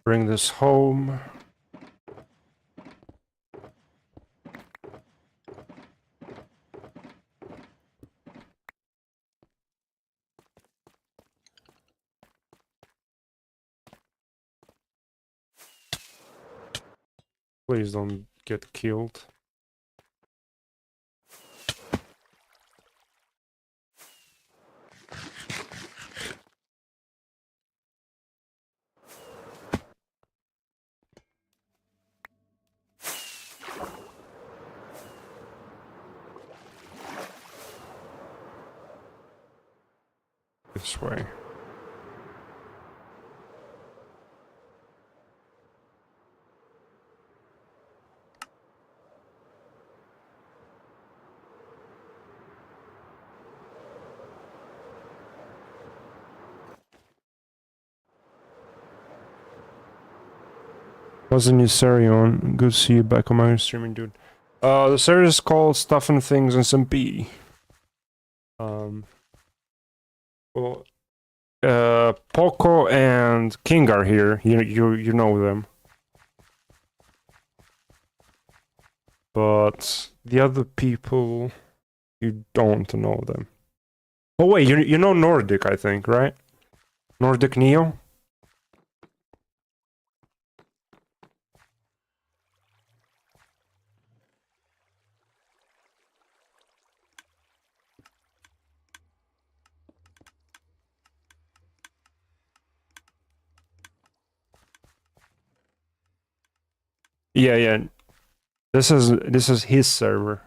bring this home. Please don't get killed. this way. What's the new series on? Good to see you back on my streaming, dude. The series is called Stuff and Things and SMP. Well, Poco and King are here. You know them. But the other people, you don't know them. Oh wait, you know Nordic, I think, right? Nordic Neo? Yeah, yeah. This is his server.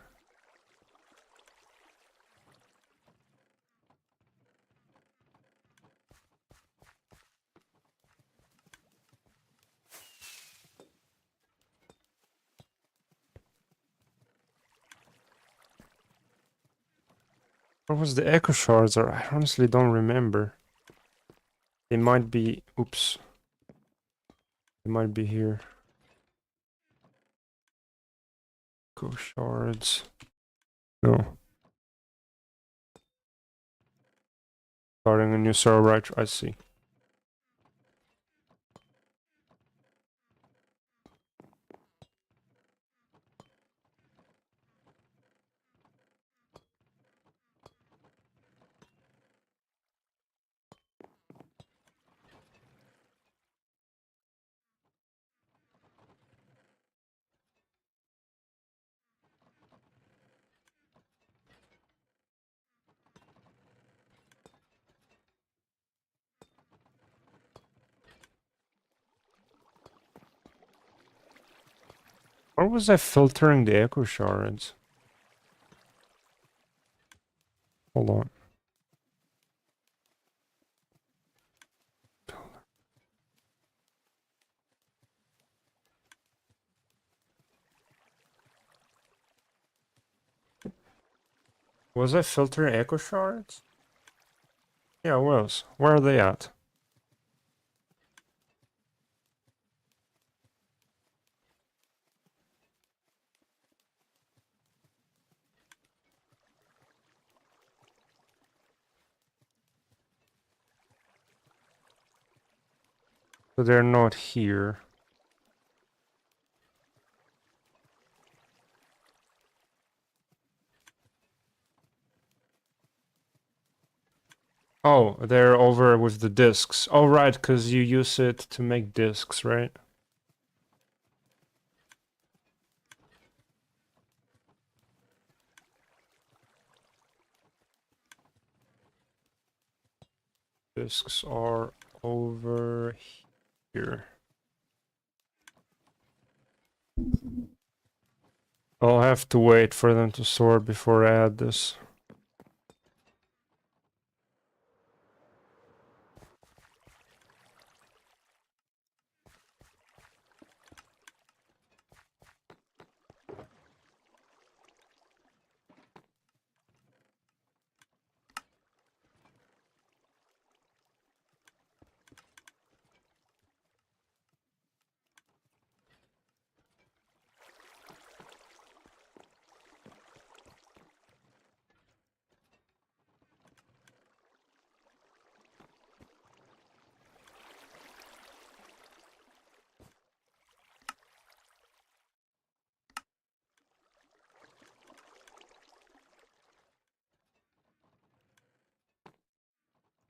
Where was the echo shards? Or I honestly don't remember. They might be. Oops. They might be here. Echo shards. No. Starting a new server. I see. Where was I filtering the echo shards? Hold on. Was I filtering echo shards? Yeah, I was. Where are they at? So they're not here. Oh, they're over with the discs. Oh, right, because you use it to make discs, right? Discs are over here. I'll have to wait for them to sort before I add this.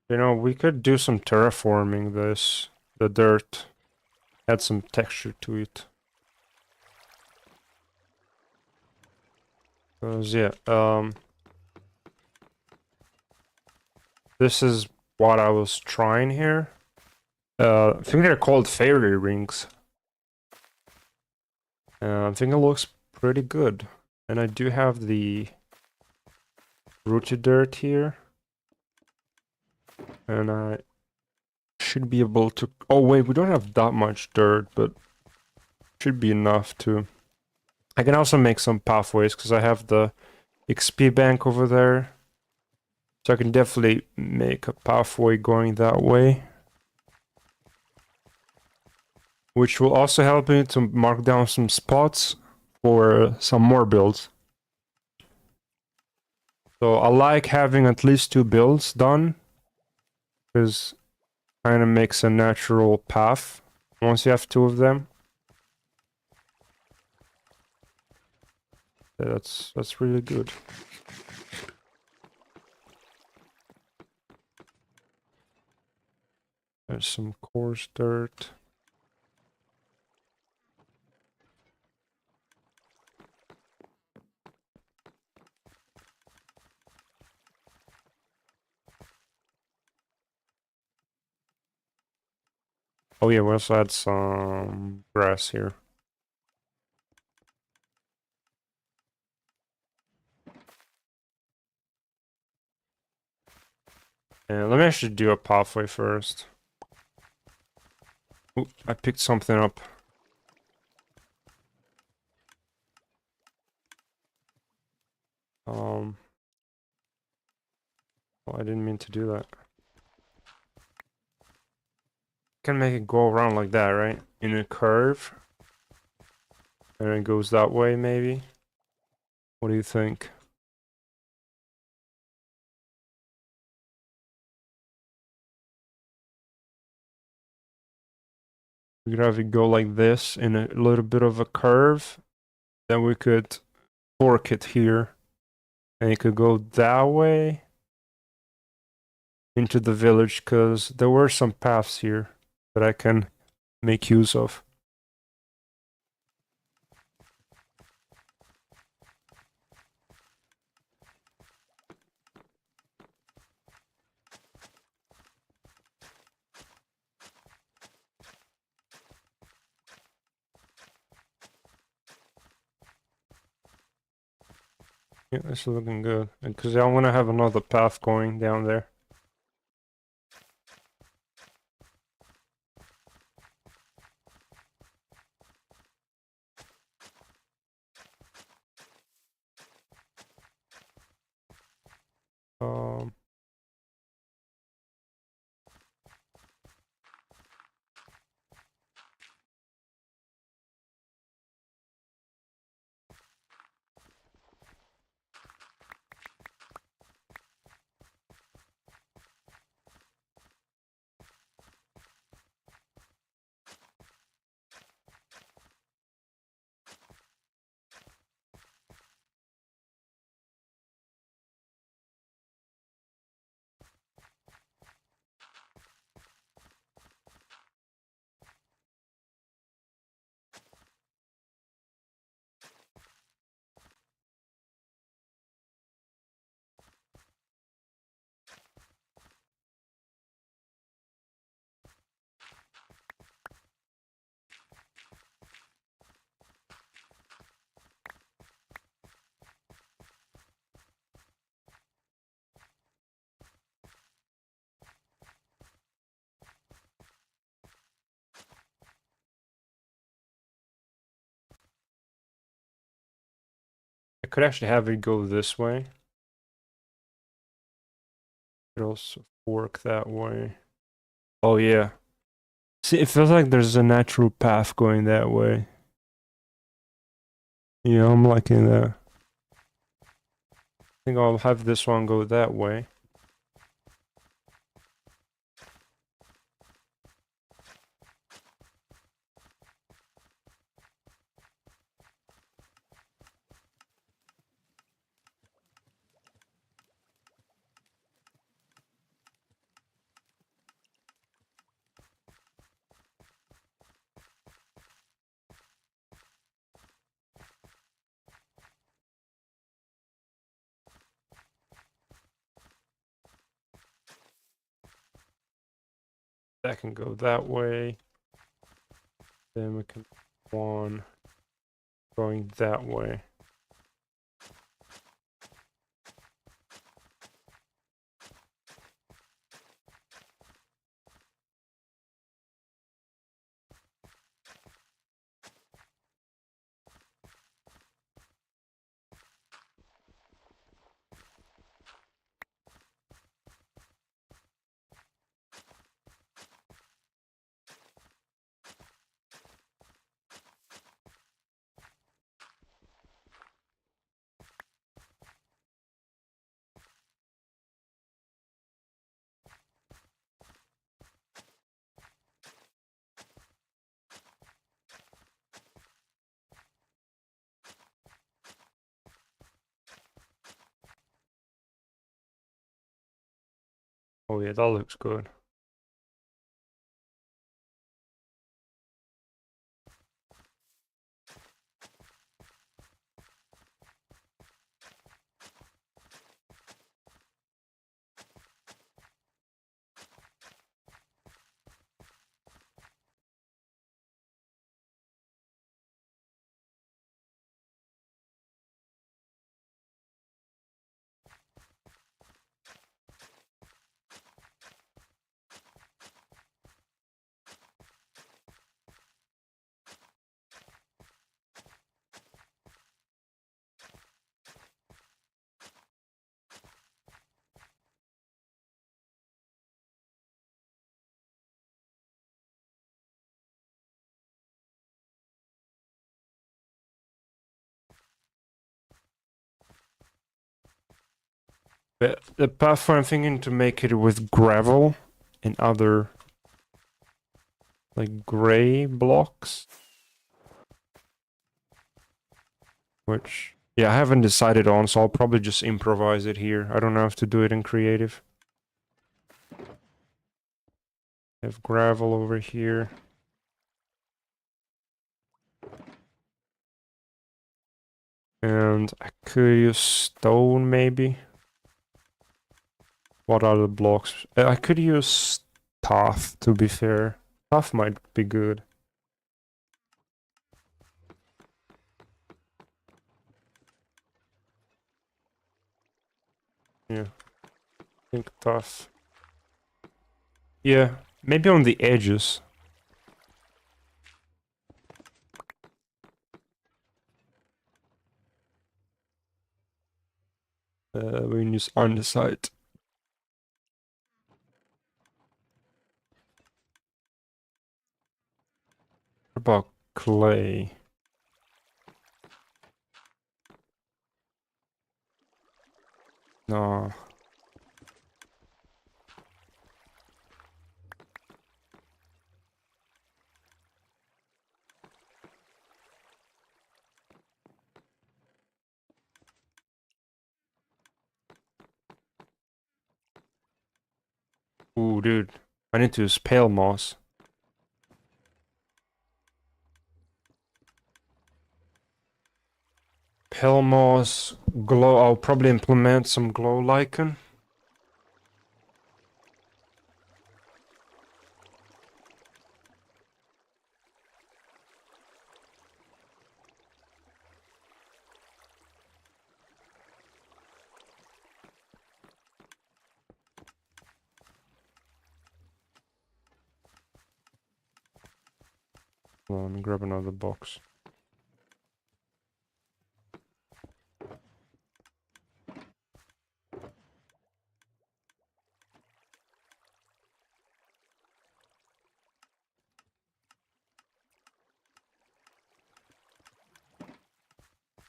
You know, we could do some terraforming this, the dirt, add some texture to it. Cause yeah, this is what I was trying here. I think they're called fairy rings. I think it looks pretty good. And I do have the rooted dirt here. And I should be able to... Oh wait, we don't have that much dirt, but should be enough to... I can also make some pathways because I have the XP bank over there. So I can definitely make a pathway going that way. Which will also help me to mark down some spots for some more builds. So I like having at least 2 builds done, because it kind of makes a natural path once you have 2 of them. That's really good. There's some coarse dirt. Oh yeah, we also had some grass here. And let me actually do a pathway first. Oop, I picked something up. Oh, I didn't mean to do that. Can make it go around like that, right? In a curve. And it goes that way, maybe? What do you think? We could have it go like this in a little bit of a curve. Then we could fork it here. And it could go that way into the village, because there were some paths here that I can make use of. Yeah, this is looking good. Because I'm gonna have another path going down there. Um, I could actually have it go this way. Could also fork that way. Oh yeah. See, it feels like there's a natural path going that way. Yeah, I'm liking that. I think I'll have this one go that way. That can go that way. Then we can one going that way. Oh yeah, that looks good. But the path I'm thinking to make it with gravel and other like gray blocks. Which, yeah, I haven't decided on, so I'll probably just improvise it here. I don't have to do it in creative. I have gravel over here. And I could use stone, maybe. What are the blocks? I could use tuff, to be fair. Tuff might be good. Yeah, I think tuff. Yeah, maybe on the edges. We can use andesite. What about clay? No. Ooh, dude. I need to use pale moss. Pale moss, glow. I'll probably implement some glow lichen. Hold on, grab another box.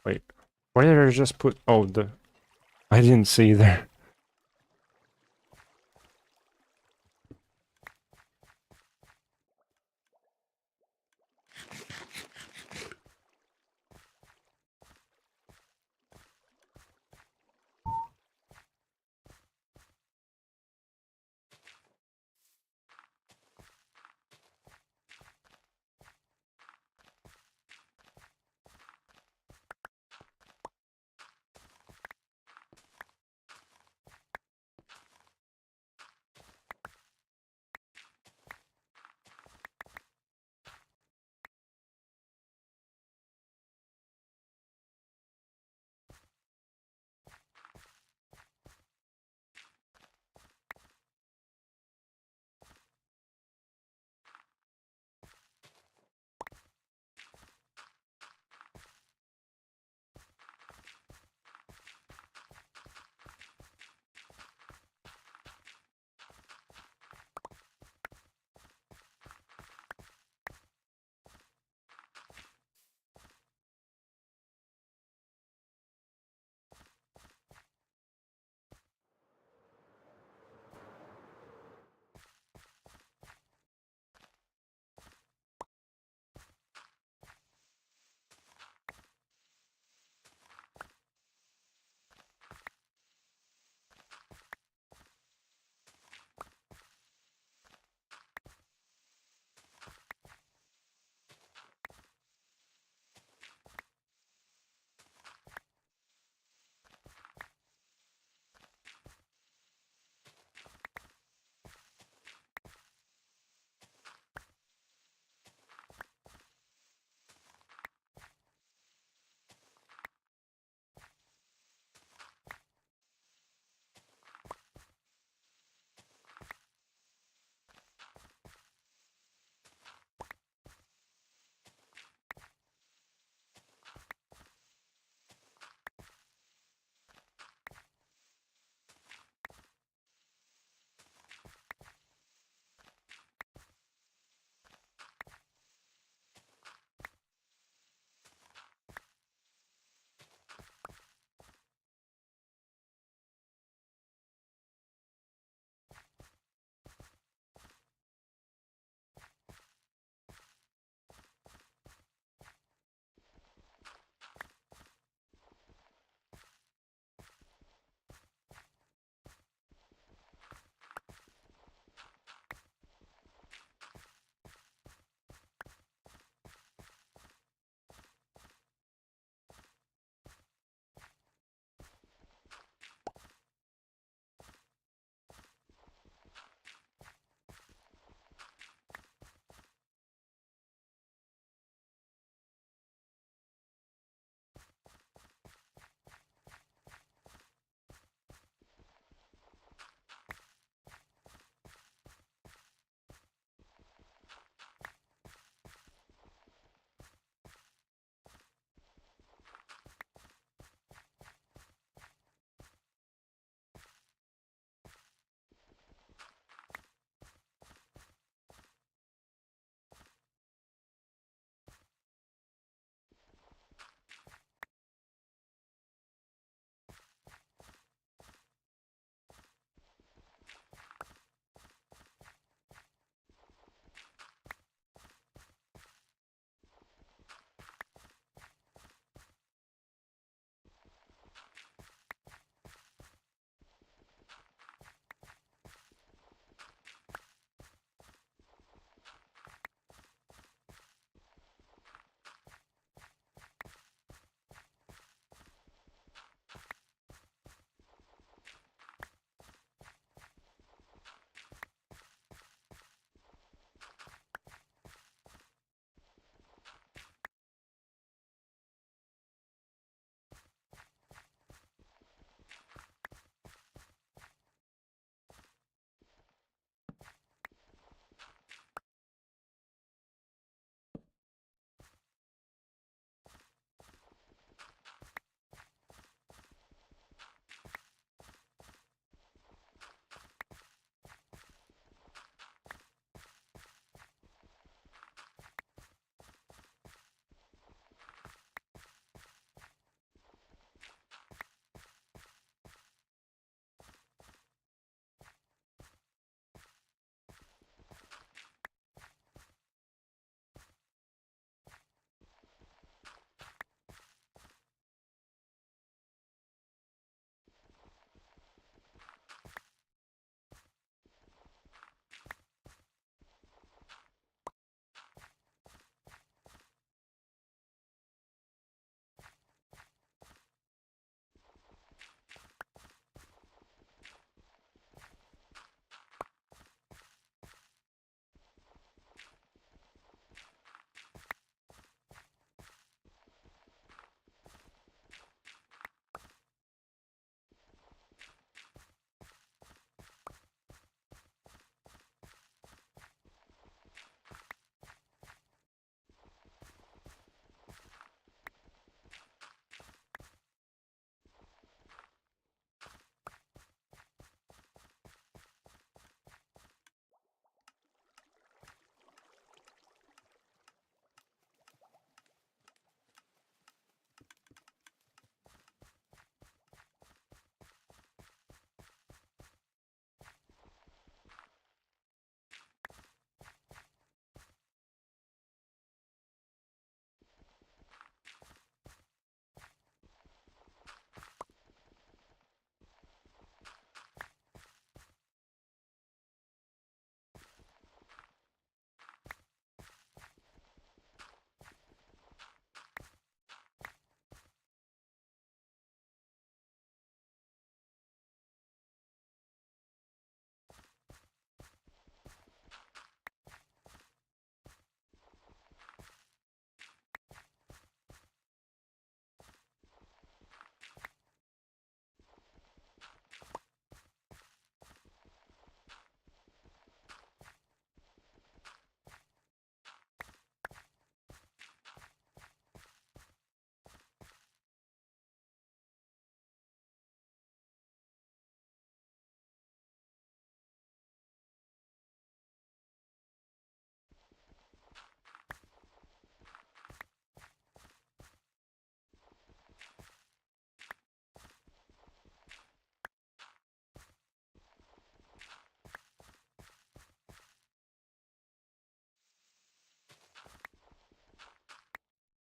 Wait, why did I just put... Oh, the... I didn't see there.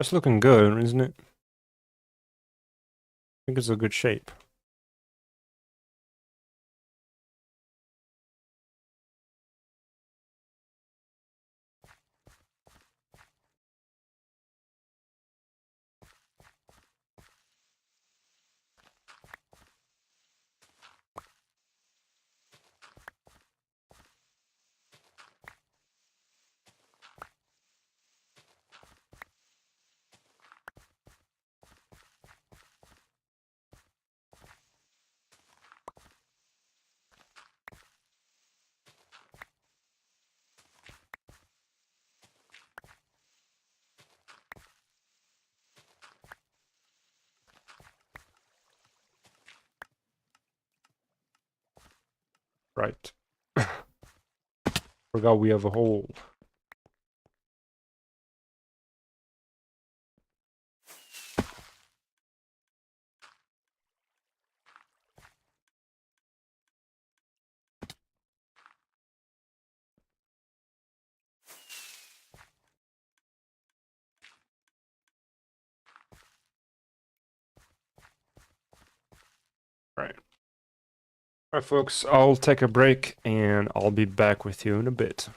It's looking good, isn't it? I think it's a good shape. Right. Forgot we have a hole. Right. Alright, folks, I'll take a break and I'll be back with you in a bit.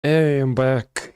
Hey, I'm back.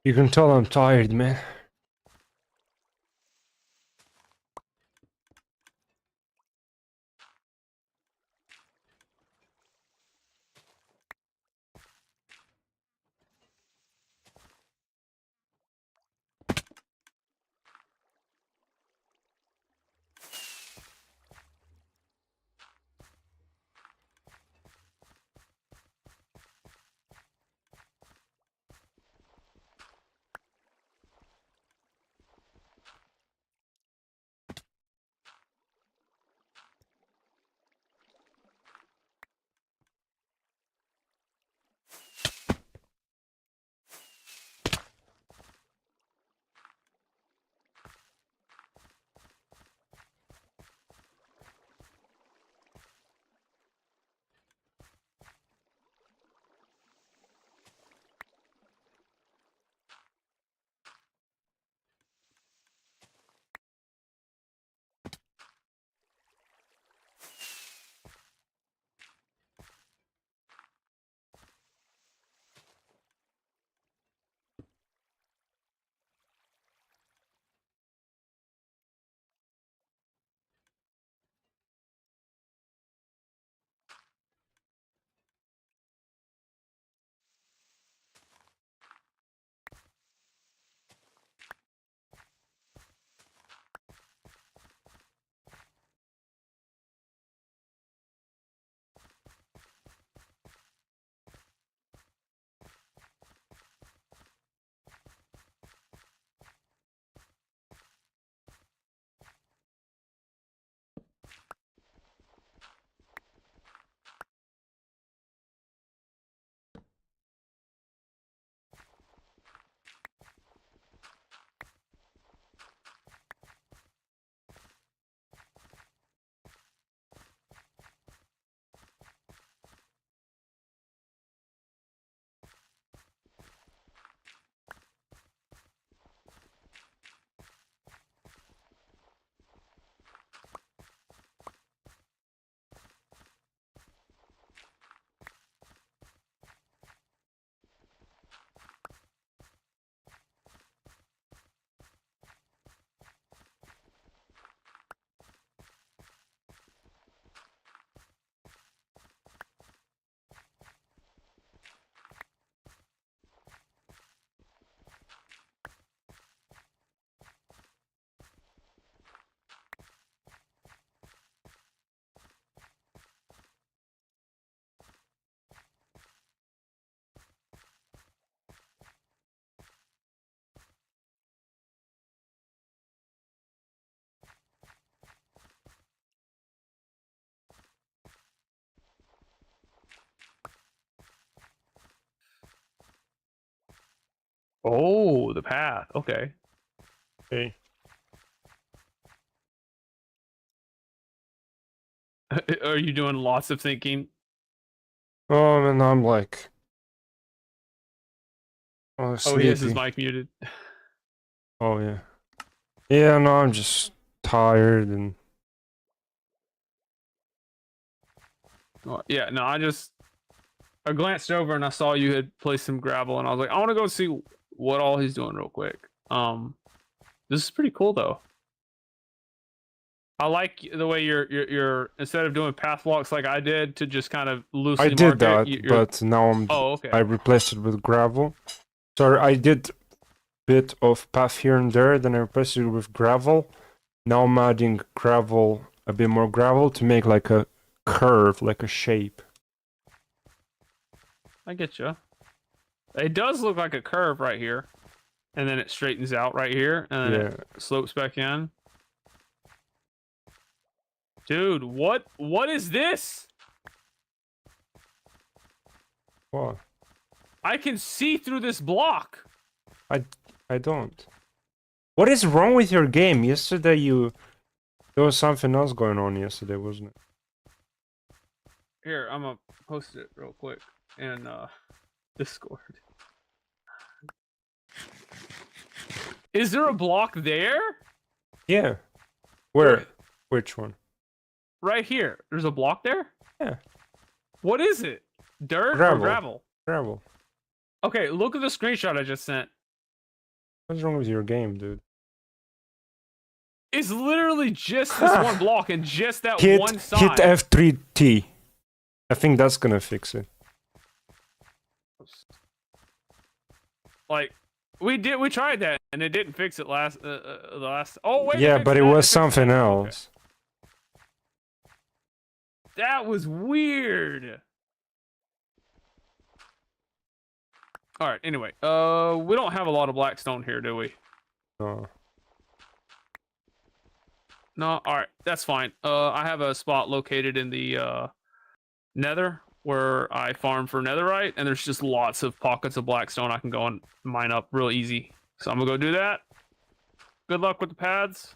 You can tell I'm tired, man. Oh, the path. Okay. Okay. Are you doing lots of thinking? Oh, and I'm like, oh, Oh, he has his sleepy. mic muted. Oh yeah. Yeah, no, I'm just tired and Oh, yeah, no, I glanced over and I saw you had placed some gravel, and I was like, I want to go see what all he's doing real quick. This is pretty cool though. I like the way you're instead of doing path walks like I did to just kind of I loosely did mark it. that, but now Oh, I okay. replaced it with gravel. So I did bit of path here and there, then I replaced it with gravel. Now I'm adding gravel, a bit more gravel to make like a curve, like a shape. I get you. It does look like a curve right here, and then it straightens out right here, and then it slopes back in. Dude, what is this? What? I can see through this block. I don't. What is wrong with your game? Yesterday there was something else going on yesterday, wasn't it? Here, I'm gonna post it real quick in Discord. Is there a block there? Yeah. Where? Which one? Right here. There's a block there? Yeah. What is it? Dirt or Gravel. gravel? Gravel. Okay, look at the screenshot I just sent. What's wrong with your game, dude? It's literally just this one block and just that one Hit side. F3T. I think that's gonna fix it. Like, we tried that and it didn't fix it last. Oh wait. Yeah, but it was something else. Okay. That was weird. All right. Anyway, we don't have a lot of blackstone here, do we? No. No. All right. That's fine. I have a spot located in the Nether where I farm for netherite, and there's just lots of pockets of blackstone I can go and mine up real easy. So I'm gonna go do that. Good luck with the pads.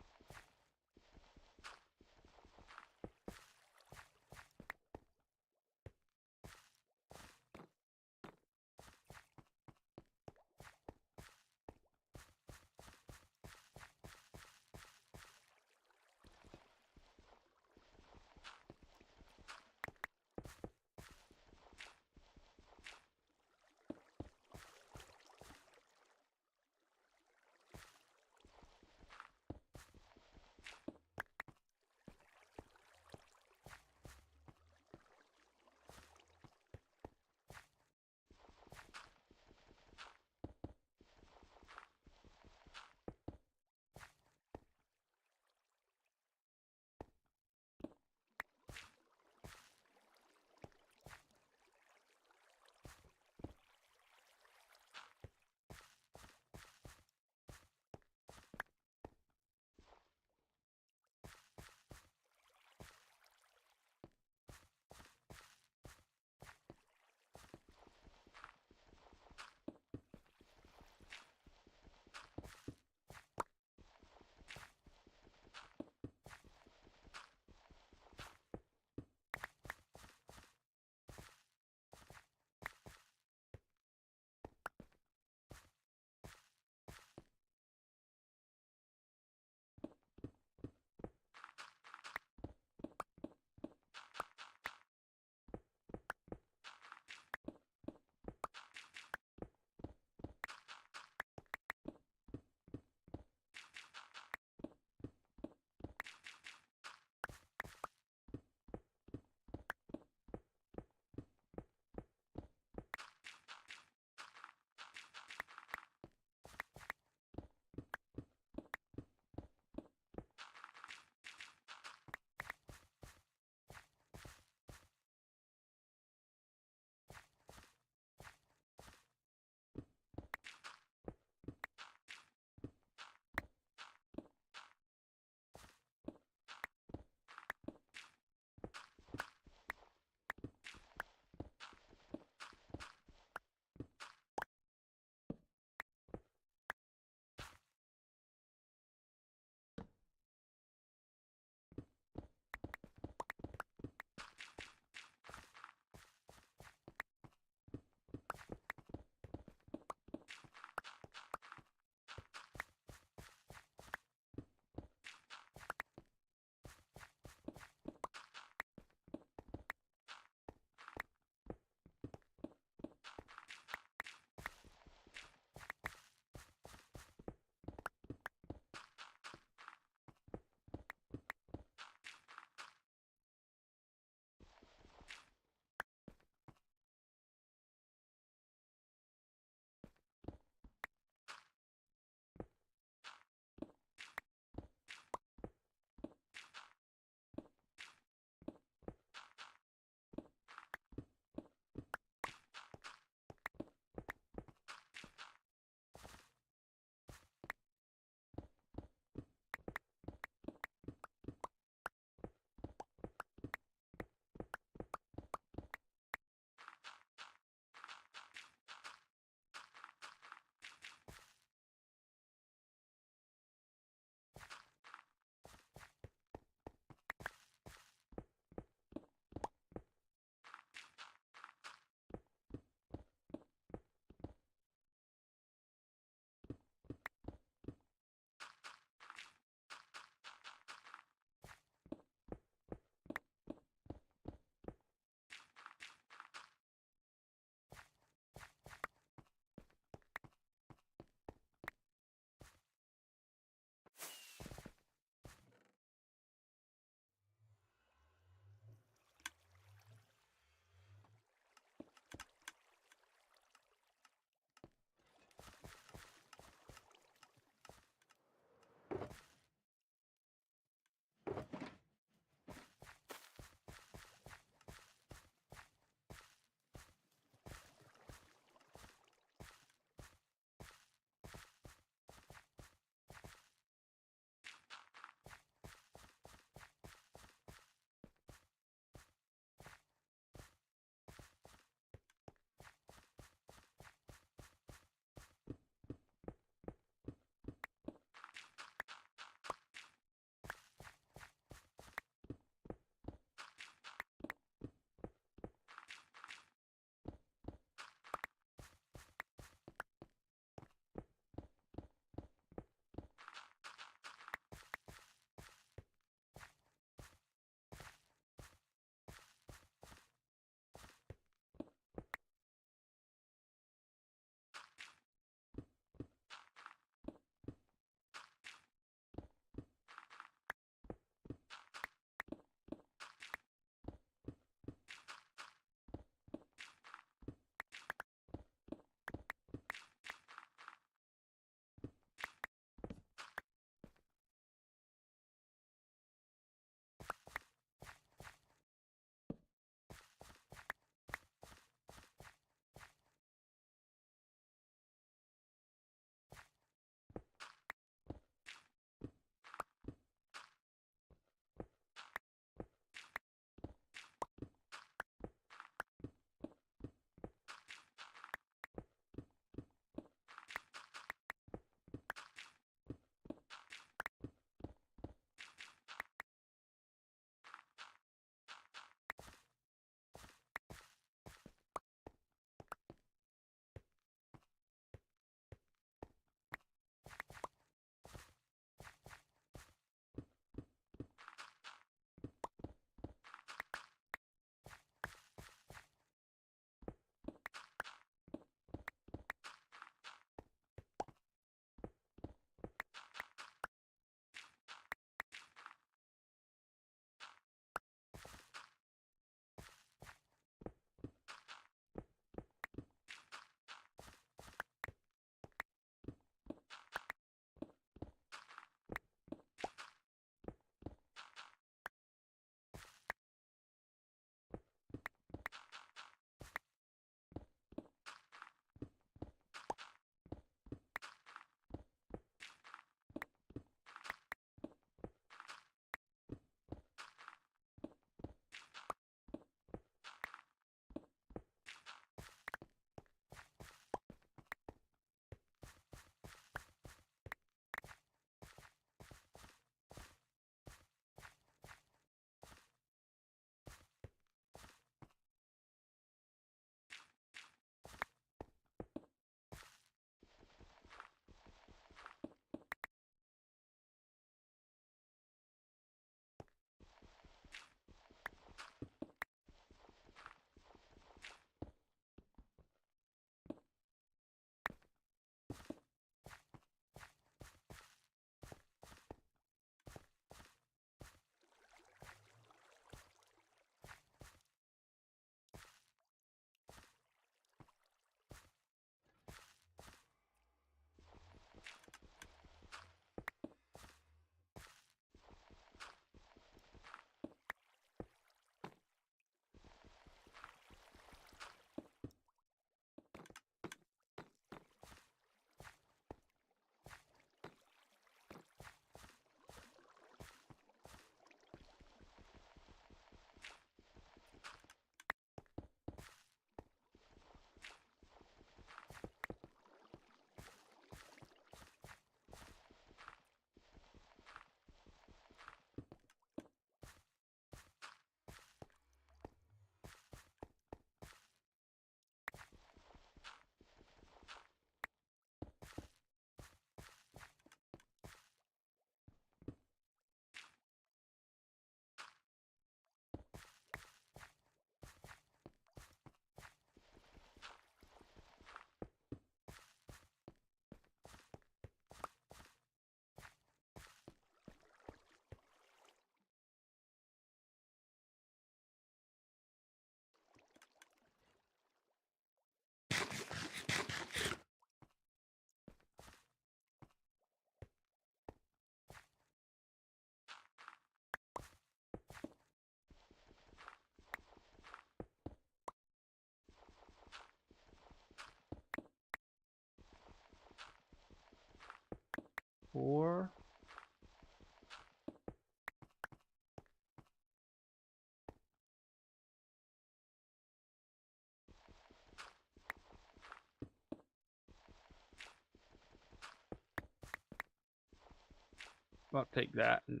About to take that and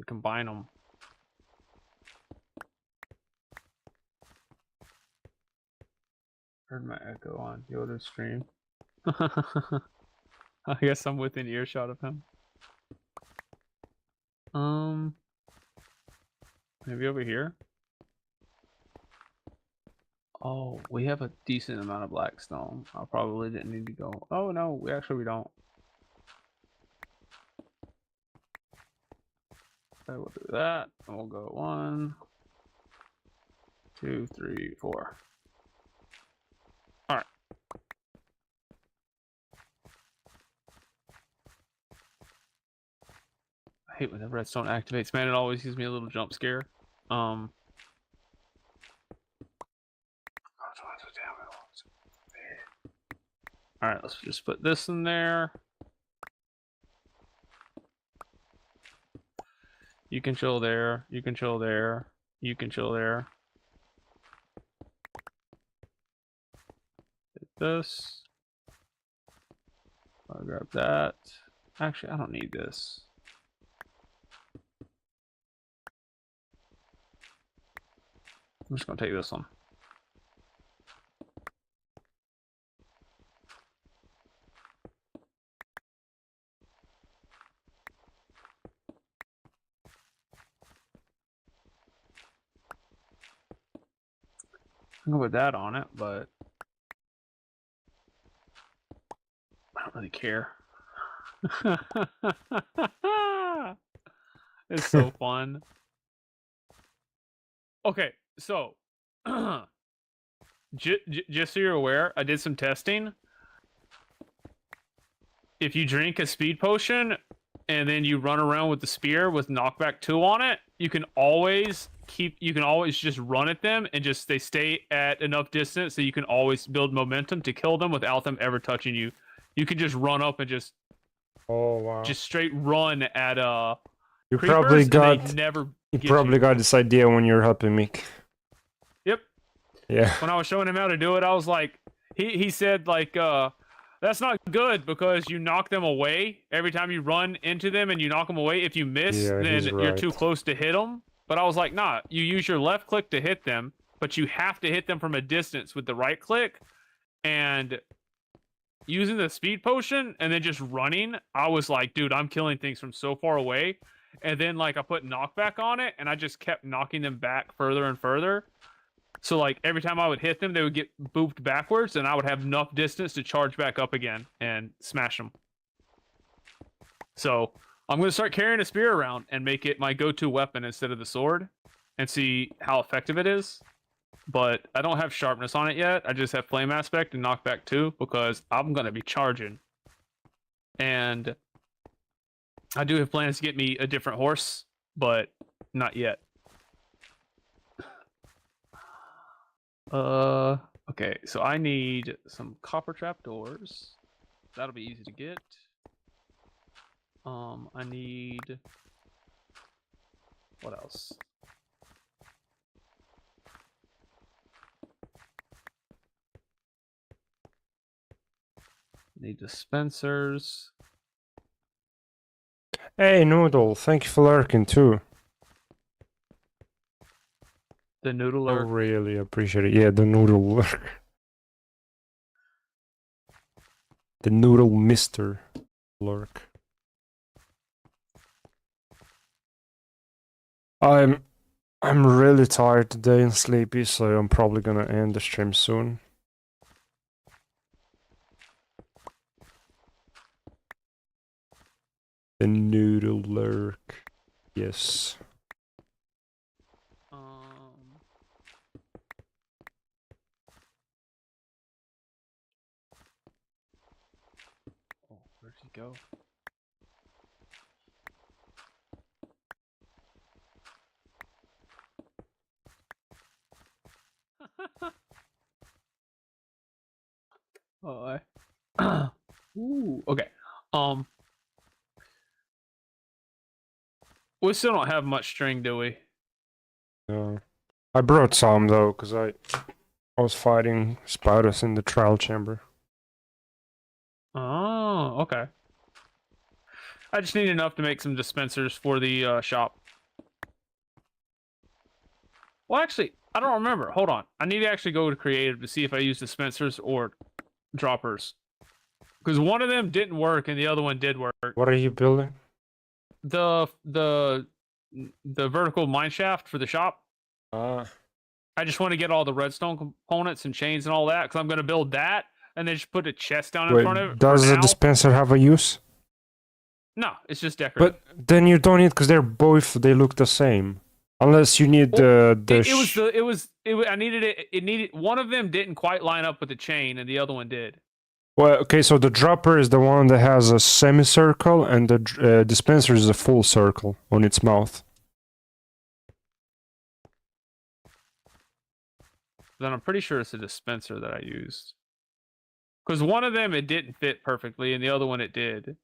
combine them. Heard my echo on Yoda's stream. I guess I'm within earshot of him. Maybe over here. Oh, we have a decent amount of blackstone. I probably didn't need to go. Oh no, we don't. Okay, we'll do that, and we'll go 1, 2, 3, 4. All right. I hate when the redstone activates, man. It always gives me a little jump scare. All right, let's just put this in there. You can chill there. You can chill there. You can chill there. Hit this. I'll grab that. Actually, I don't need this. I'm just gonna take this one. I'm gonna put that on it, but I don't really care. It's so fun. Okay, so just so you're aware, I did some testing. If you drink a speed potion and then you run around with the spear with knockback 2 on it, you can always just run at them and just they stay at enough distance so you can always build momentum to kill them without them ever touching you. You can just run up and just wow. just straight run at You creepers, probably and got they never you get probably you. got this idea when you're helping me. Yep. Yeah. When I was showing him how to do it, I was like, he said like, that's not good because you knock them away every time you run into them and you knock them away. If you miss, Yeah, then he's you're right. too close to hit them. But I was like, nah, you use your left click to hit them, but you have to hit them from a distance with the right click. And using the speed potion and then just running, I was like, dude, I'm killing things from so far away. And then like I put knockback on it and I just kept knocking them back further and further. So like every time I would hit them, they would get booped backwards and I would have enough distance to charge back up again and smash them. So I'm going to start carrying a spear around and make it my go-to weapon instead of the sword and see how effective it is. But I don't have sharpness on it yet. I just have flame aspect and knockback 2 because I'm going to be charging. And I do have plans to get me a different horse, but not yet. Okay, so I need some copper trapdoors. That'll be easy to get. I need... What else? Need dispensers. Hey, Noodle, thank you for lurking too. The noodle I lurk. really appreciate it. Yeah, the Noodle lurk. The Noodle Mister lurk. I'm really tired today and sleepy, so I'm probably gonna end the stream soon. The Noodle lurk. Yes. Oh, where'd he go? Oh, ooh, okay. We still don't have much string, do we? No. I brought some though, because I was fighting spiders in the trial chamber. Oh, okay. I just need enough to make some dispensers for the shop. Well, actually, I don't remember. Hold on. I need to actually go to creative to see if I use dispensers or droppers. Because one of them didn't work and the other one did work. What are you building? The vertical mine shaft for the shop. Ah. I just want to get all the redstone components and chains and all that because I'm going to build that and then just put a chest down in front of it. Does for the now. dispenser have a use? No, it's just decorative. But then you don't need because they look the same. Unless you need I needed it. It needed one of them didn't quite line up with the chain, and the other one did. Well, okay, so the dropper is the one that has a semicircle, and the dispenser is a full circle on its mouth. Then I'm pretty sure it's a dispenser that I used. Because one of them it didn't fit perfectly, and the other one it did.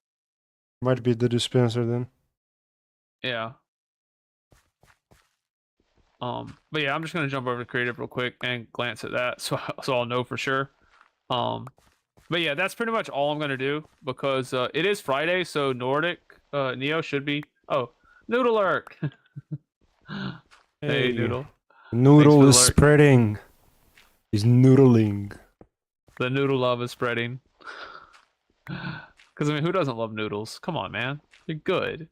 Might be the dispenser then. Yeah. But yeah, I'm just gonna jump over to creative real quick and glance at that, so I'll know for sure. But yeah, that's pretty much all I'm gonna do because it is Friday, so Nordic Neo should be. Oh, Noodle Lurk. Hey, Noodle. Noodle is lurk. spreading. He's noodling. The noodle love is spreading. Because I mean, who doesn't love noodles? Come on, man. They're good.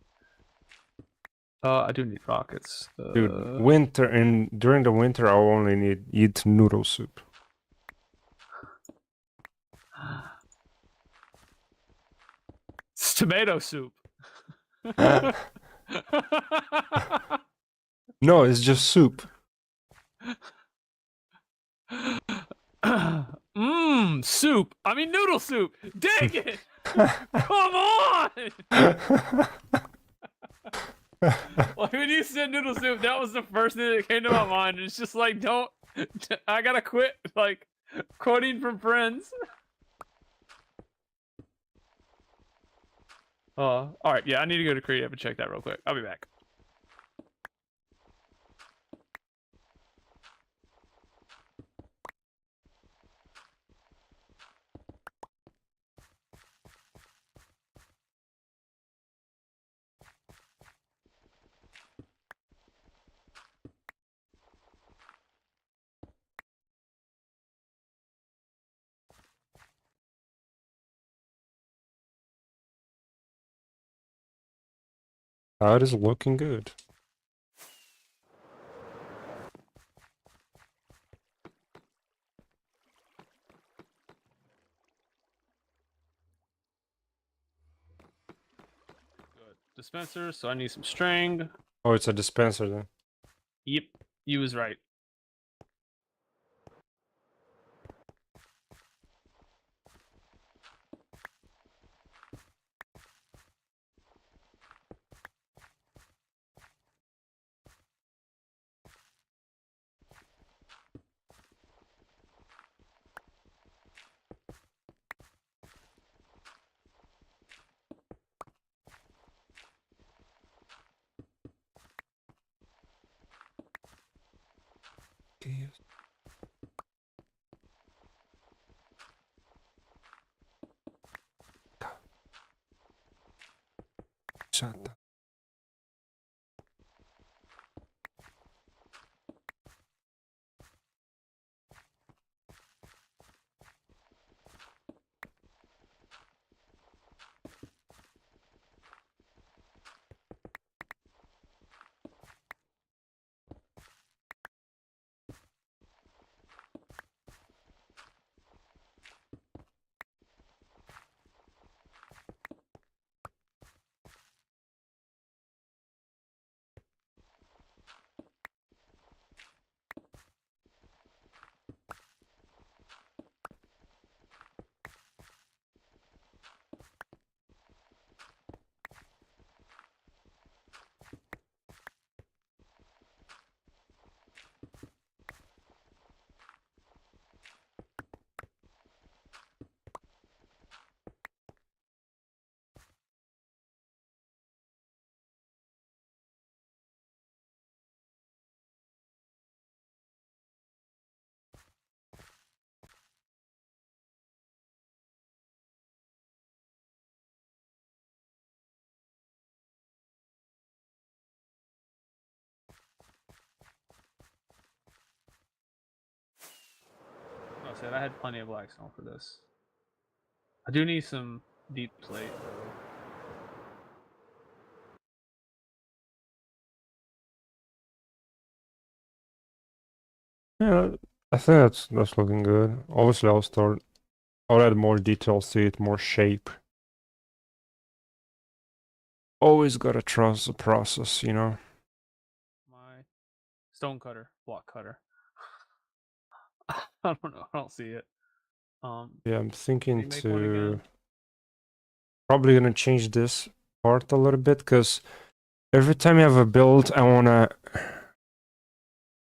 I do need rockets. Dude, during the winter, I'll only eat noodle soup. It's tomato soup. No, it's just soup. Soup. I mean noodle soup. Dang it! Come on! Like when you said noodle soup, that was the first thing that came to my mind. It's just like, don't. I gotta quit like quoting from Friends. All right, yeah, I need to go to creative and check that real quick. I'll be back. That is looking good. Good. Dispenser, so I need some string. Oh, it's a dispenser then. Yep, you was right. Shut up. said, I had plenty of blackstone for this. I do need some deep slate though. Yeah, I think that's looking good. Obviously, I'll add more details to it, more shape. Always gotta trust the process, you know? My stone cutter, block cutter. I don't know. I don't see it. Yeah, I'm Can thinking you make one again? probably gonna change this part a little bit, because every time you have a build, I wanna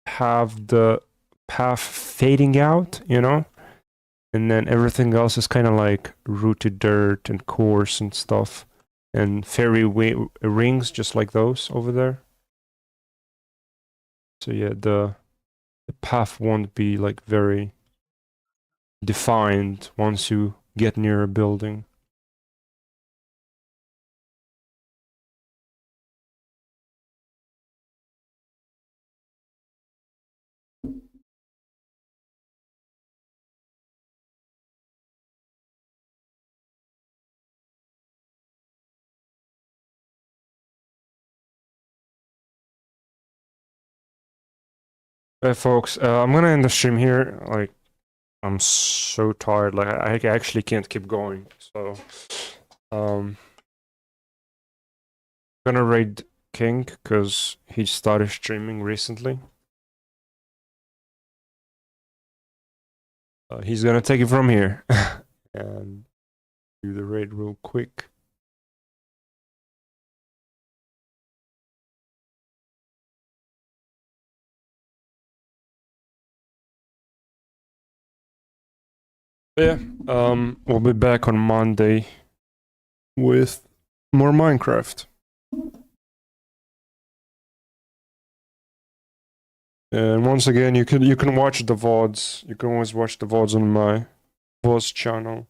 have the path fading out, you know? And then everything else is kind of like rooted dirt and coarse and stuff. And fairy rings, just like those over there. So yeah, the path won't be like very defined once you get near a building. Hey folks, I'm gonna end the stream here. Like, I'm so tired. Like, I actually can't keep going. So, gonna raid King because he started streaming recently. He's gonna take it from here and do the raid real quick. Yeah, we'll be back on Monday with more Minecraft. And once again, you can watch the VODs. You can always watch the VODs on my VODs channel.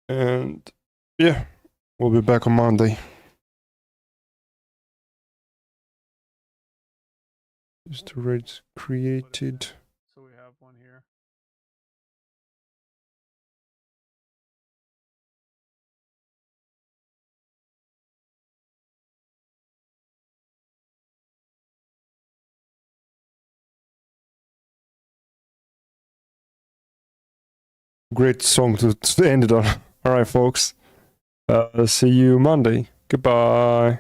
And yeah, we'll be back on Monday. Just the raids created. So we have one here. Great song to end it on. All right, folks. See you Monday. Goodbye.